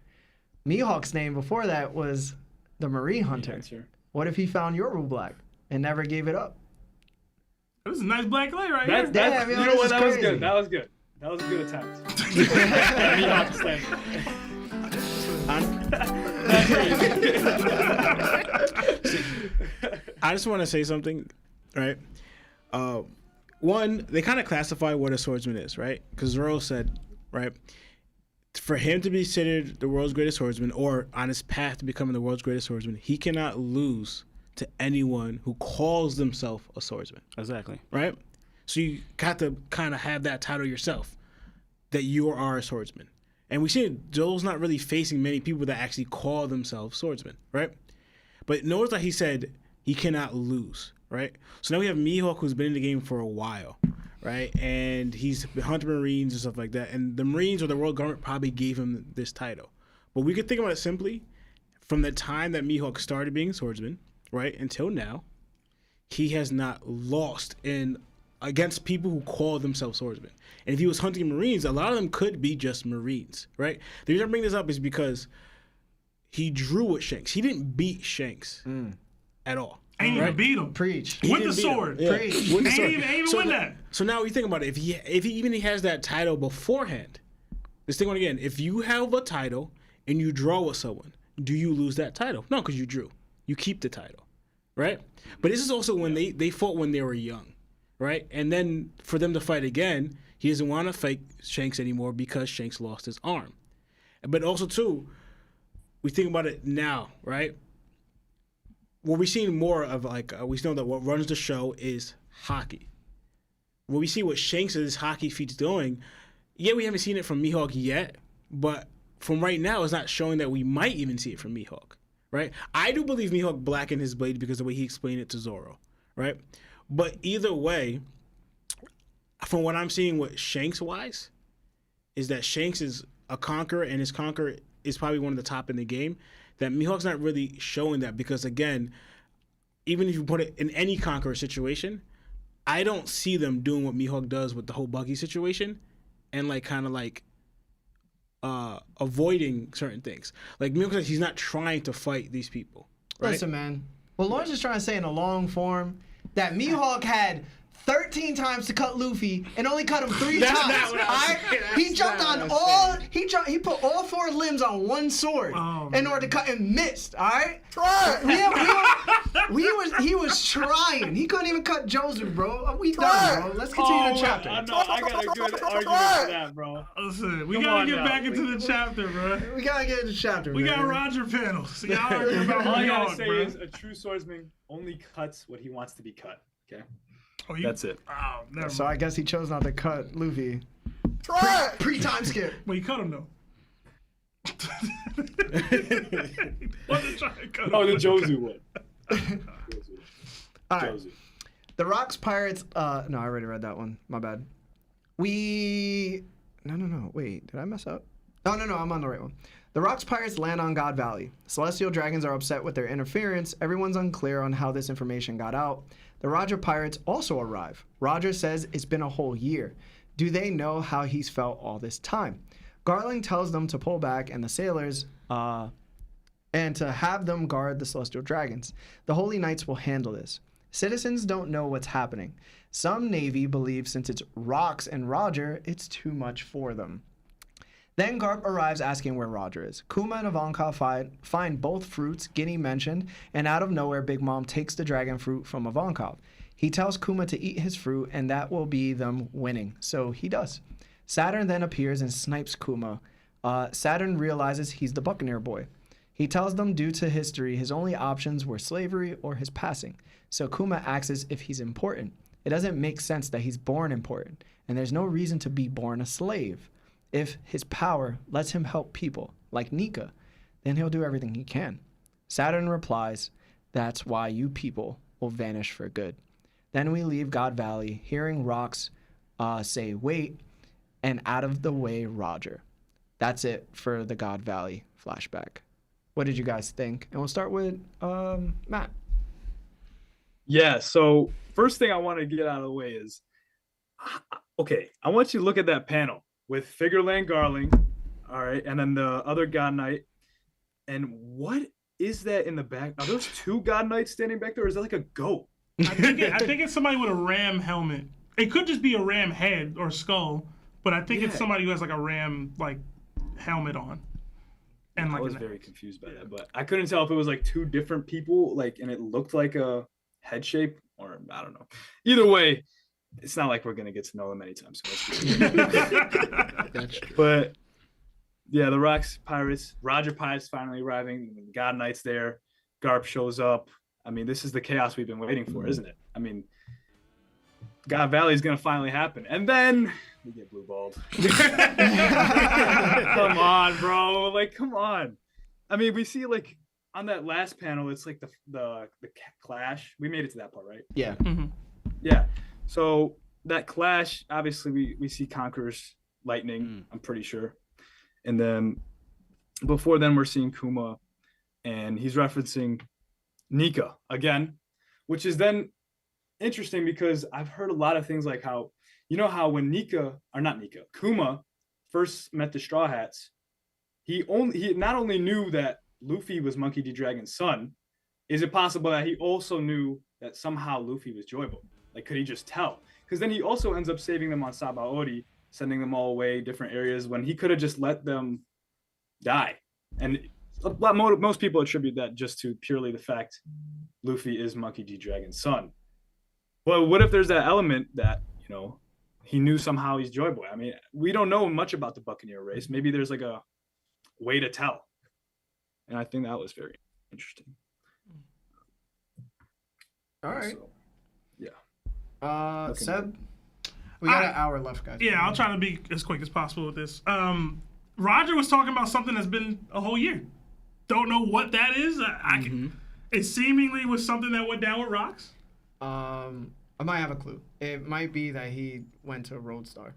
Mihawk's name before that was the Marine Hunter. What if he found Yoru black and never gave it up? This is a nice black light right That's, here. that's, Damn, yo, you know this what? is That was crazy. good. That was good. That was a good attempt. Mihawk slammed I just want to say something, right? One, they kind of classify what a swordsman is, right? Because Zoro said, right, for him to be considered the world's greatest swordsman or on his path to becoming the world's greatest swordsman, he cannot lose to anyone who calls themselves a swordsman. Exactly. Right? So you got to kind of have that title yourself, that you are a swordsman. And we see Joel's not really facing many people that actually call themselves swordsmen, right? But notice that he said he cannot lose, right? So now we have Mihawk, who's been in the game for a while, right? And he's been hunting Marines and stuff like that. And the Marines or the world government probably gave him this title. But we could think about it simply, from the time that Mihawk started being a swordsman, right, until now, he has not lost against people who call themselves swordsmen. And if he was hunting Marines, a lot of them could be just Marines, right? The reason I bring this up is because he drew with Shanks. He didn't beat Shanks at all. Ain't even beat him. Preach. He With didn't the beat him. sword. Yeah, Preach. with the Ain't sword. even win that. So now you think about it. If he even has that title beforehand, let's think about it again. If you have a title and you draw with someone, do you lose that title? No, because you drew. You keep the title, right? But this is also when they fought when they were young, right? And then for them to fight again, he doesn't want to fight Shanks anymore because Shanks lost his arm. But also, too, we think about it now, right? What we're seeing more of, like, we know that what runs the show is hockey. When we see what Shanks' hockey feat's doing, yeah, we haven't seen it from Mihawk yet, but from right now, it's not showing that we might even see it from Mihawk, right? I do believe Mihawk blackened his blade because of the way he explained it to Zoro, right? But either way, from what I'm seeing with Shanks-wise, is that Shanks is a conqueror, and his conqueror is probably one of the top in the game, that Mihawk's not really showing that because, again, even if you put it in any conqueror situation, I don't see them doing what Mihawk does with the whole Buggy situation and, like, kind of like avoiding certain things. Like, Mihawk says he's not trying to fight these people, right? Listen, man. What Lawrence is trying to say in a long form, that Mihawk had 13 times to cut Luffy and only cut him 3 That's times. not what I was Alright? saying. He That's jumped not on what I was all. He put all 4 limbs on one sword Oh, in man. order to cut and missed. Alright? He was trying. He couldn't even cut Jozu, bro. We done, bro. Let's continue the chapter. I know. I got a good argument for that, bro. Listen, we Come gotta on get now. back into the chapter, bro. We gotta get into the chapter. We man. got Roger panels. Y'all arguing about All I Mihawk, gotta say bro. is a true swordsman only cuts what he wants to be cut. Okay, Oh, you- that's it. Oh, never So mind. I guess he chose not to cut Luffy. Pre-time skip. Well, you cut him though. Wasn't trying to cut him. Oh, the Jozu one. All right. Jozu. The Rocks Pirates. No, I already read that one. My bad. No. Wait, did I mess up? Oh, no, I'm on the right one. The Rocks Pirates land on God Valley. Celestial Dragons are upset with their interference. Everyone's unclear on how this information got out. The Roger Pirates also arrive. Roger says it's been a whole year. Do they know how he's felt all this time? Garling tells them to pull back and the sailors, and to have them guard the Celestial Dragons. The Holy Knights will handle this. Citizens don't know what's happening. Some Navy believe since it's Rocks and Roger, it's too much for them. Then Garp arrives asking where Roger is. Kuma and 𝗏𝗏𝗁 find both fruits Ginny mentioned, and out of nowhere, Big Mom takes the dragon fruit from 𝗏𝗏𝗁. He tells Kuma to eat his fruit, and that will be them winning. So he does. Saturn then appears and snipes Kuma. Saturn realizes he's the Buccaneer boy. He tells them due to history, his only options were slavery or his passing. So Kuma asks if he's important. It doesn't make sense that he's born important, and there's no reason to be born a slave. If his power lets him help people, like Nika, then he'll do everything he can. Saturn replies, that's why you people will vanish for good. Then we leave God Valley, hearing Rocks say, wait, and out of the way, Roger. That's it for the God Valley flashback. What did you guys think? And we'll start with Matt. Yeah, so first thing I want to get out of the way is, okay, I want you to look at that panel with Figureland Garling, all right, and then the other God Knight. And what is that in the back? Are those 2 God Knights standing back there, or is that like a goat? I think it's somebody with a ram helmet. It could just be a ram head or skull, but I think it's somebody who has like a ram like helmet on. And I was very confused by that, but I couldn't tell if it was like 2 different people, like, and it looked like a head shape, or I don't know. Either way, it's not like we're gonna get to know them anytime soon. That's true. But yeah, the Rocks Pirates, Roger Pirates finally arriving. The God Knight's there. Garp shows up. I mean, this is the chaos we've been waiting for, isn't it? I mean, God Valley is gonna finally happen, and then we get blue balled. Come on, bro. Like, come on. I mean, we see like on that last panel, it's like the clash. We made it to that part, right? Yeah. Mm-hmm. Yeah. So that clash, obviously, we see Conqueror's lightning. I'm pretty sure, and then before then, we're seeing Kuma, and he's referencing Nika again, which is then interesting because I've heard a lot of things like how, you know, how when Kuma first met the Straw Hats, he not only knew that Luffy was Monkey D. Dragon's son, is it possible that he also knew that somehow Luffy was 𝗎𝐽? Like, could he just tell? Because then he also ends up saving them on Sabaody, sending them all away different areas when he could have just let them die. And most people attribute that just to purely the fact Luffy is Monkey D. Dragon's son. Well, what if there's that element that, you know, he knew somehow he's 𝗎𝐽? I mean, we don't know much about the Buccaneer race. Maybe there's like a way to tell. And I think that was very interesting. All right. So, yeah. Seb, we got an hour left, guys. Yeah, I'll try to be as quick as possible with this. Roger was talking about something that's been a whole year. Don't know what that is. It seemingly was something that went down with Rocks. I might have a clue. It might be that he went to Lone Star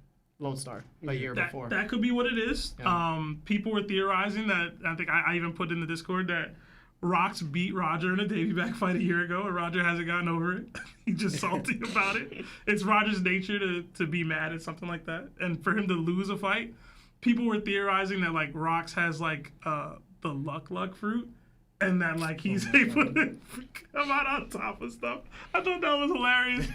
a year before. That could be what it is. Yeah. People were theorizing that, I think I even put in the Discord that Rocks beat Roger in a Davy back fight a year ago, and Roger hasn't gotten over it. He's just salty about it. It's Roger's nature to be mad at something like that. And for him to lose a fight, people were theorizing that like Rocks has like the luck fruit, and that like he's able to come out on top of stuff. I thought that was hilarious.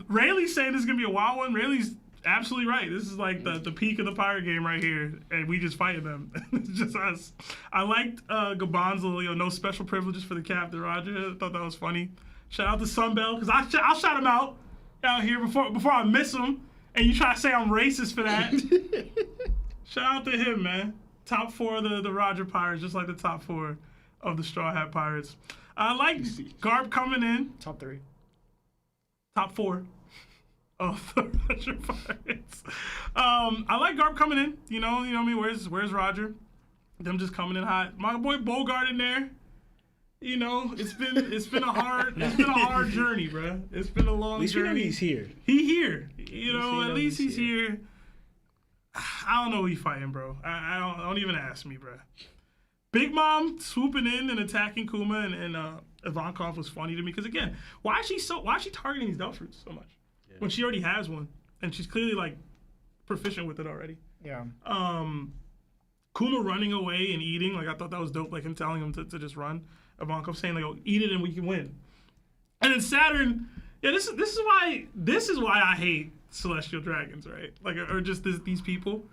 Rayleigh's saying this is gonna be a wild one. Rayleigh's absolutely right. This is like the peak of the pirate game right here, and we just fighting them. It's just us. I liked 𝐷𝐵𝐻𝐪, no special privileges for the captain, Roger. I thought that was funny. Shout out to Sunbelt, because I'll shout him out here before I miss him, and you try to say I'm racist for that. Shout out to him, man. Top 4 of the Roger Pirates, just like the top 4 of the Straw Hat Pirates. I like Garp coming in. Top 3. Top 4 of the Roger Pirates. I like Garp coming in. You know what I mean? Where's Roger? Them just coming in hot. My boy Bogart in there. You know, it's been a hard journey, bro. It's been a long journey. At least he's here. He here. You know, at least he's here. I don't know who he fighting, bro. I don't even ask me, bro. Big Mom swooping in and attacking Kuma and Ivakov was funny to me because again, why is she targeting these Delph fruits so much when she already has one and she's clearly like proficient with it already? Yeah. Kuma running away and eating, like I thought that was dope. Like him telling him to just run. Ivakov saying like, "Oh, eat it and we can win." And then Saturn, yeah, this is why I hate celestial dragons, right? Like, or just these people.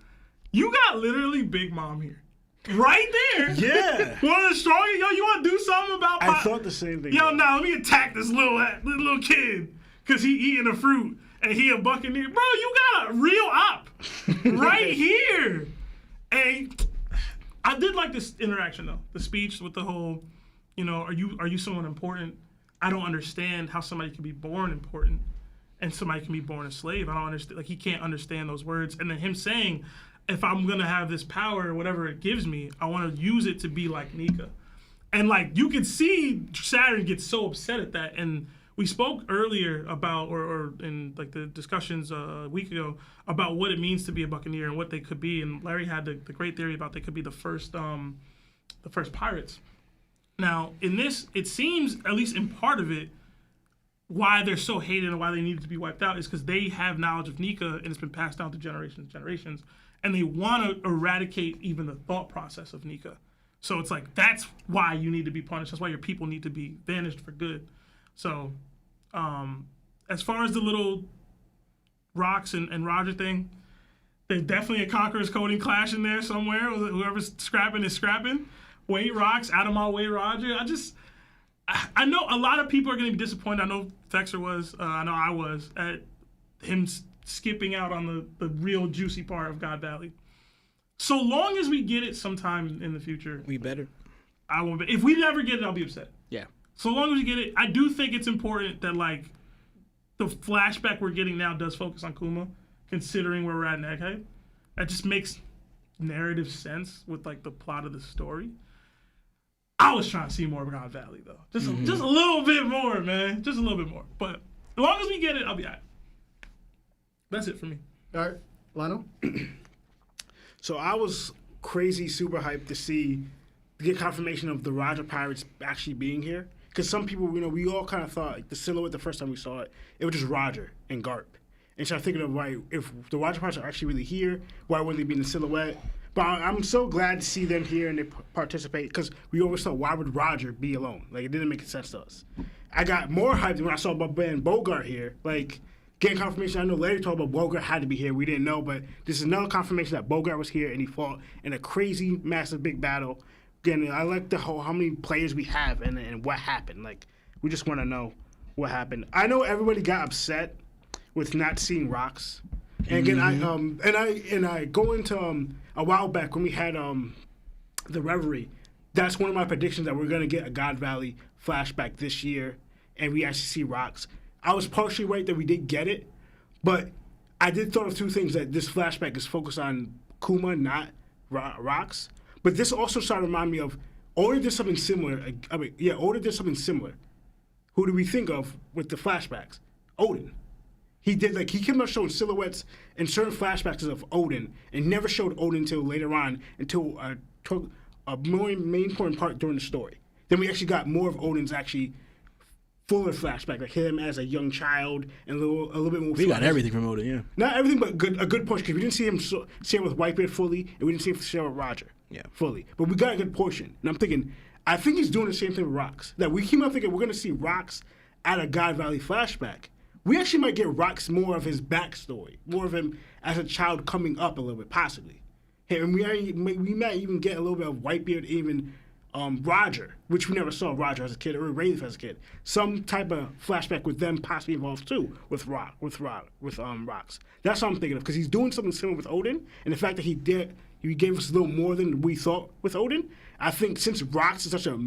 You got literally Big Mom here, right there. Yeah. One of the strongest. Yo, you want to do something about? I thought the same thing. Yo, now let me attack this little kid because he eating a fruit and he a buccaneer. Bro, you got a real op right here. And I did like this interaction though. The speech with the whole, you know, are you someone important? I don't understand how somebody can be born important and somebody can be born a slave. I don't understand. Like, he can't understand those words. And then him saying, if I'm going to have this power or whatever it gives me, I want to use it to be like Nika. And, like, you can see Saturn gets so upset at that. And we spoke earlier about, or in, like, the discussions a week ago, about what it means to be a Buccaneer and what they could be. And Larry had the great theory about they could be the first pirates. Now, in this, it seems, at least in part of it, why they're so hated and why they needed to be wiped out is because they have knowledge of Nika and it's been passed down to generations and generations, and they want to eradicate even the thought process of Nika. So it's like, that's why you need to be punished. That's why your people need to be banished for good. So as far as the little Rocks and Roger thing, there's definitely a Conqueror's Coding clash in there somewhere. Whoever's scrapping is scrapping. Wait, Rocks, out of my way, Roger. I know a lot of people are going to be disappointed. I know Fexr was. I know I was at him skipping out on the real juicy part of God Valley. So long as we get it sometime in the future, We better. I won't. If we never get it, I'll be upset. Yeah. So long as we get it, I do think it's important that like the flashback we're getting now does focus on Kuma, considering where we're at in Egghead. That just makes narrative sense with like the plot of the story. I was trying to see more of God Valley though, just a little bit more, man, just a little bit more. But as long as we get it, I'll be all right. That's it for me. All right, Lionel. So I was crazy, super hyped to get confirmation of the Roger Pirates actually being here. Because some people, you know, we all kind of thought like, the silhouette the first time we saw it, it was just Roger and Garp. And so I'm thinking of, right, if the Roger Pirates are actually really here, why wouldn't they be in the silhouette? But I'm so glad to see them here and they participate because we always thought, why would Roger be alone? Like, it didn't make sense to us. I got more hyped when I saw Bogart here. Like, getting confirmation. I know Larry talked about Bogart had to be here. We didn't know, but this is another confirmation that Bogart was here and he fought in a crazy, massive, big battle. Again, I like how many players we have and what happened. Like, we just want to know what happened. I know everybody got upset with not seeing Rocks. And again, I go into a while back when we had the Reverie. That's one of my predictions that we're gonna get a God Valley flashback this year, and we actually see Rocks. I was partially right that we did get it, but I did thought of two things: that this flashback is focused on Kuma, not Rocks. But this also started to remind me of Oda did something similar. Oda did something similar. Who do we think of with the flashbacks? Odin. He kept on showing silhouettes and certain flashbacks of Odin and never showed Odin until later on, until took a main important part during the story. Then we actually got more of Odin's actually fuller flashback, like him as a young child and a little bit more. We got everything from Odin, yeah. Not everything, but a good portion, because we didn't see him share with Whitebeard fully, and we didn't see him share with Roger fully. But we got a good portion. And I'm thinking, I think he's doing the same thing with Rocks. That we keep on thinking we're going to see Rocks at a God Valley flashback. We actually might get Rocks more of his backstory, more of him as a child coming up a little bit, possibly. And we might even get a little bit of Whitebeard, even Roger, which we never saw Roger as a kid, or Wraith as a kid. Some type of flashback with them possibly involved too, with Rocks. That's what I'm thinking of, because he's doing something similar with Odin, and the fact that he gave us a little more than we thought with Odin. I think since Rocks is such a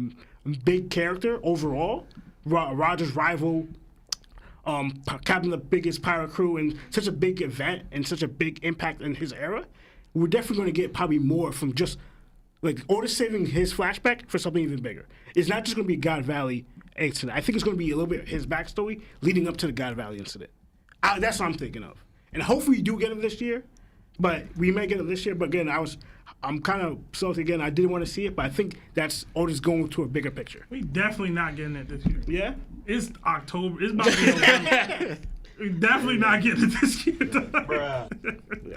big character overall, Roger's rival, captain of the biggest pirate crew, and such a big event and such a big impact in his era, we're definitely going to get probably more from just like Otis saving his flashback for something even bigger. It's not just going to be God Valley incident. I think it's going to be a little bit his backstory leading up to the God Valley incident. That's what I'm thinking of. And hopefully we do get it this year, but we may get it this year. But again, I'm kind of salty again. I didn't want to see it, but I think that's Otis going to a bigger picture. We definitely not getting it this year. Yeah? It's October. It's about to be November. We definitely not getting it this year. Bruh.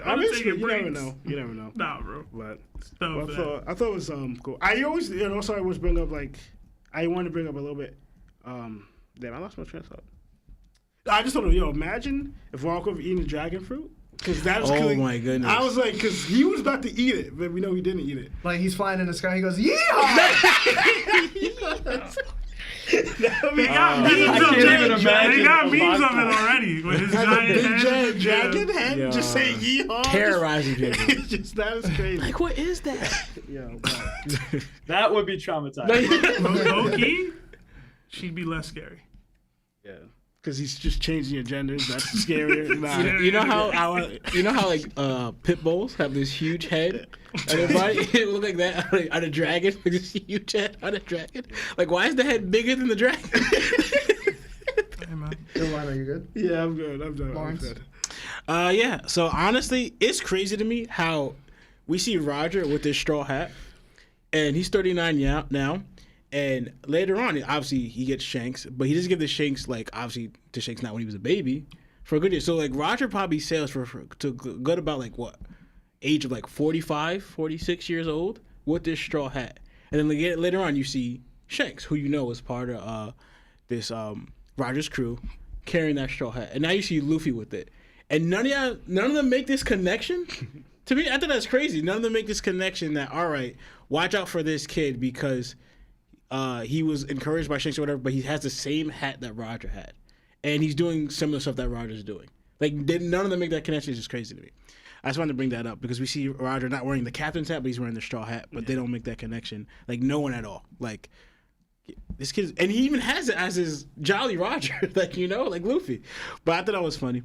I mean, you never know. You never know. Nah, bro. But Stuff I thought it was cool. I always, also I always bring up I wanted to bring up a little bit. Damn, I lost my train of thought. I just thought, imagine if Ivakov eating the dragon fruit. Because that was my goodness. I was like, because he was about to eat it, but we know he didn't eat it. Like he's flying in the sky, he goes, yeehaw! They got memes of it already with his giant dragon head Yo. just saying yeehaw. Terrorizing people. That was crazy. Like, what is that? That would be traumatizing. Low-key, she'd be less scary. Yeah. Because he's just changing your genders. That's scarier. Nah. You know how like pit bulls have this huge head on their body? It look like that on a dragon. Like this huge head on a dragon. Like, why is the head bigger than the dragon? Hey, man. Yo, Ryan, are you good? Yeah, I'm good. I'm done. Lawrence? I'm good. Yeah. So honestly, it's crazy to me how we see Roger with this straw hat, and he's 39 now. And later on, obviously, he gets Shanks, but he doesn't give the Shanks, obviously, to Shanks not when he was a baby, for a good year. So, Roger probably sails to good about, age of, 45, 46 years old with this straw hat. And then later on, you see Shanks, who you know is part of this Roger's crew, carrying that straw hat. And now you see Luffy with it. And none of them make this connection. To me, I thought that's crazy. None of them make this connection that, all right, watch out for this kid because he was encouraged by Shanks or whatever, but he has the same hat that Roger had. And he's doing similar stuff that Roger's doing. None of them make that connection. It's just crazy to me. I just wanted to bring that up because we see Roger not wearing the captain's hat, but he's wearing the straw hat, but they don't make that connection. No one at all. This kid, and he even has it as his Jolly Roger, like Luffy. But I thought that was funny.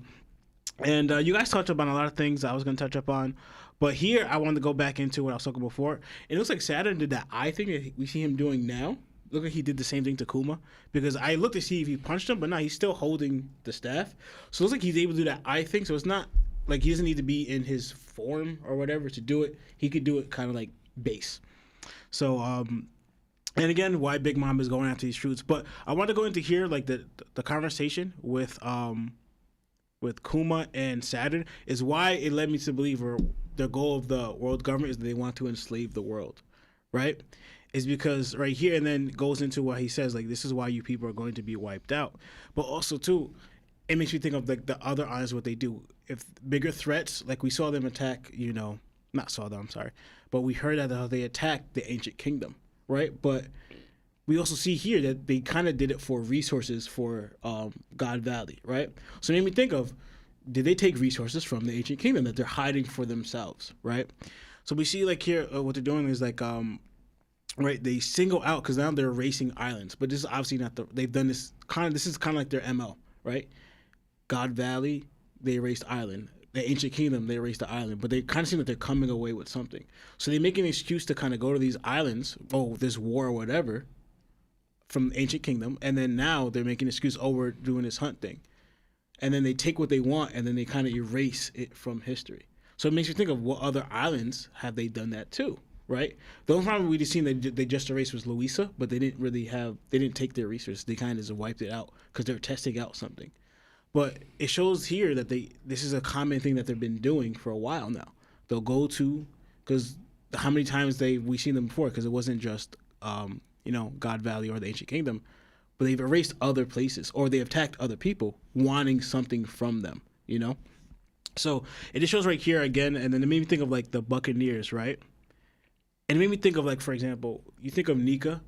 And you guys touched up on a lot of things I was going to touch up on. But here, I wanted to go back into what I was talking before. It looks like Saturn did that eye thing that we see him doing now. Look like he did the same thing to Kuma. Because I looked to see if he punched him, but no, he's still holding the staff. So it looks like he's able to do that eye thing. So it's not like he doesn't need to be in his form or whatever to do it. He could do it kind of like base. So, and again, why Big Mom is going after these fruits. But I want to go into here, the conversation with Kuma and Saturn is why it led me to believe the goal of the world government is that they want to enslave the world, right? Is because right here, and then goes into what he says, this is why you people are going to be wiped out. But also, too, it makes me think of, the other islands, what they do. If bigger threats, we saw them attack, not saw them, I'm sorry, but we heard that they attacked the ancient kingdom, right? But we also see here that they kind of did it for resources for God Valley, right? So it made me think of, did they take resources from the ancient kingdom that they're hiding for themselves, right? So we see here what they're doing is right, they single out because now they're erasing islands, but this is obviously not they've done this this is kind of like their MO, right? God Valley, they erased island. The ancient kingdom, they erased the island, but they kind of seem like they're coming away with something. So they make an excuse to kind of go to these islands, this war or whatever, from the ancient kingdom, and then now they're making an excuse, we're doing this hunt thing. And then they take what they want, and then they kind of erase it from history. So it makes you think of what other islands have they done that too, right? The only time we've seen they just erased was Louisa, but they didn't take their resources. They kind of just wiped it out because they're testing out something. But it shows here that this is a common thing that they've been doing for a while now. They'll go to, because how many times we've seen them before, because it wasn't just God Valley or the Ancient Kingdom, but they've erased other places or they've attacked other people wanting something from them, So it just shows right here again, and then it made me think of like the Buccaneers, right? And it made me think of like, for example, you think of Nika,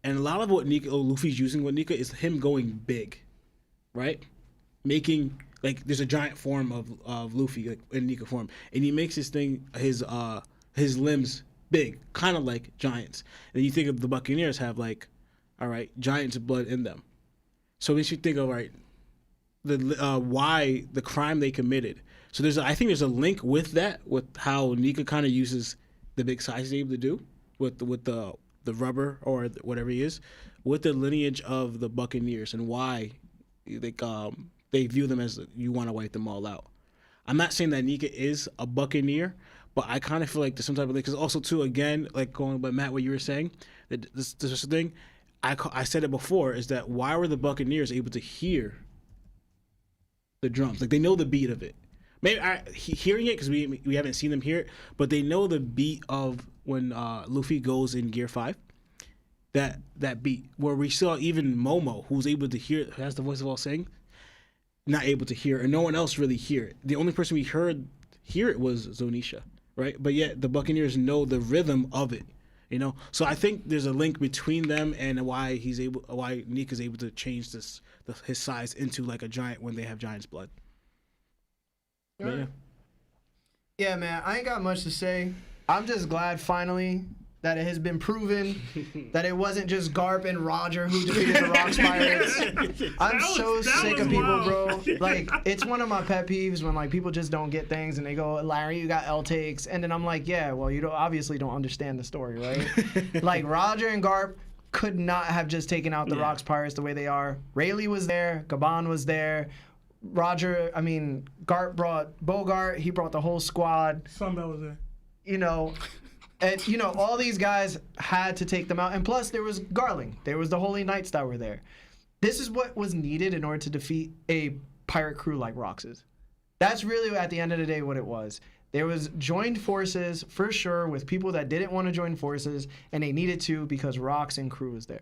and a lot of what Luffy's using with Nika is him going big, right? Making like there's a giant form of Luffy like, in Nika form, and he makes his limbs big, kind of like giants. And you think of the Buccaneers have like, all right, giants' blood in them. So it makes you think of why the crime they committed. So I think there's a link with that, with how Nika kind of uses the big size he's able to do with the rubber or whatever he is, with the lineage of the Buccaneers and why they view them as you want to wipe them all out. I'm not saying that Nika is a Buccaneer, but I kind of feel like there's some type of link. Because also too, again, like going by Matt, what you were saying, that this thing, I said it before, is that why were the Buccaneers able to hear the drums? Like they know the beat of it. Maybe hearing it because we haven't seen them hear it, but they know the beat of when Luffy goes in Gear 5. That beat where we saw even Momo, who's able to hear, who has the voice of all saying, not able to hear, and no one else really hear it. The only person we heard hear it was Zonisha, right? But yet the Buccaneers know the rhythm of it. So I think there's a link between them and why Nika's able to change his size into like a giant when they have giant's blood. Yeah, man, I ain't got much to say. I'm just glad finally that it has been proven that it wasn't just Garp and Roger who defeated the Rocks Pirates. I'm so sick of people, bro. Like, it's one of my pet peeves when like people just don't get things and they go, Larry, you got L takes, and then I'm like, yeah, well, you obviously don't understand the story, right? Like Roger and Garp could not have just taken out the Rocks Pirates the way they are. Rayleigh was there, Gabon was there. Garp brought Bogart. He brought the whole squad. Sunbelt was there. And all these guys had to take them out. And plus, there was Garling. There was the Holy Knights that were there. This is what was needed in order to defeat a pirate crew like Rox's. That's really, at the end of the day, what it was. There was joined forces, for sure, with people that didn't want to join forces, and they needed to because Rox and crew was there.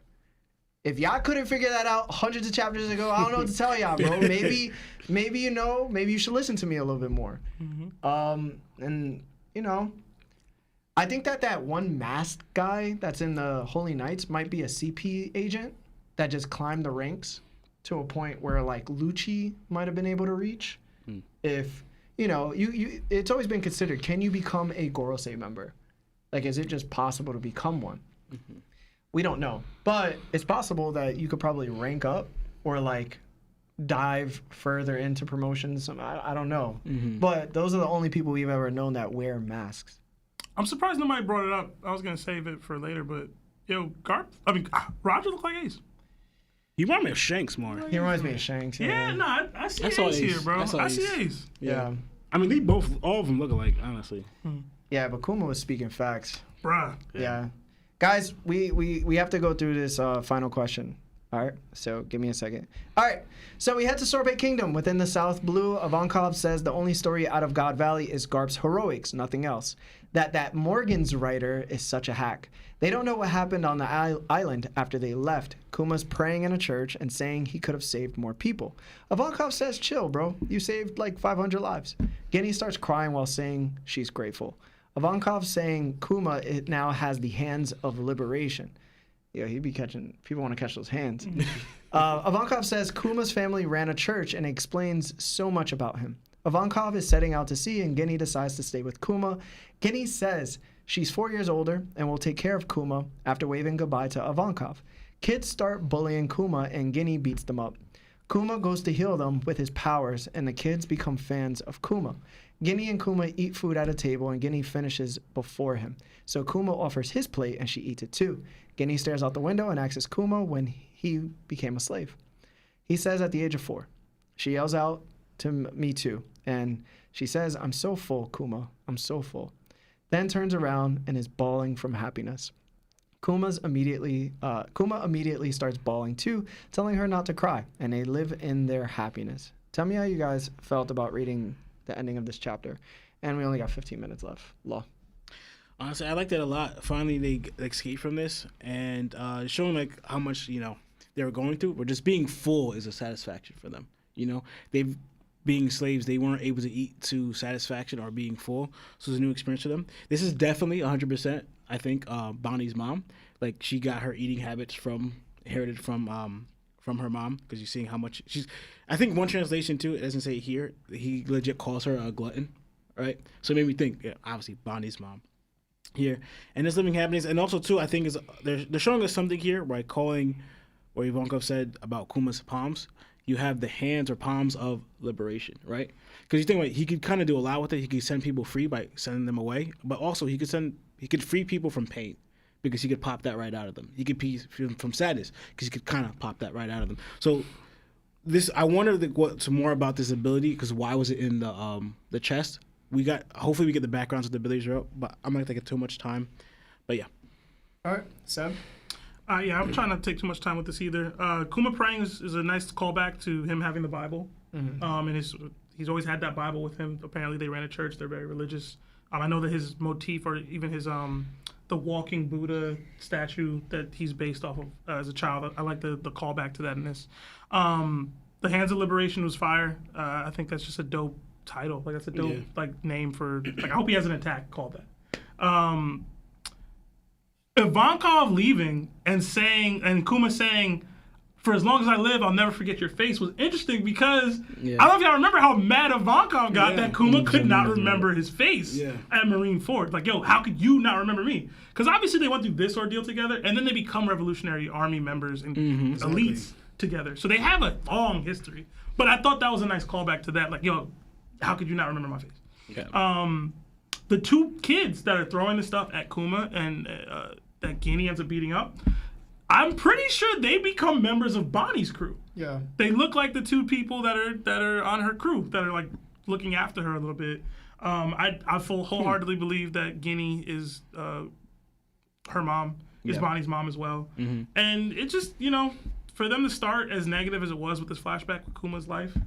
If y'all couldn't figure that out hundreds of chapters ago, I don't know what to tell y'all, bro. Maybe you should listen to me a little bit more. I think that one masked guy that's in the Holy Knights might be a CP agent that just climbed the ranks to a point where like Lucci might have been able to reach. If it's always been considered, can you become a Gorosei member? Like, is it just possible to become one? We don't know, but it's possible that you could probably rank up or like dive further into promotions. I don't know, but those are the only people we've ever known that wear masks. I'm surprised nobody brought it up. I was gonna save it for later, but Roger looked like Ace. He reminds me of Shanks more. He reminds me of Shanks. I see Ace here, bro. I see Ace. Yeah. I mean, all of them look alike, honestly. Yeah, but Kuma was speaking facts. Bruh. Yeah. Guys, we have to go through this final question. All right, so give me a second. All right, so we head to Sorbet Kingdom within the South Blue. Ivakov says the only story out of God Valley is Garp's heroics, nothing else. That Morgan's writer is such a hack. They don't know what happened on the island after they left. Kuma's praying in a church and saying he could have saved more people. Ivakov says, chill, bro. You saved like 500 lives. Ginny starts crying while saying she's grateful. Ivankov saying Kuma now has the hands of liberation. Yeah, he'd be catching. People want to catch those hands. Ivankov says Kuma's family ran a church and explains so much about him. Ivankov is setting out to sea, and Ginny decides to stay with Kuma. Ginny says she's 4 years older and will take care of Kuma after waving goodbye to Ivankov. Kids start bullying Kuma, and Ginny beats them up. Kuma goes to heal them with his powers, and the kids become fans of Kuma. Ginny and Kuma eat food at a table, and Ginny finishes before him. So Kuma offers his plate, and she eats it too. Ginny stares out the window and asks Kuma when he became a slave. He says at the age of 4. She yells out to me too, and she says, I'm so full, Kuma. I'm so full. Then turns around and is bawling from happiness. Kuma immediately starts bawling too, telling her not to cry, and they live in their happiness. Tell me how you guys felt about reading the ending of this chapter. And we only got 15 minutes left. Law. Honestly, I like that a lot. Finally, they escaped from this and showing like how much they were going through, but just being full is a satisfaction for them. They being slaves, they weren't able to eat to satisfaction or being full, so it's a new experience for them. This is definitely 100%. I think Bonnie's mom, like she got her eating habits inherited from her mom, because you're seeing how much she's. I think one translation too, it doesn't say it here. He legit calls her a glutton, right? So it made me think, obviously Bonnie's mom here, and this living happenings, and also too, I think is they're showing us something here by calling, where Ivakov said about Kuma's palms. You have the hands or palms of liberation, right? Because you think like he could kind of do a lot with it. He could send people free by sending them away, but also he could free people from pain, because he could pop that right out of them. He could free them from sadness, because he could kind of pop that right out of them. So I wonder what's more about this ability, because why was it in the chest? Hopefully we get the backgrounds of the abilities, but I'm not gonna take too much time. But yeah. All right, Sam. Yeah, I'm trying not to take too much time with this either. Kuma praying is a nice callback to him having the Bible. Mm-hmm. And he's always had that Bible with him. Apparently, they ran a church. They're very religious. I know that his motif, or even his the walking Buddha statue that he's based off of as a child. I like the callback to that in this. The Hands of Liberation was fire. I think that's just a dope title. Like that's a dope name for. Like I hope he has an attack called that. Ivakov leaving and Kuma saying, "For as long as I live, I'll never forget your face," was interesting, because I don't know if y'all remember how mad Ivakov got that Kuma could not remember his face at Marineford. Like, yo, how could you not remember me? Because obviously they went through this ordeal together, and then they become Revolutionary Army members and elites together. So they have a long history. But I thought that was a nice callback to that. Like, yo, how could you not remember my face? Yeah. The two kids that are throwing the stuff at Kuma and that Guinea ends up beating up, I'm pretty sure they become members of Bonnie's crew. Yeah. They look like the two people that are on her crew, that are like looking after her a little bit. I wholeheartedly believe that Guinea is her mom, is Bonnie's mom as well. Mm-hmm. And it just, for them to start as negative as it was with this flashback with Kuma's life,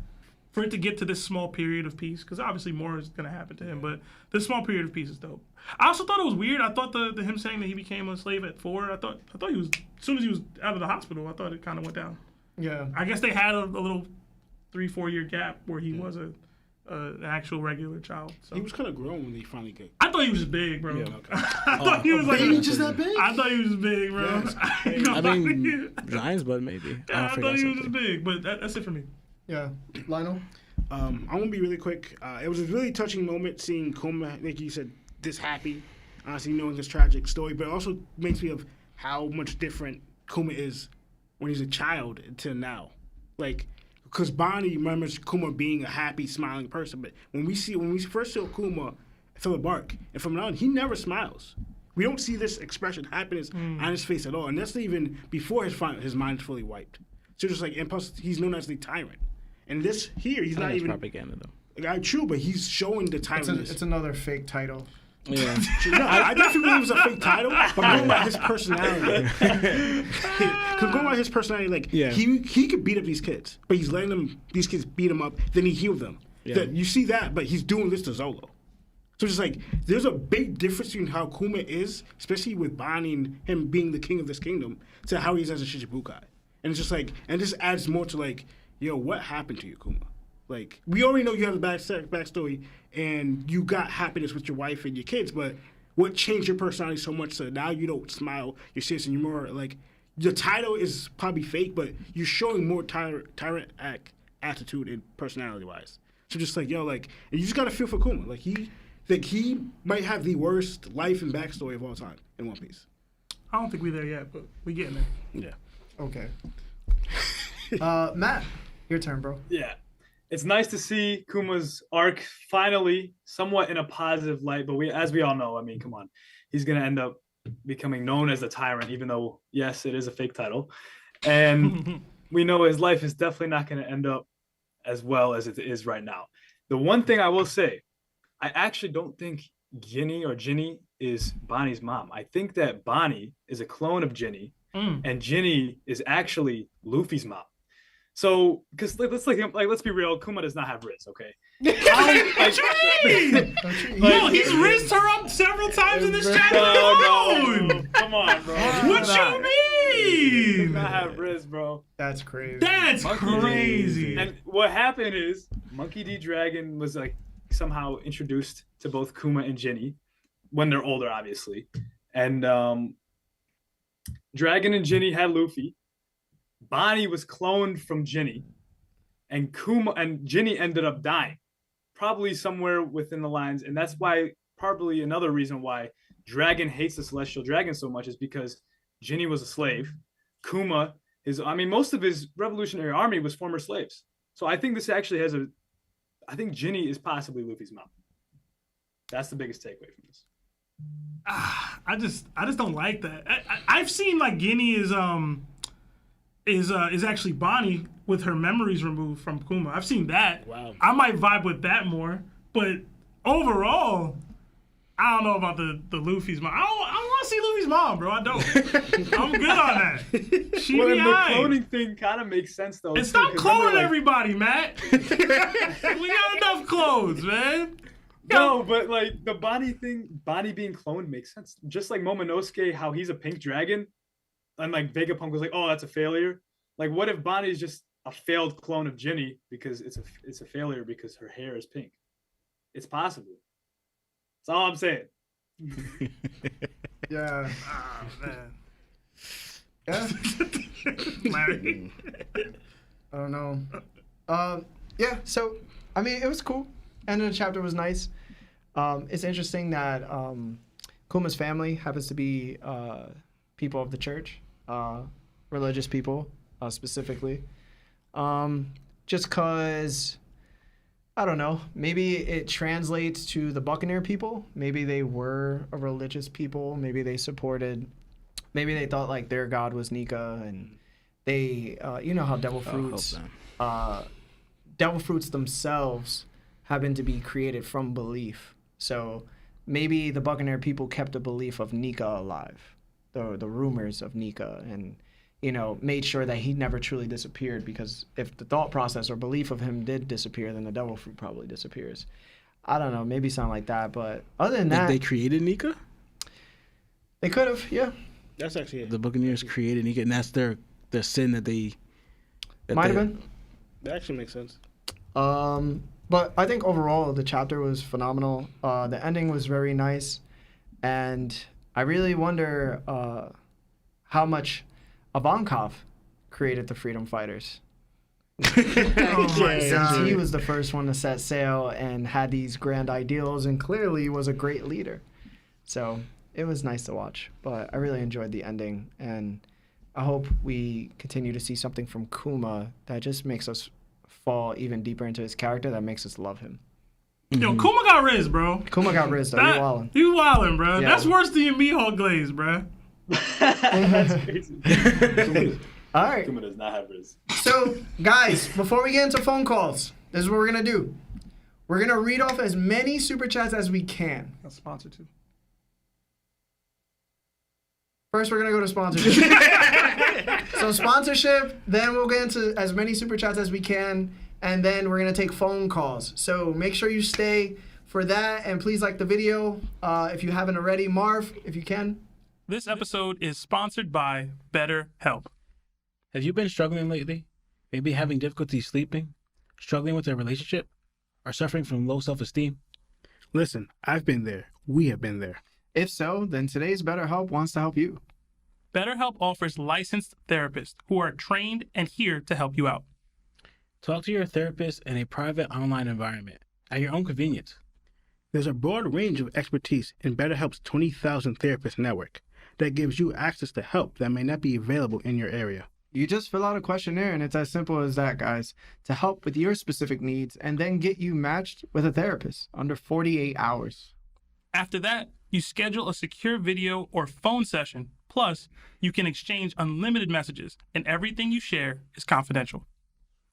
for it to get to this small period of peace, because obviously more is going to happen to him, but this small period of peace is dope. I also thought it was weird. I thought the him saying that he became a slave at 4, I thought he was, as soon as he was out of the hospital, I thought it kind of went down. Yeah. I guess they had a little 3-4 year gap where he was an actual regular child. So. He was kind of grown when he finally got. I thought he was just big, bro. Yeah, okay. I thought he was like just that big. I thought he was just big, bro. Yes. I mean, Giants, but maybe. Yeah, I thought he was just big, but that's it for me. Yeah, Lionel. I'm gonna be really quick. It was a really touching moment seeing Kuma, like you said, this happy, honestly knowing his tragic story, but it also makes me of how much different Kuma is when he's a child until now. Like, because Bonnie remembers Kuma being a happy, smiling person, but when we first saw Kuma fill a bark, and from now on, he never smiles. We don't see this expression, happiness, on his face at all, and that's even before his mind is fully wiped. So just like, and plus, he's known as the tyrant. And this here, he's not even propaganda though. True, but he's showing the title. It's another fake title. Yeah. No, I definitely believe it was a fake title, but going by his personality. Because going by his personality, like he could beat up these kids, but he's letting these kids beat him up, then he healed them. Yeah. You see that, but he's doing this to Zolo. So just like there's a big difference between how Kuma is, especially with Bonnie and him being the king of this kingdom, to how he is as a Shichibukai. And it's just like, and this adds more to like, yo, what happened to you, Kuma? Like, we already know you have a backstory and you got happiness with your wife and your kids, but what changed your personality so much so now you don't smile, you're serious, and you're more like, your title is probably fake, but you're showing more tyrant attitude and personality-wise. So just like, yo, like, and you just gotta feel for Kuma. Like, he might have the worst life and backstory of all time in One Piece. I don't think we're there yet, but we getting there. Yeah. Okay. Matt, your turn, bro. Yeah. It's nice to see Kuma's arc finally somewhat in a positive light, but as we all know, I mean, come on, he's going to end up becoming known as the tyrant, even though, yes, it is a fake title. And we know his life is definitely not going to end up as well as it is right now. The one thing I will say, I actually don't think Ginny is Bonnie's mom. I think that Bonnie is a clone of Ginny, and Ginny is actually Luffy's mom. So, because let's be real, Kuma does not have Riz, okay? What you mean? No, he's rizzed her up several times in this chapter alone. No. Come on, bro. What you He does mean? not have Riz, bro. That's crazy. That's crazy. And what happened is Monkey D. Dragon was like somehow introduced to both Kuma and Ginny when they're older, obviously. And Dragon and Ginny had Luffy. Bonney was cloned from Ginny, and Ginny ended up dying, probably somewhere within the lines. And that's why, probably another reason why Dragon hates the Celestial Dragon so much is because Ginny was a slave. Kuma most of his revolutionary army was former slaves. So I think this actually I think Ginny is possibly Luffy's mom. That's the biggest takeaway from this. I just don't like that. I've seen like Guinea is actually Bonney with her memories removed from Kuma. I've seen that. Wow. I might vibe with that more, but overall, I don't know about the Luffy's mom. I don't want to see Luffy's mom, bro. I don't. I'm good on that. She Well, be the aight. cloning thing kind of makes sense though. And too, stop 'cause cloning remember, like, everybody, Matt. We got enough clones, man. No, but like the Bonney thing, Bonney being cloned makes sense. Just like Momonosuke, how he's a pink dragon, and like Vegapunk was like, "Oh, that's a failure." Like, what if Bonnie's just a failed clone of Ginny because it's a failure because her hair is pink? It's possible. That's all I'm saying. Yeah. Oh, man. Yeah. Larry. I don't know. Yeah. So, I mean, it was cool. End of the chapter was nice. It's interesting that Kuma's family happens to be people of the church, religious people specifically. Just because, I don't know, maybe it translates to the Buccaneer people. Maybe they were a religious people. Maybe they thought like their god was Nika, and they, you know how devil fruits themselves happen to be created from belief. So maybe the Buccaneer people kept a belief of Nika alive, the rumors of Nika, and made sure that he never truly disappeared, because if the thought process or belief of him did disappear, then the devil fruit probably disappears. I don't know, maybe something like that. But other than that, they created Nika? They could have, yeah. That's actually it. The Buccaneers created Nika, and that's their sin that they... Might have been. That actually makes sense. But I think overall the chapter was phenomenal. The ending was very nice, and I really wonder how much Ivakov created the Freedom Fighters. Since he was the first one to set sail and had these grand ideals, and clearly was a great leader. So it was nice to watch, but I really enjoyed the ending, and I hope we continue to see something from Kuma that just makes us fall even deeper into his character, that makes us love him. Yo, Kuma got Riz, bro. Kuma got Riz, though. He wildin'. You wildin', bro. Yeah. That's worse than your Mihawk glaze, bro. That's crazy. All right. Kuma does not have Riz. So, guys, before we get into phone calls, this is what we're going to do. We're going to read off as many super chats as we can. That's sponsored too. First, we're going to go to sponsorship. So, sponsorship, then we'll get into as many super chats as we can, and then we're going to take phone calls. So, make sure you stay for that, and please like the video if you haven't already. Marv, if you can. This episode is sponsored by BetterHelp. Have you been struggling lately? Maybe having difficulty sleeping, struggling with a relationship, or suffering from low self-esteem? Listen, I've been there. We have been there. If so, then today's BetterHelp wants to help you. BetterHelp offers licensed therapists who are trained and here to help you out. Talk to your therapist in a private online environment at your own convenience. There's a broad range of expertise in BetterHelp's 20,000 therapist network that gives you access to help that may not be available in your area. You just fill out a questionnaire, and it's as simple as that, guys, to help with your specific needs and then get you matched with a therapist under 48 hours. After that, you schedule a secure video or phone session. Plus, you can exchange unlimited messages, and everything you share is confidential.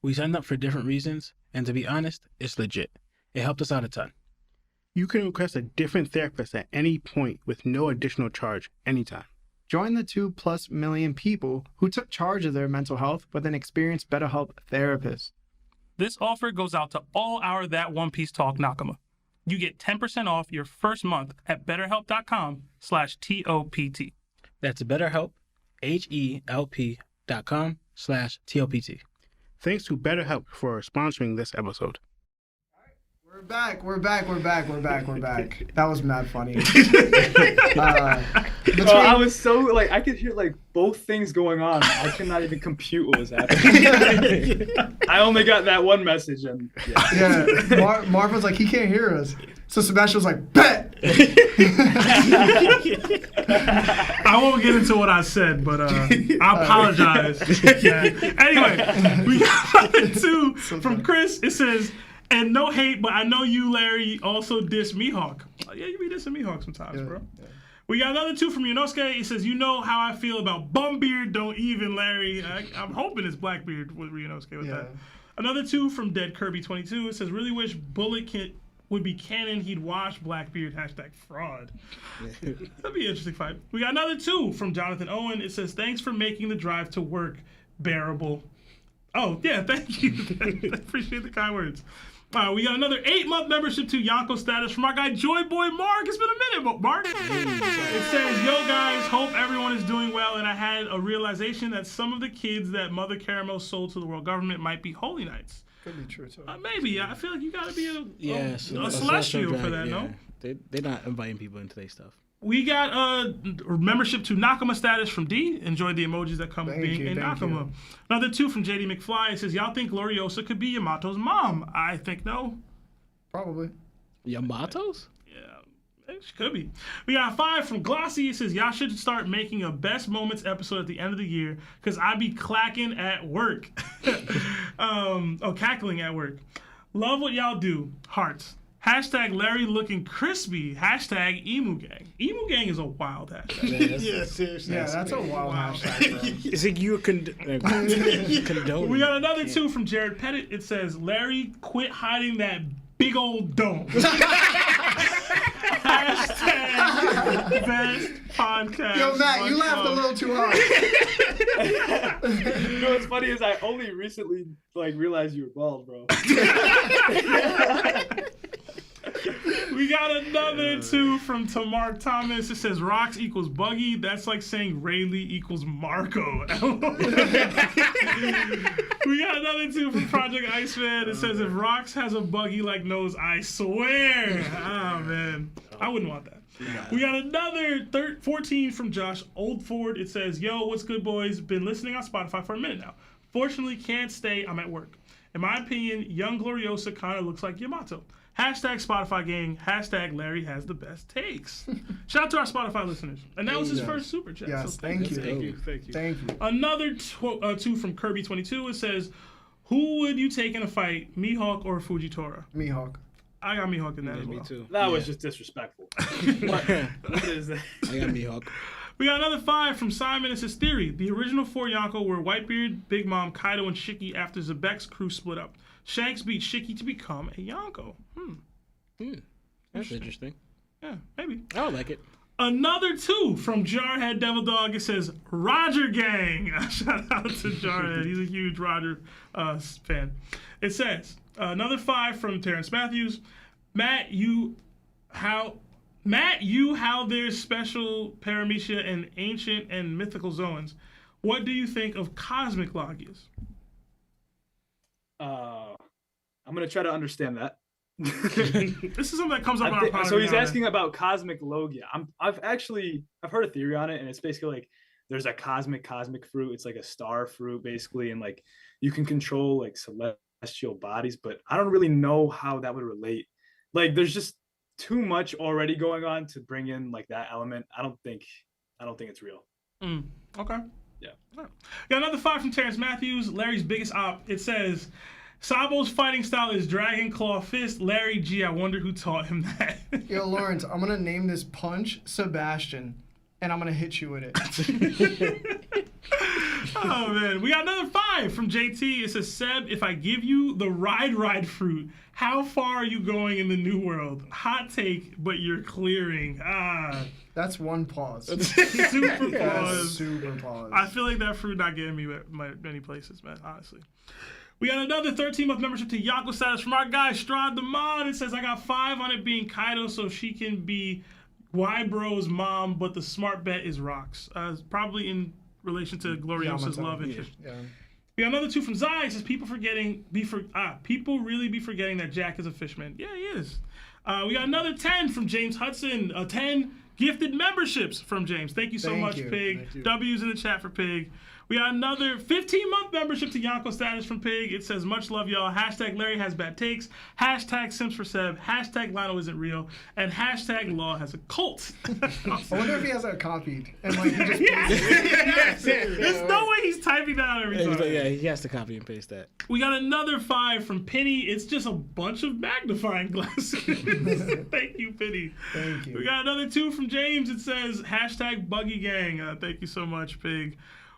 We signed up for different reasons, and to be honest, it's legit. It helped us out a ton. You can request a different therapist at any point with no additional charge anytime. Join the 2+ million people who took charge of their mental health with an experienced BetterHelp therapist. This offer goes out to all our That One Piece Talk Nakama. You get 10% off your first month at betterhelp.com/TOPT. That's BetterHelp, HELP.com/TOPT. Thanks to BetterHelp for sponsoring this episode. We're back. That was mad funny. Bro, I was so like I could hear like both things going on. I could not even compute what was happening. I only got that one message and Marv was like, he can't hear us. So Sebastian was like, bet. I won't get into what I said, but I apologize. Anyway, we got 2 from Chris. It says, and no hate, but I know you, Larry, also diss Mihawk. Yeah, you be dissing Mihawk sometimes, bro. Yeah. We got another 2 from Yonosuke. It says, you know how I feel about Bumbeard, don't even, Larry. I'm hoping it's Blackbeard with Yonosuke with that. Another 2 from Dead Kirby 22. It says, really wish Bullet would be canon. He'd wash Blackbeard. #fraud. That'd be an interesting fight. We got another 2 from Jonathan Owen. It says, thanks for making the drive to work bearable. Oh, yeah, thank you. I appreciate the kind words. We got another 8-month membership to 𝐽𝐻𝐿 status from our guy Joy Boy Mark. It's been a minute, Mark. It says, yo guys, hope everyone is doing well, and I had a realization that some of the kids that Mother Caramel sold to the world government might be Holy Knights. Could be true too. Maybe. I feel like you gotta be a celestial for that, yeah. no? They're not inviting people into their stuff. We got a membership to Nakama status from D. Enjoyed the emojis that come with being in Nakama. Another 2 from JD McFly. It says, y'all think Gloriosa could be Yamato's mom? I think no. Probably. Yamato's? Yeah, she could be. We got 5 from Glossy. It says, y'all should start making a best moments episode at the end of the year because I be clacking at work. Cackling at work. Love what y'all do. Hearts. #Larry looking crispy. #Emu Gang. Emu Gang is a wild hashtag. Yeah, seriously. Yeah, that's a wild hashtag, bro. It's like you condone. We got another 2 from Jared Pettit. It says, Larry, quit hiding that big old dome. #best podcast. Yo, Matt, you laughed a little too hard. You know what's funny is I only recently realized you were bald, bro. We got another 2 from Tamar Thomas. It says Rox equals Buggy. That's like saying Rayleigh equals Marco. We got another 2 from Project Iceman. It says if Rox has a Buggy like nose, I swear. Oh man, I wouldn't want that. We got another 14 from Josh Oldford. It says, yo, what's good, boys? Been listening on Spotify for a minute now. Fortunately, can't stay. I'm at work. In my opinion, young Gloriosa kind of looks like Yamato. #Spotify gang. #Larry has the best takes. Shout out to our Spotify listeners. And that was his first super chat. Yes, so thank you. Thank you. Another 2 from Kirby22. It says, who would you take in a fight, Mihawk or Fujitora? Mihawk. I got Mihawk in that as well. Me too. That was just disrespectful. What is that? I got Mihawk. We got another 5 from Simon. It says, theory. The original 4 Yonko were Whitebeard, Big Mom, Kaido, and Shiki after Zebek's crew split up. Shanks beat Shiki to become a Yonko. That's interesting. Yeah, maybe. I would like it. Another 2 from Jarhead Devil Dog. It says, Roger Gang. Shout out to Jarhead. He's a huge Roger fan. It says, another 5 from Terrence Matthews. Matt, how there's special paramecia in ancient and mythical zones. What do you think of cosmic logias? I'm going to try to understand that. This is something that comes up on our podcast. So he's asking about cosmic logia. I've heard a theory on it, and it's basically like there's a cosmic fruit. It's like a star fruit basically, and like you can control like celestial bodies, but I don't really know how that would relate. Like there's just too much already going on to bring in like that element. I don't think it's real. Okay. Yeah. Right. Got another 5 from Terrence Matthews. Larry's biggest op. It says, Sabo's fighting style is Dragon Claw Fist. Larry G, I wonder who taught him that. Yo, Lawrence, I'm gonna name this punch Sebastian, and I'm gonna hit you with it. Oh man, we got another 5 from JT. It says, Seb, if I give you the ride fruit, how far are you going in the new world? Hot take, but you're clearing. That's one pause. Super pause. Super pause. I feel like that fruit not getting me many places, man, honestly. We got another 13-month membership to Yonko status from our guy, Strahd the Mod. It says, I got 5 on it being Kaido so she can be Y-Bro's mom, but the smart bet is Rocks. Probably in relation to Gloriosa's love interest. Yeah. We got another 2 from Zai. It says, people really be forgetting that Jack is a fishman. Yeah, he is. We got another 10 from James Hudson. 10 gifted memberships from James. Thank you so much, Pig. W's in the chat for Pig. We got another 15-month membership to Yonko status from Pig. It says, much love, y'all. Hashtag Larry has bad takes. Hashtag Sims for Seb. Hashtag Lionel isn't real. And hashtag Law has a cult. I wonder if he has that copied. And like, he just There's no way he's typing that out every time. Yeah, he has to copy and paste that. We got another 5 from Penny. It's just a bunch of magnifying glasses. Thank you, Penny. Thank you. We got another 2 from James. It says, hashtag Buggy Gang. Thank you so much, Pig.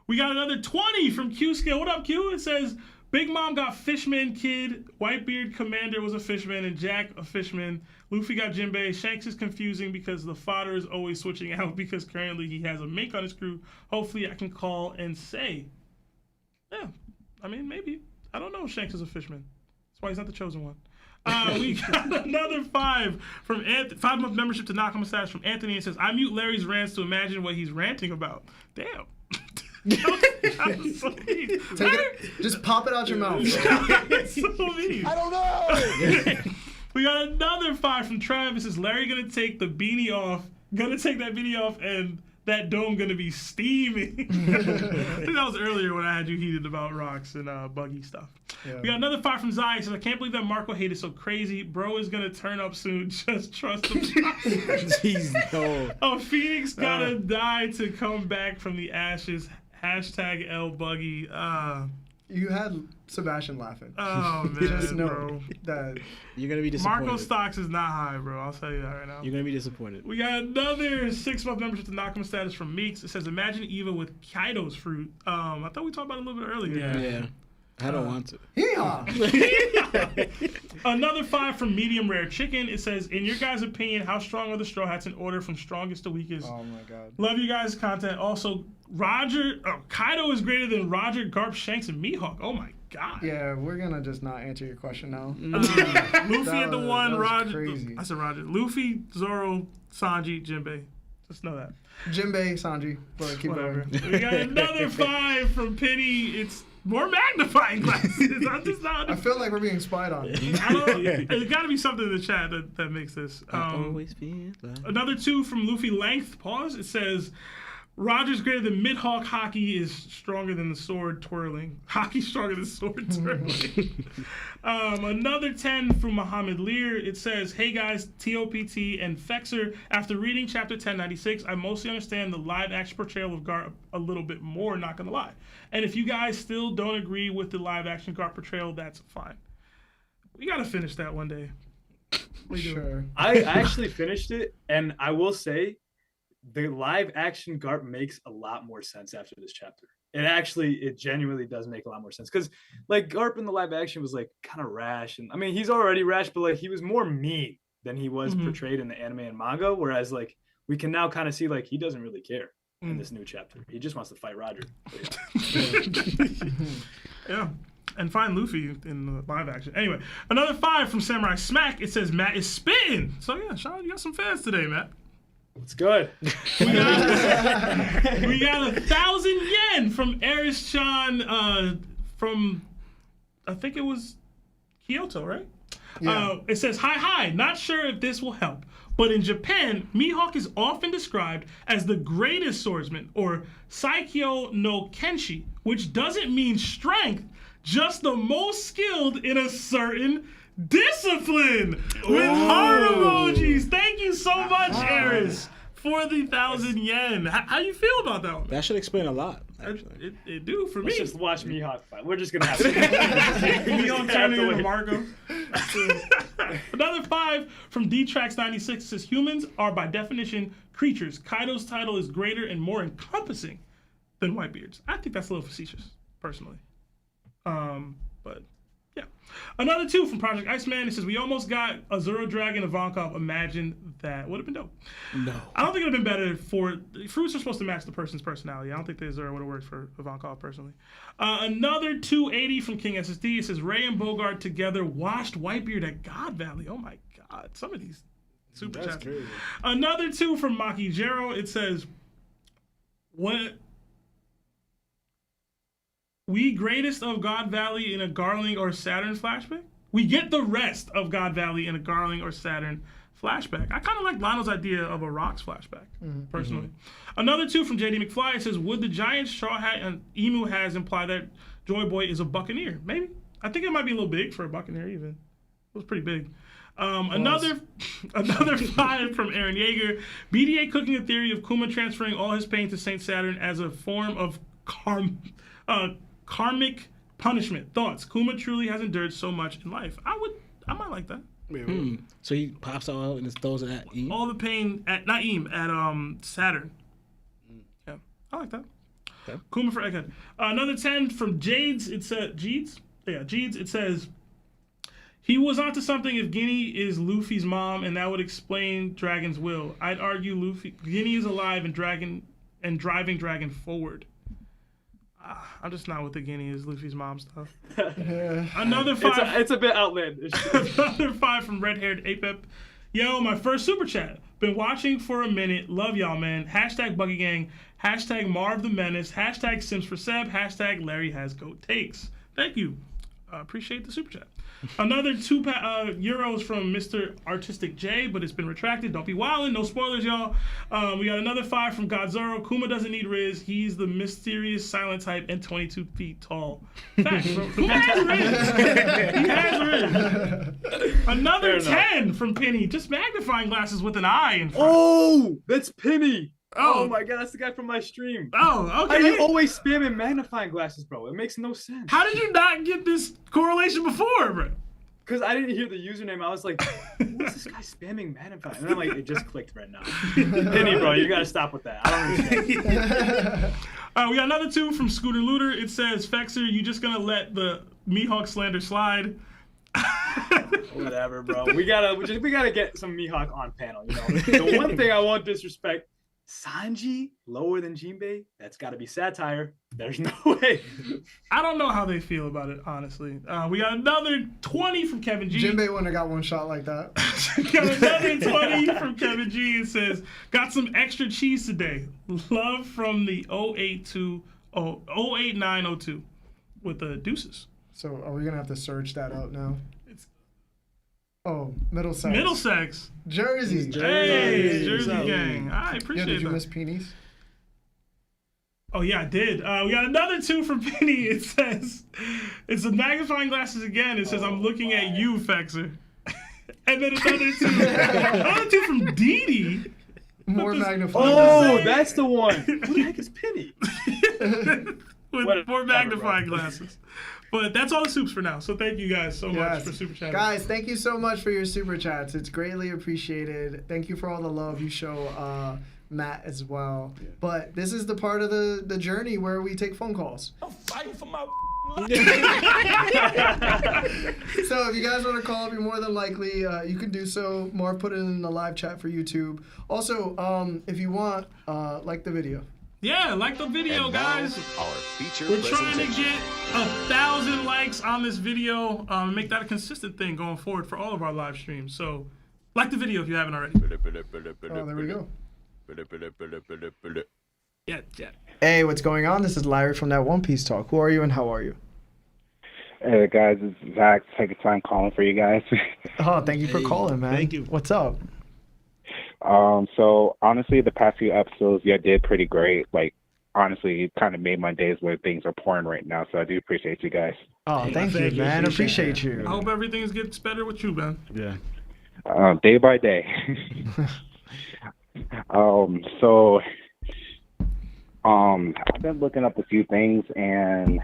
We got another 20 from Q-Scale. What up, Q? It says, Big Mom got Fishman Kid, Whitebeard Commander was a Fishman, and Jack a Fishman. Luffy got Jinbei. Shanks is confusing because the fodder is always switching out because currently he has a mink on his crew. Hopefully I can call and say. Yeah, I mean, maybe. I don't know if Shanks is a Fishman. That's why he's not the chosen one. We got another 5 from 5-month membership to Nakama status from Anthony. It says, I mute Larry's rants to imagine what he's ranting about. Damn. So mean. Just pop it out your mouth. So mean. I don't know. We got another 5 from Travis. Is Larry gonna take the beanie off? Gonna take that beanie off, and that dome gonna be steaming. I think that was earlier when I had you heated about Rocks and buggy stuff. Yeah. We got another 5 from Zai. Says, I can't believe that Marco hate is so crazy. Bro is gonna turn up soon. Just trust him. Jeez, no. Oh, Phoenix gotta die to come back from the ashes. Hashtag #buggy. You had Sebastian laughing. Oh man, just know bro. that you're gonna be disappointed. Marco stocks is not high, bro. I'll tell you that right now. You're gonna be disappointed. We got another 6-month membership to Nakama status from Meeks. It says, imagine Eva with Kaido's fruit. I thought we talked about it a little bit earlier. Yeah. I don't want to. Another 5 from Medium Rare Chicken. It says, in your guys' opinion, how strong are the Straw Hats in order from strongest to weakest? Oh my god. Love you guys' content. Also, Kaido is greater than Roger, Garp, Shanks, and Mihawk. Oh my god. Yeah, we're gonna just not answer your question now. Luffy at the 1, Roger. Crazy. I said Roger. Luffy, Zoro, Sanji, Jinbei. Just know that. Jinbei, Sanji. But keep Whatever. going. We got another 5 from Penny. It's more magnifying glasses. I'm just not. I feel like we're being spied on. There's got to be something in the chat that makes this. Always feel like... Another 2 from Luffy Length. Pause. It says, Roger's greater than Mid-Hawk. Hockey is stronger than the sword twirling. Hockey's stronger than sword twirling. Another 10 from Muhammad Lear. It says, hey guys, TOPT and Fexr. After reading chapter 1096, I mostly understand the live action portrayal of Garp a little bit more, not gonna lie. And if you guys still don't agree with the live action Garp portrayal, that's fine. We gotta finish that one day. Sure. I actually finished it, and I will say, the live action Garp makes a lot more sense after this chapter. It genuinely does make a lot more sense, because like Garp in the live action was like kind of rash, and I mean he's already rash, but like he was more mean than he was portrayed in the anime and manga, whereas like we can now kind of see like he doesn't really care in this new chapter. He just wants to fight Roger. Yeah. And find Luffy in the live action. Anyway, another 5 from Samurai Smack. It says Matt is spitting. So yeah, Sean, you got some fans today, Matt. It's good. We got 1,000 yen from Eris-chan from, I think it was Kyoto, right? Yeah. It says, hi, not sure if this will help, but in Japan, Mihawk is often described as the greatest swordsman, or Saikyo no Kenshi, which doesn't mean strength, just the most skilled in a certain discipline. With heart emojis. Thank you so much, Eris, for the 1,000 yen. How you feel about that one? That should explain a lot, actually. It do for me. Let's just watch Mihawk fight. We're just gonna have to. Mihawk turning into Marco. Another 5 from D-Trax96 says, humans are by definition creatures. Kaido's title is greater and more encompassing. than Whitebeards. I think that's a little facetious, personally. But yeah. Another 2 from Project Iceman. It says, we almost got a Zero Dragon Ivankov. Imagine that. Would have been dope. No. I don't think it would have been better for... Fruits are supposed to match the person's personality. I don't think the Zero would have worked for Ivankov, personally. Another 280 from King SSD. It says, Ray and Bogart together washed Whitebeard at God Valley. Oh my God. Some of these super chats. Crazy. Another 2 from Maki Jero. It says, what... We greatest of God Valley in a Garling or Saturn flashback? We get the rest of God Valley in a Garling or Saturn flashback. I kind of like Lionel's idea of a Rocks flashback, personally. Another 2 from JD McFly. It says, would the giant straw hat and emu has imply that Joy Boy is a buccaneer? Maybe. I think it might be a little big for a buccaneer even. It was pretty big. Another 5 from Aaron Yeager. BDA cooking a theory of Kuma transferring all his pain to Saint Saturn as a form of karmic punishment. Thoughts? Kuma truly has endured so much in life. I might like that. So he pops out and just throws it at Eam? All the pain at not Eam, at Saturn. Yeah, I like that. Okay. Kuma for Egghead. Another 10 from Jades. It said Jeeds. Yeah, Jeeds. It says he was onto something if Guinea is Luffy's mom, and that would explain Dragon's will. I'd argue Guinea is alive and driving Dragon forward. I'm just not with the Guinea is Luffy's mom stuff. Another 5. It's a bit outlandish. Another 5 from red-haired Apep. Yo, my first super chat. Been watching for a minute. Love y'all, man. Hashtag Buggy Gang. Hashtag Marv the Menace. Hashtag Sims for Seb. Hashtag Larry has goat takes. Thank you. Appreciate the super chat. Another 2 euros from Mr. Artistic J, but it's been retracted. Don't be wildin'. No spoilers, y'all. We got another 5 from Godzoro. Kuma doesn't need Riz. He's the mysterious silent type and 22 feet tall. Facts, bro. Kuma has Riz. He has Riz. Another 10 from Penny. Just magnifying glasses with an eye in front. Oh, that's Penny. Oh. Oh my God, that's the guy from my stream. Oh, How okay. do you always spam in magnifying glasses, bro? It makes no sense. How did you not get this correlation before, bro? Because I didn't hear the username. I was like, what's this guy spamming magnifying? And I'm like, it just clicked right now. Penny, bro, you got to stop with that. I don't understand. We got another 2 from Scooter Looter. It says, Fexr, you just going to let the Mihawk slander slide? Whatever, bro. We gotta get some Mihawk on panel, you know. The one thing I won't disrespect, Sanji lower than Jinbei, that's got to be satire. There's no way. I don't know how they feel about it, honestly. We got another 20 from Kevin G. Jinbei wouldn't have got one shot like that. Got another 20 from Kevin G. It says, got some extra cheese today. Love from the 08902 with the deuces. So are we going to have to search that out now? Oh, Middlesex. Middlesex. Jersey. Hey, Jersey gang. I appreciate Did you that. miss Peenies? Oh, yeah, I did. We got another 2 from Penny. It says, it's the magnifying glasses again. It says, I'm looking at you, Fexer. And then another 2. Another 2 from Dee Dee. More magnifying Oh, that's the one. Who the heck is Penny? With more magnifying glasses. But that's all the soups for now. So thank you guys so much for super chatting. Guys, thank you so much for your super chats. It's greatly appreciated. Thank you for all the love you show Matt as well. Yeah. But this is the part of the journey where we take phone calls. I'm fighting for my So if you guys want to call up, you're more than likely you can do so. Marv put it in the live chat for YouTube. Also, if you want, like the video. Yeah, like the video, guys. We're trying to get 1,000 likes on this video. Make that a consistent thing going forward for all of our live streams. So, like the video if you haven't already. Oh, there we go. Yeah. Hey, what's going on? This is Larry from that One Piece Talk. Who are you and how are you? Hey guys, it's Zach. Second time calling for you guys. Oh, thank you for calling, man. Thank you. What's up? So honestly, the past few episodes, you did pretty great. Like, honestly, it kind of made my days where things are pouring right now. So I do appreciate you guys. Oh, thank you, man. Appreciate you. I hope everything gets better with you, man. Yeah. Day by day. So I've been looking up a few things, and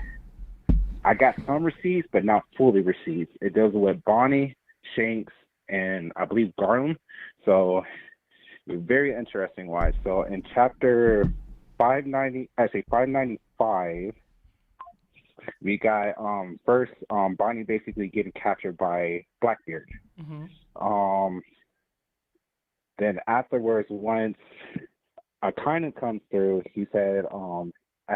I got some receipts, but not fully receipts. It deals with Bonney, Shanks, and I believe Garling. So very interesting wise. So in chapter 595. We got first Bonnie basically getting captured by Blackbeard. Then afterwards, once Akainen comes through, he said, I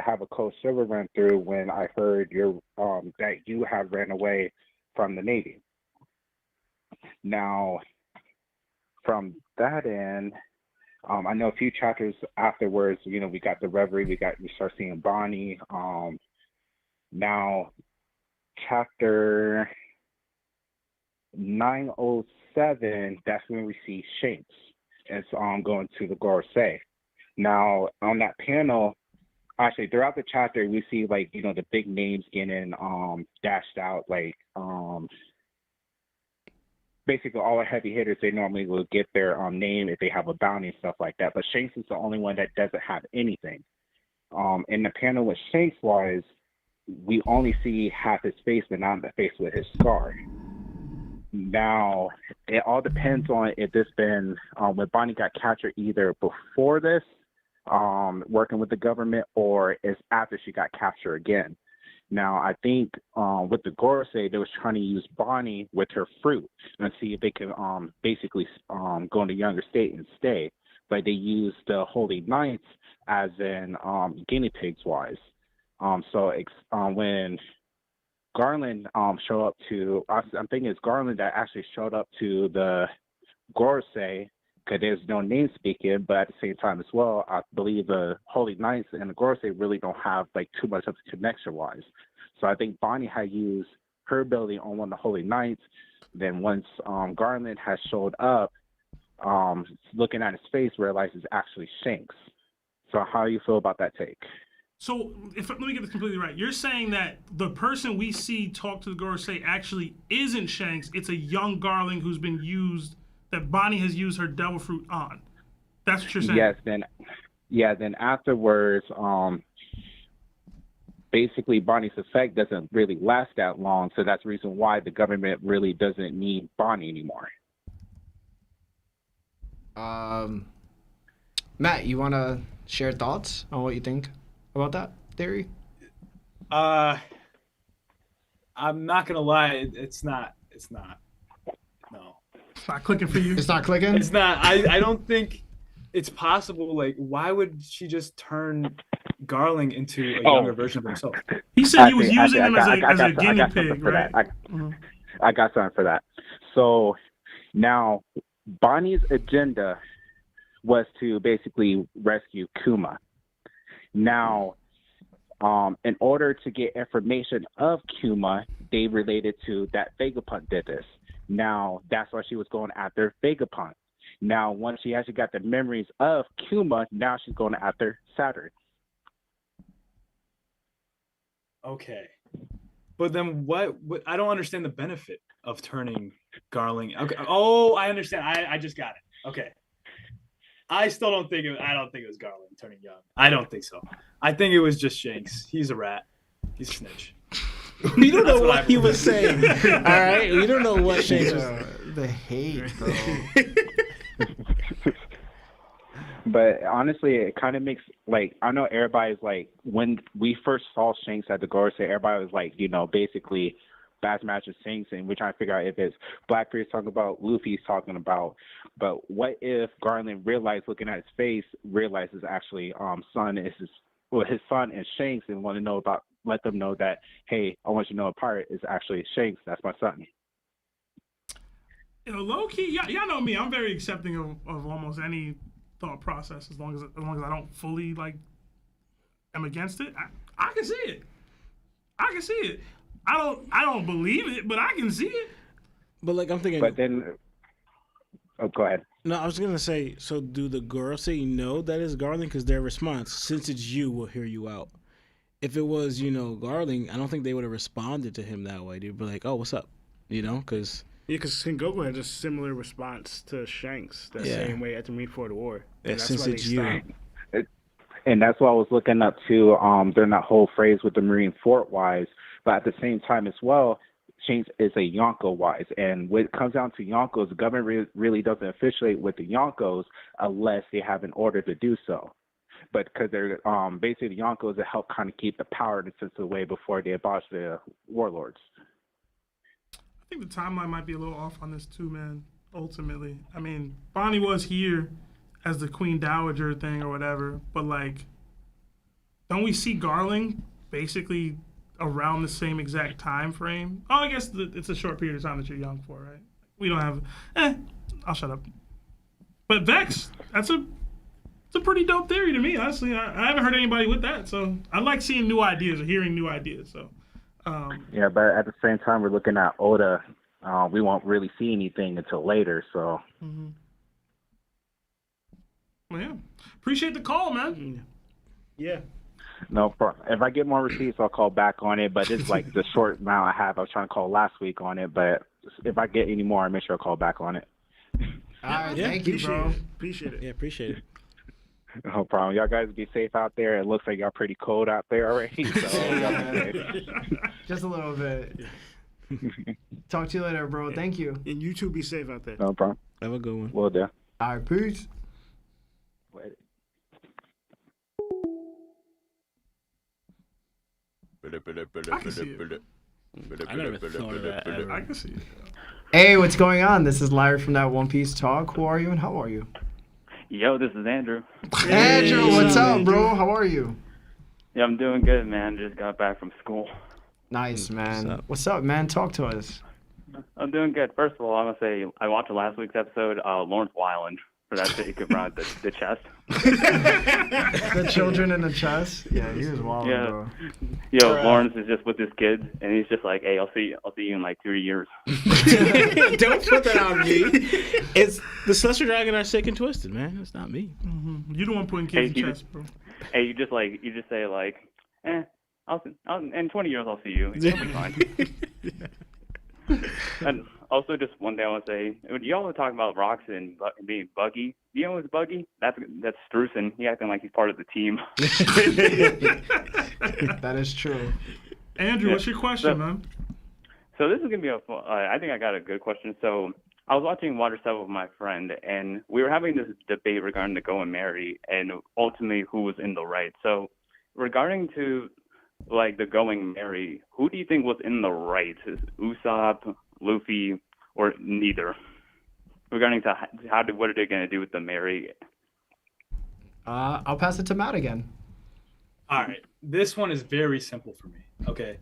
have a cold shiver run through when I heard that you have ran away from the Navy. Now, from that end, I know a few chapters afterwards, you know, we got the Reverie, we start seeing Bonnie. Now, chapter 907, that's when we see Shanks. It's going to the 𝘗𝐲𝐽. Now, on that panel, actually, throughout the chapter, we see, like, you know, the big names getting dashed out, like, basically all the heavy hitters, they normally will get their name if they have a bounty and stuff like that. But Shanks is the only one that doesn't have anything. In the panel with Shanks was, we only see half his face, but not the face with his scar. Now, it all depends on if this been when Bonnie got captured either before this, working with the government, or it's after she got captured again. Now, I think with the 𝘗𝐲𝐽, they was trying to use Bonnie with her fruit and see if they could basically go into younger state and stay. But they used the Holy Knights as in guinea pigs wise. So when Garland showed up to, I'm thinking it's Garland that actually showed up to the 𝘗𝐽𝐽, because there's no name speaking, but at the same time as well, I believe the Holy Knights and the 𝘗𝐽𝐽 really don't have like too much of a connection wise. So I think Bonnie had used her ability on one of the Holy Knights. Then once Garland has showed up, looking at his face, realizes it's actually Shanks. So how do you feel about that take? So let me get this completely right. You're saying that the person we see talk to the 𝘗𝐽𝐽 actually isn't Shanks. It's a young Garling who's been used, that Bonnie has used her devil fruit on. That's what you're saying? Yes. Then afterwards, basically Bonnie's effect doesn't really last that long. So that's the reason why the government really doesn't need Bonnie anymore. Matt, you want to share thoughts on what you think about that theory? I'm not gonna lie, it's not. No. It's not clicking for you? It's not clicking? It's not. I don't think it's possible. Like, why would she just turn Garling into a younger version of himself? He said he was using him as a guinea pig, right? I got something for that. So now Bonnie's agenda was to basically rescue Kuma. Now, in order to get information of Kuma, they related to that Vegapunk did this. Now, that's why she was going after Vegapunk. Now, once she actually got the memories of Kuma, now she's going after Saturn. Okay. But then what I don't understand the benefit of turning Garling. Okay. Oh, I understand. I just got it. Okay. I don't think it was Garling turning young. I don't think so. I think it was just Shanks. He's a rat. He's a snitch. We don't know what he was saying. All right, we don't know what Shanks was. The hate, bro. But honestly, it kind of makes, like, I know everybody's like, when we first saw Shanks at the 𝘗𝐽𝐽, everybody was like, you know, basically bad match of Shanks, and we're trying to figure out if it's Blackbeard's talking about, Luffy's talking about. But what if Garland realized, looking at his face, realizes actually his son is Shanks, and want to know about, let them know that, hey, I want you to know a pirate is actually Shanks. That's my son. You know, low key, y'all know me. I'm very accepting of almost any thought process as long as I don't fully am against it. I can see it. I can see it. I don't believe it, but I can see it. But like I'm thinking. But then, go ahead. No, I was gonna say. So do the 𝘗𝐽𝐽 know that it's Garling? Because their response, since it's you, we'll hear you out. If it was, Garling, I don't think they would have responded to him that way. They'd be like, "Oh, what's up?" Because Sengoku had a similar response to Shanks, the same way at the Marineford War. And that's since why it's they you. stopped. And that's what I was looking up to during that whole phrase with the Marineford wise. But at the same time as well, Shanks is a Yonko wise. And when it comes down to Yonkos, the government really doesn't officiate with the Yonkos unless they have an order to do so. but because they're basically the Yonko is to help kind of keep the power and sense away before they abolish the warlords. I think the timeline might be a little off on this too, man. Ultimately, I mean, Bonney was here as the Queen Dowager thing or whatever, but like, don't we see Garling basically around the same exact time frame? Oh, I guess it's a short period of time that you're young for, right? We don't have. I'll shut up. But Vex, it's a pretty dope theory to me, honestly. I haven't heard anybody with that, so I like seeing new ideas or hearing new ideas. So. Yeah, but at the same time, we're looking at Oda. We won't really see anything until later, so. Mm-hmm. Well, yeah. Appreciate the call, man. Yeah. No problem. If I get more receipts, I'll call back on it, but it's like the short amount I have. I was trying to call last week on it, but if I get any more, I'll make sure I call back on it. All right, thank you, bro. Appreciate it. Yeah, appreciate it. No problem. Y'all guys be safe out there. It looks like y'all pretty cold out there already. So y'all be safe. Just a little bit. Talk to you later, bro. Thank you. And you two be safe out there. No problem. Have a good one. Will do. All right, peace. I can see it. I never thought of that ever. I can see it. Hey, what's going on? This is Larry from that One Piece Talk. Who are you and how are you? Yo, this is Andrew. Andrew, what's up, bro? How are you? Yeah, I'm doing good, man. Just got back from school. Nice, man. What's up, man? Talk to us. I'm doing good. First of all, I'm gonna say I watched last week's episode. Lawrence Wyland for that shit he could run the chest. The children in the chest. Yeah, he was wild, Yeah. bro. Yo, Lawrence is just with his kids, and he's just like, "Hey, I'll see you in like 3 years." Don't put that on me. It's the Celestial Dragon are sick and twisted, man. It's not me. Mm-hmm. You don't want putting kids in chest, bro. Hey, you just say like, I'll in 20 years I'll see you. It'll be fine. And also, just one thing I want to say, y'all were talking about Rocks and being Buggy. Do you know who's Buggy? That's Struzan. He acting like he's part of the team. That is true. Andrew, what's your question, man? So this is gonna be I think I got a good question. So I was watching Water 7 with my friend, and we were having this debate regarding the Go and Marry, and ultimately who was in the right. So regarding to like the Going Marry, who do you think was in the right? Is Usopp, Luffy, or neither? Regarding to what are they going to do with the Marry? I'll pass it to Matt again. All right. This one is very simple for me. Okay.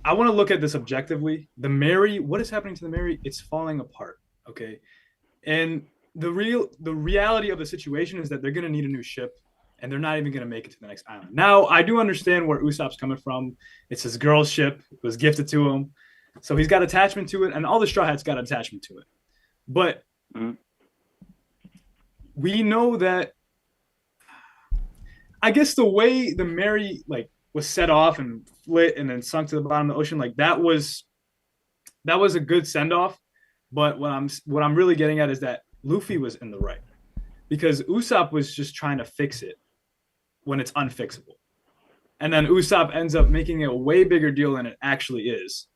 I want to look at this objectively. The Marry, what is happening to the Marry? It's falling apart. Okay. And the reality of the situation is that they're going to need a new ship, and they're not even going to make it to the next island. Now, I do understand where Usopp's coming from. It's his girl's ship. It was gifted to him. So he's got attachment to it, and all the Straw Hats got attachment to it. But we know that, I guess the way the Marry was set off and flit and then sunk to the bottom of the ocean, that was a good send off. But what I'm really getting at is that Luffy was in the right, because Usopp was just trying to fix it when it's unfixable, and then Usopp ends up making it a way bigger deal than it actually is.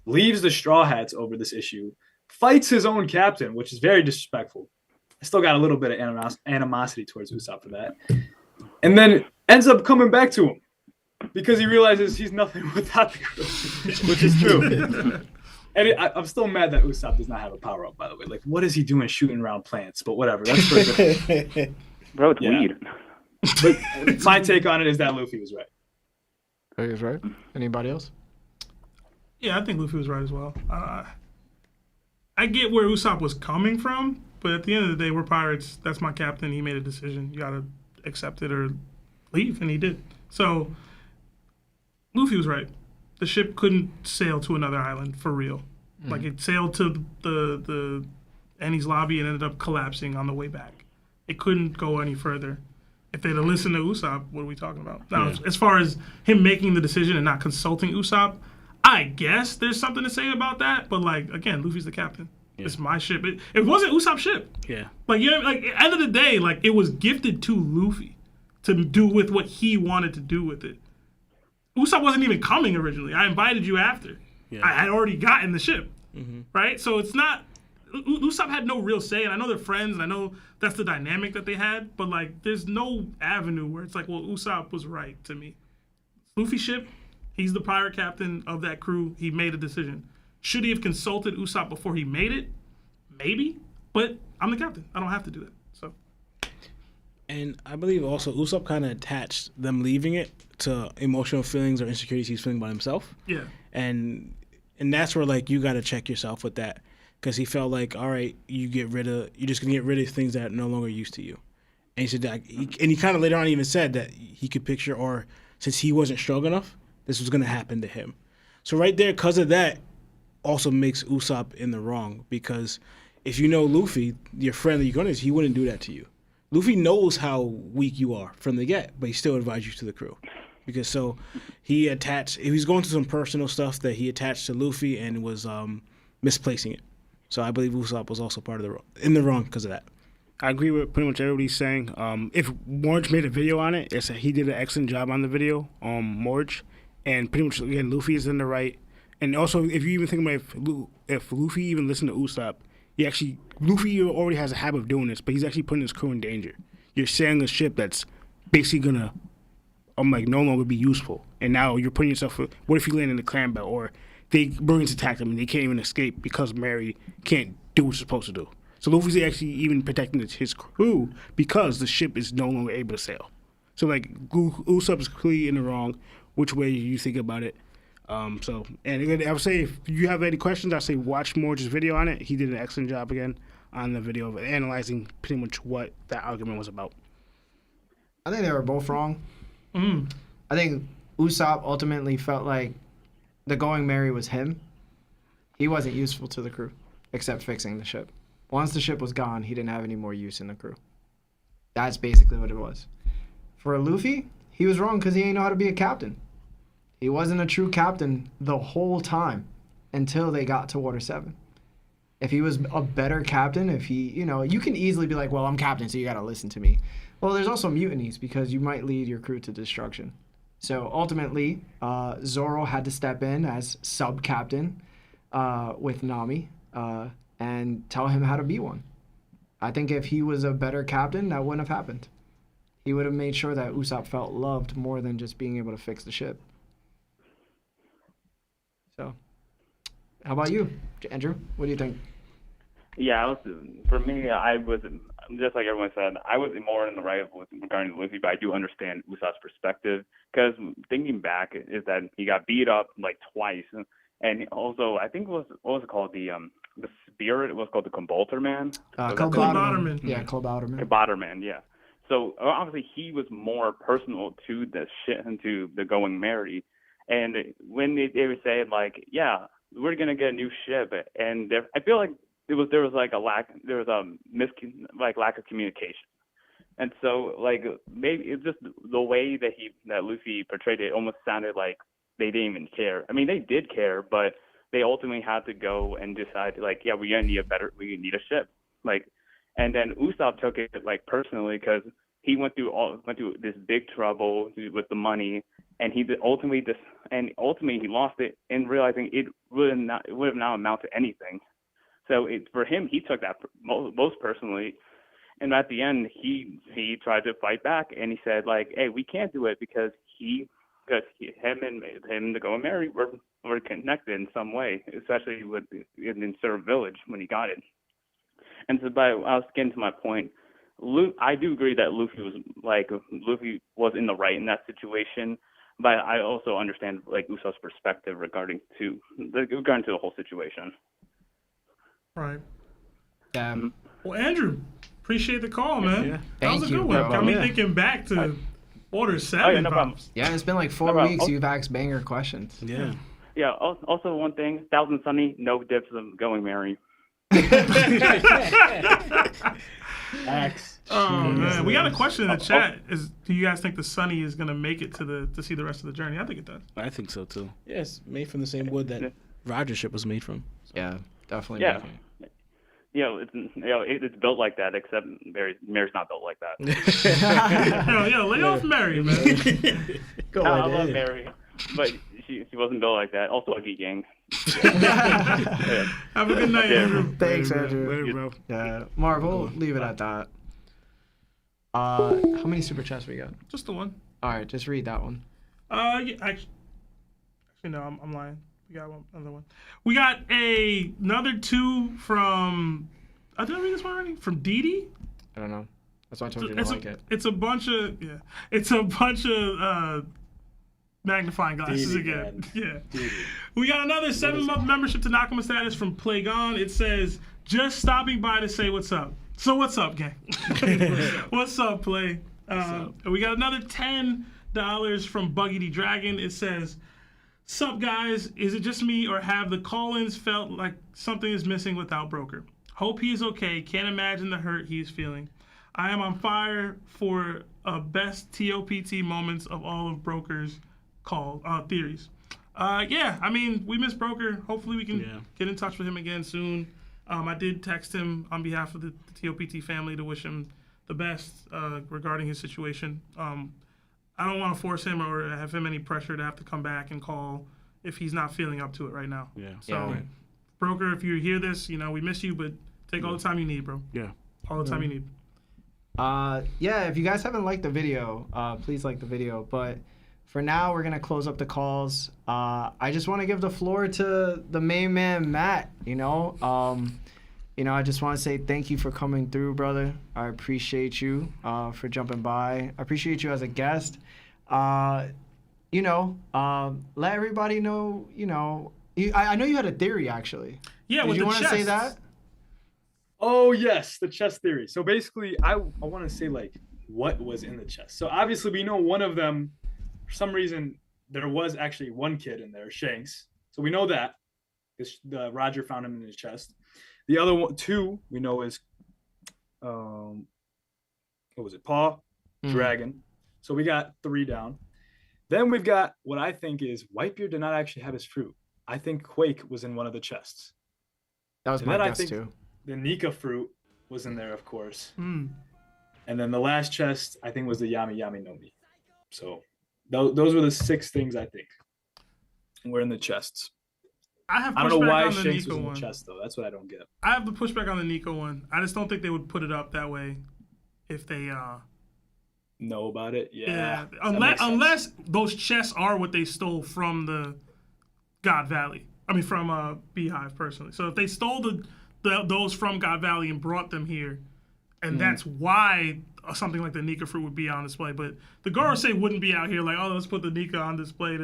Leaves the Straw Hats over this issue, fights his own captain, which is very disrespectful. I still got a little bit of animosity towards Usopp for that. And then ends up coming back to him because he realizes he's nothing without the crew, which is true. And I'm still mad that Usopp does not have a power-up, by the way. What is he doing shooting around plants? But whatever. That's pretty good. Bro, it's weed. But my take on it is that Luffy was right. He was right. Anybody else? Yeah, I think Luffy was right as well. I get where Usopp was coming from, but at the end of the day, we're pirates. That's my captain. He made a decision. You gotta accept it or leave, and he did. So Luffy was right. The ship couldn't sail to another island for real. It sailed to the Enies lobby and ended up collapsing on the way back. It couldn't go any further. If they'd have listened to Usopp, what are we talking about? Now, as far as him making the decision and not consulting Usopp, I guess there's something to say about that. But again, Luffy's the captain. Yeah. It's my ship. It wasn't Usopp's ship. Yeah. At the end of the day, it was gifted to Luffy to do with what he wanted to do with it. Usopp wasn't even coming originally. I invited you after. Yeah. I had already gotten the ship. Mm-hmm. Right? So it's not Usopp had no real say, and I know they're friends, and I know that's the dynamic that they had, but like, there's no avenue where it's like, well, Usopp was right to me. Luffy ship, he's the pirate captain of that crew. He made a decision. Should he have consulted Usopp before he made it? Maybe, but I'm the captain. I don't have to do that. So. And I believe also Usopp kind of attached them leaving it to emotional feelings or insecurities he's feeling by himself. Yeah. And that's where like you got to check yourself with that, because he felt like, all right, you're just gonna get rid of things that are no longer used to you. And he said that, and he kind of later on even said that he could picture, or since he wasn't strong enough, this was gonna happen to him. So right there, because of that, also makes Usopp in the wrong, because if you know Luffy, your friend that you're going to, he wouldn't do that to you. Luffy knows how weak you are from the get, but he still advised you to the crew. Because so he was going through some personal stuff that he attached to Luffy and was misplacing it. So I believe Usopp was also in the wrong because of that. I agree with pretty much everybody's saying. If Morge made a video on it, it's that he did an excellent job on the video, Morge. And pretty much, again, Luffy is in the right. And also, if you even think about if Luffy even listened to Usopp, Luffy already has a habit of doing this, but he's actually putting his crew in danger. You're sailing a ship that's basically gonna, no longer be useful. And now you're putting yourself. What if you land in the clan belt, or Marines attack them and they can't even escape because Mary can't do what she's supposed to do. So Luffy's actually even protecting his crew because the ship is no longer able to sail. So Usopp is clearly in the wrong. Which way you think about it? And again, I would say if you have any questions, I'd say watch Morge's video on it. He did an excellent job again on the video of analyzing pretty much what that argument was about. I think they were both wrong. I think Usopp ultimately felt like the Going Merry was him. He wasn't useful to the crew, except fixing the ship. Once the ship was gone, he didn't have any more use in the crew. That's basically what it was. For Luffy, he was wrong because he didn't know how to be a captain. He wasn't a true captain the whole time until they got to Water 7. If he was a better captain, you can easily be like, well, I'm captain, so you got to listen to me. Well, there's also mutinies because you might lead your crew to destruction. So ultimately, Zoro had to step in as sub-captain with Nami and tell him how to be one. I think if he was a better captain, that wouldn't have happened. He would have made sure that Usopp felt loved more than just being able to fix the ship. So, how about you, Andrew? What do you think? Yeah, for me, I was, just like everyone said, I was more in the right regarding Luffy, but I do understand Usopp's perspective, because thinking back is that he got beat up like twice, and also I think what was it called, the spirit was called the 𝚘𝚘𝚪man. 𝚘𝚘𝚪man. Yeah, 𝚘𝚘𝚪𝚪man. 𝚘𝚘𝚪man, yeah. So obviously he was more personal to the shit and to the Going Merry, and when they were saying like, yeah, we're gonna get a new ship, and I feel like there was like a lack of communication, and so like maybe it's just the way that Luffy portrayed it almost sounded like they didn't even care. I mean, they did care, but they ultimately had to go and decide like, yeah, we need a ship, like, and then Usopp took it like personally because he went through this big trouble with the money, and he ultimately he lost it in realizing it would have not amount to anything. So for him, he took that most personally, and at the end, he tried to fight back, and he said like, "Hey, we can't do it because him and the Going Merry were connected in some way, especially in Surf Village when he got it." And so, I was getting to my point. I do agree that Luffy was in the right in that situation, but I also understand like Usopp's perspective regarding to the whole situation. Right. Yeah. Well, Andrew, appreciate the call, man. Yeah. That was a Thank good you, one. bro. Got me Yeah. thinking back to Order 7. Oh, yeah, no problem. Yeah, it's been like 4 problem. weeks. You've asked banger questions. Yeah. Yeah. Also, one thing: Thousand Sunny, no dips of Going Merry. X. Oh man, we got a question in the chat. Do you guys think the Sunny is gonna make it to see the rest of the journey? I think it does. I think so too. Yeah, it's made from the same wood that Roger's ship was made from. Yeah, definitely. Yeah. It's built like that, except Mary's not built like that. Yo, lay off Mary, man. Go I ahead. love Mary, but she wasn't built like that. Also, Uggy Gang. Have a good night, Andrew. Thanks, Andrew. Later, bro. Yeah, Marv, we'll leave it at that. How many super chats we got? Just the one. All right, just read that one. Yeah, actually, no, I'm lying. We got another one. We got another 2 from. Did I read this one already? From 𝙏𝙠𝙨? I don't know. That's why I told you to like it. It's a bunch of magnifying glasses 𝙏𝙠𝙨, again. man. Yeah. 𝙏𝙠𝙨. We got another 7-month membership to Nakama status from Plagon. It says, just stopping by to say what's up. So what's up, gang? What's up, Play? We got another $10 from Buggy the Dragon. It says, sup, guys? Is it just me, or have the call-ins felt like something is missing without Broker? Hope he is okay. Can't imagine the hurt he is feeling. I am on fire for best TOPT moments of all of Broker's theories. Yeah, I mean, we miss Broker. Hopefully we can get in touch with him again soon. I did text him on behalf of the TOPT family to wish him the best regarding his situation. I don't want to force him or have him any pressure to have to come back and call if he's not feeling up to it right now. Yeah. So, Broker, if you hear this, we miss you, but take all the time you need, bro. Yeah. All the time you need. Yeah, if you guys haven't liked the video, please like the video. But for now, we're going to close up the calls. I just want to give the floor to the main man, Matt. I just want to say thank you for coming through, brother. I appreciate you for jumping by. I appreciate you as a guest. Let everybody know, I know you had a theory, actually. Yeah, Did with you the want to chest. say that? Oh yes, the chest theory. So basically, I want to say like what was in the chest. So obviously we know one of them, for some reason, there was actually one kid in there, Shanks. So we know that. Roger found him in his chest. The other 2 we know is, what was it? Paw, Dragon. So we got 3 down. Then we've got what I think is Whitebeard did not actually have his fruit. I think Quake was in one of the chests. That was And my then I guess, think too. The Nika fruit was in there, of course. And then the last chest, I think, was the Yami Yami no Mi. So those were the 6 things I think were in the chests. I don't know why on the Shanks Nico was in one. the chest, though. That's what I don't get. I have the pushback on the Nico one. I just don't think they would put it up that way if they Know about it? Yeah. Unless those chests are what they stole from the God Valley. I mean, from Beehive, personally. So if they stole those from God Valley and brought them here, and that's why something like the Nika fruit would be on display. But the Gorosei wouldn't be out here like, oh, let's put the Nika on display.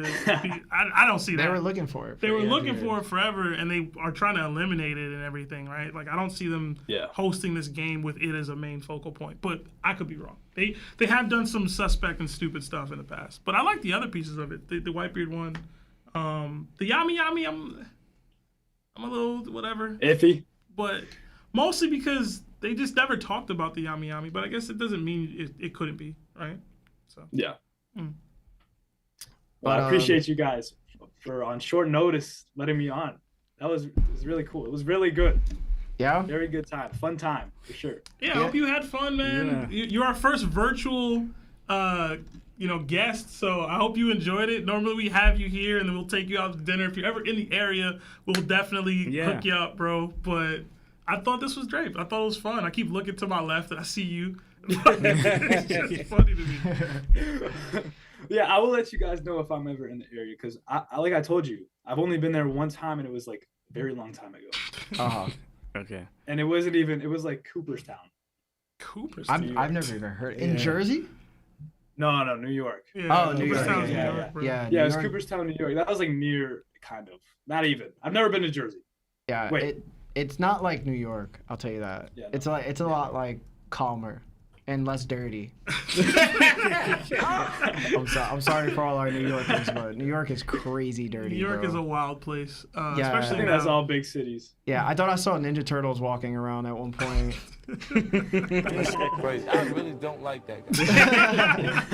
I don't see that. They were looking for it. They were looking for it forever, and they are trying to eliminate it and everything, right? Like, I don't see them hosting this game with it as a main focal point. But I could be wrong. They have done some suspect and stupid stuff in the past. But I like the other pieces of it. The Whitebeard one. The Yami Yami, I'm a little whatever. Iffy. But mostly because they just never talked about the Yami Yami. But I guess it doesn't mean it couldn't be, right? So yeah. Well, I appreciate you guys for on short notice letting me on. It was really cool. It was really good. Yeah. Very good time. Fun time for sure. Yeah, I hope you had fun, man. Yeah. You're our first virtual guest, so I hope you enjoyed it. Normally we have you here and then we'll take you out to dinner. If you're ever in the area, we'll definitely hook you up, bro. But I thought this was great. I thought it was fun. I keep looking to my left and I see you. It's just funny to me. Yeah, I will let you guys know if I'm ever in the area, because I like I told you, I've only been there one time and it was like a very long time ago. Okay. And it wasn't even, it was like Cooperstown. Cooperstown? I've never even heard. In Jersey? No, New York. Yeah, New York. Yeah, it was Cooperstown, New York. That was like near, kind of. Not even. I've never been to Jersey. Yeah, it's not like New York, I'll tell you that. Yeah, no, it's a lot like calmer and less dirty. I'm sorry for all our New Yorkers, but New York is crazy dirty. New York is a wild place. Especially I think that's all big cities. Yeah, I thought I saw Ninja Turtles walking around at one point. Crazy. I really don't like that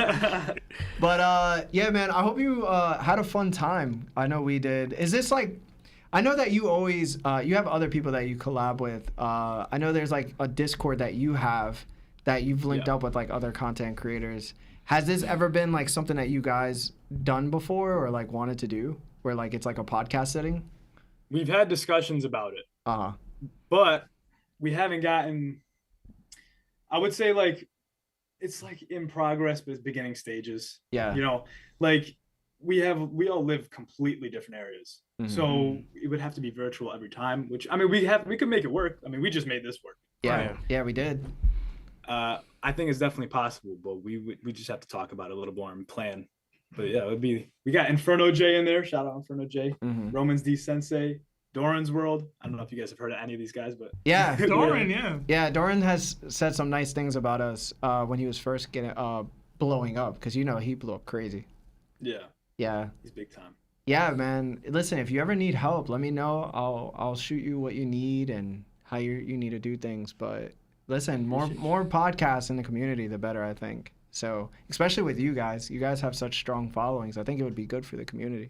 guy. But yeah, man, I hope you had a fun time. I know we did. Is this like, I know that you always you have other people that you collab with. I know there's like a Discord that you have that you've linked up with like other content creators. Has this ever been like something that you guys done before or like wanted to do, where like it's like a podcast setting? We've had discussions about it, Uh-huh. but we haven't gotten. I would say like it's like in progress, but it's beginning stages. Yeah. You know, like we all live completely different areas, so it would have to be virtual every time. Which I mean, we could make it work. I mean, we just made this work. Yeah. Yeah, we did. I think it's definitely possible, but we just have to talk about it a little more and plan. But yeah, we got Inferno J in there. Shout out Inferno J. Romans D Sensei, Doran's World. I don't know if you guys have heard of any of these guys, but Yeah. Doran, yeah. Yeah, Doran has said some nice things about us when he was first getting blowing up, because you know he blew up crazy. yeah, Yeah. he's big time. Yeah, man. Listen, if you ever need help, let me know. I'll shoot you what you need and how you need to do things. But listen, more podcasts in the community, the better, I think. So, especially with you guys. You guys have such strong followings. I think it would be good for the community.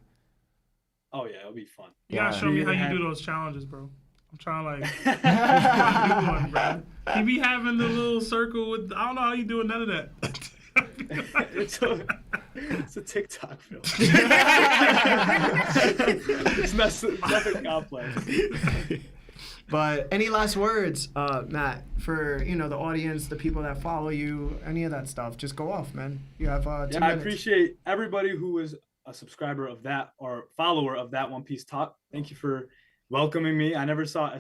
Oh yeah, it'll be fun. You gotta show me how you do those challenges, bro. I'm trying to like do one, bro. You be having the little circle with. I don't know how you doing none of that. It's a TikTok film. It's nothing complex. But any last words, Matt, for the audience, the people that follow you, any of that stuff? Just go off, man. You have 2 minutes. I appreciate everybody who was a subscriber of that or follower of that One Piece Talk. Thank you for welcoming me. I never saw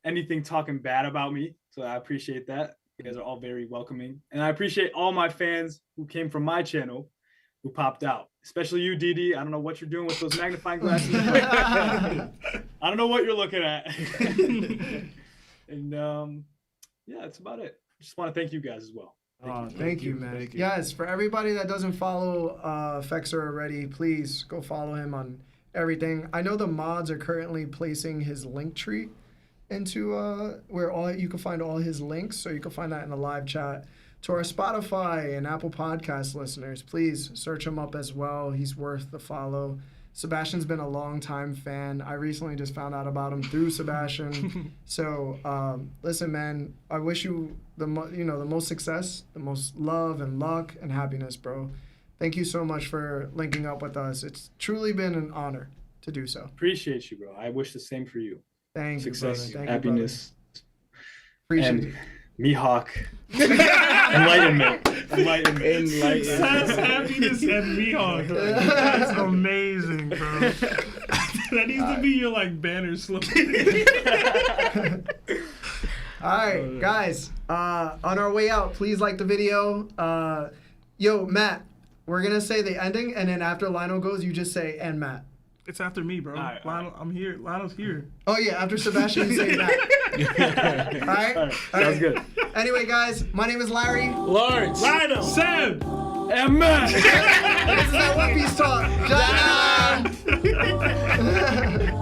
anything talking bad about me, so I appreciate that. You guys are all very welcoming, and I appreciate all my fans who came from my channel who popped out, especially you, DD. I don't know what you're doing with those magnifying glasses. I don't know what you're looking at. And yeah, that's about it. Just want to thank you guys as well. Thank you, man. Yes, for everybody that doesn't follow Fexr already, please go follow him on everything. I know the mods are currently placing his link tree into where you can find all his links, so you can find that in the live chat. To our Spotify and Apple Podcast listeners, please search him up as well. He's worth the follow. Sebastian's been a long-time fan. I recently just found out about him through Sebastian. So, listen, man, I wish you the most success, the most love and luck and happiness, bro. Thank you so much for linking up with us. It's truly been an honor to do so. Appreciate you, bro. I wish the same for you. Thank Success, you, brother. happiness, Appreciate it. and Mihawk. Enlightenment. Success, happiness, and Mihawk. That's amazing, bro. That needs to be your banner slogan. All right, guys. On our way out, please like the video. Yo, Matt, we're gonna say the ending, and then after Lionel goes, you just say "and Matt." It's after me, bro. right, Lionel, I'm here. Lionel's here. Oh yeah, after Sebastian, you say Matt. All right. Sounds good. Anyway, guys, my name is Larry. Lawrence. Lionel. Seb. And Matt. This is our One Piece Talk. Shut up.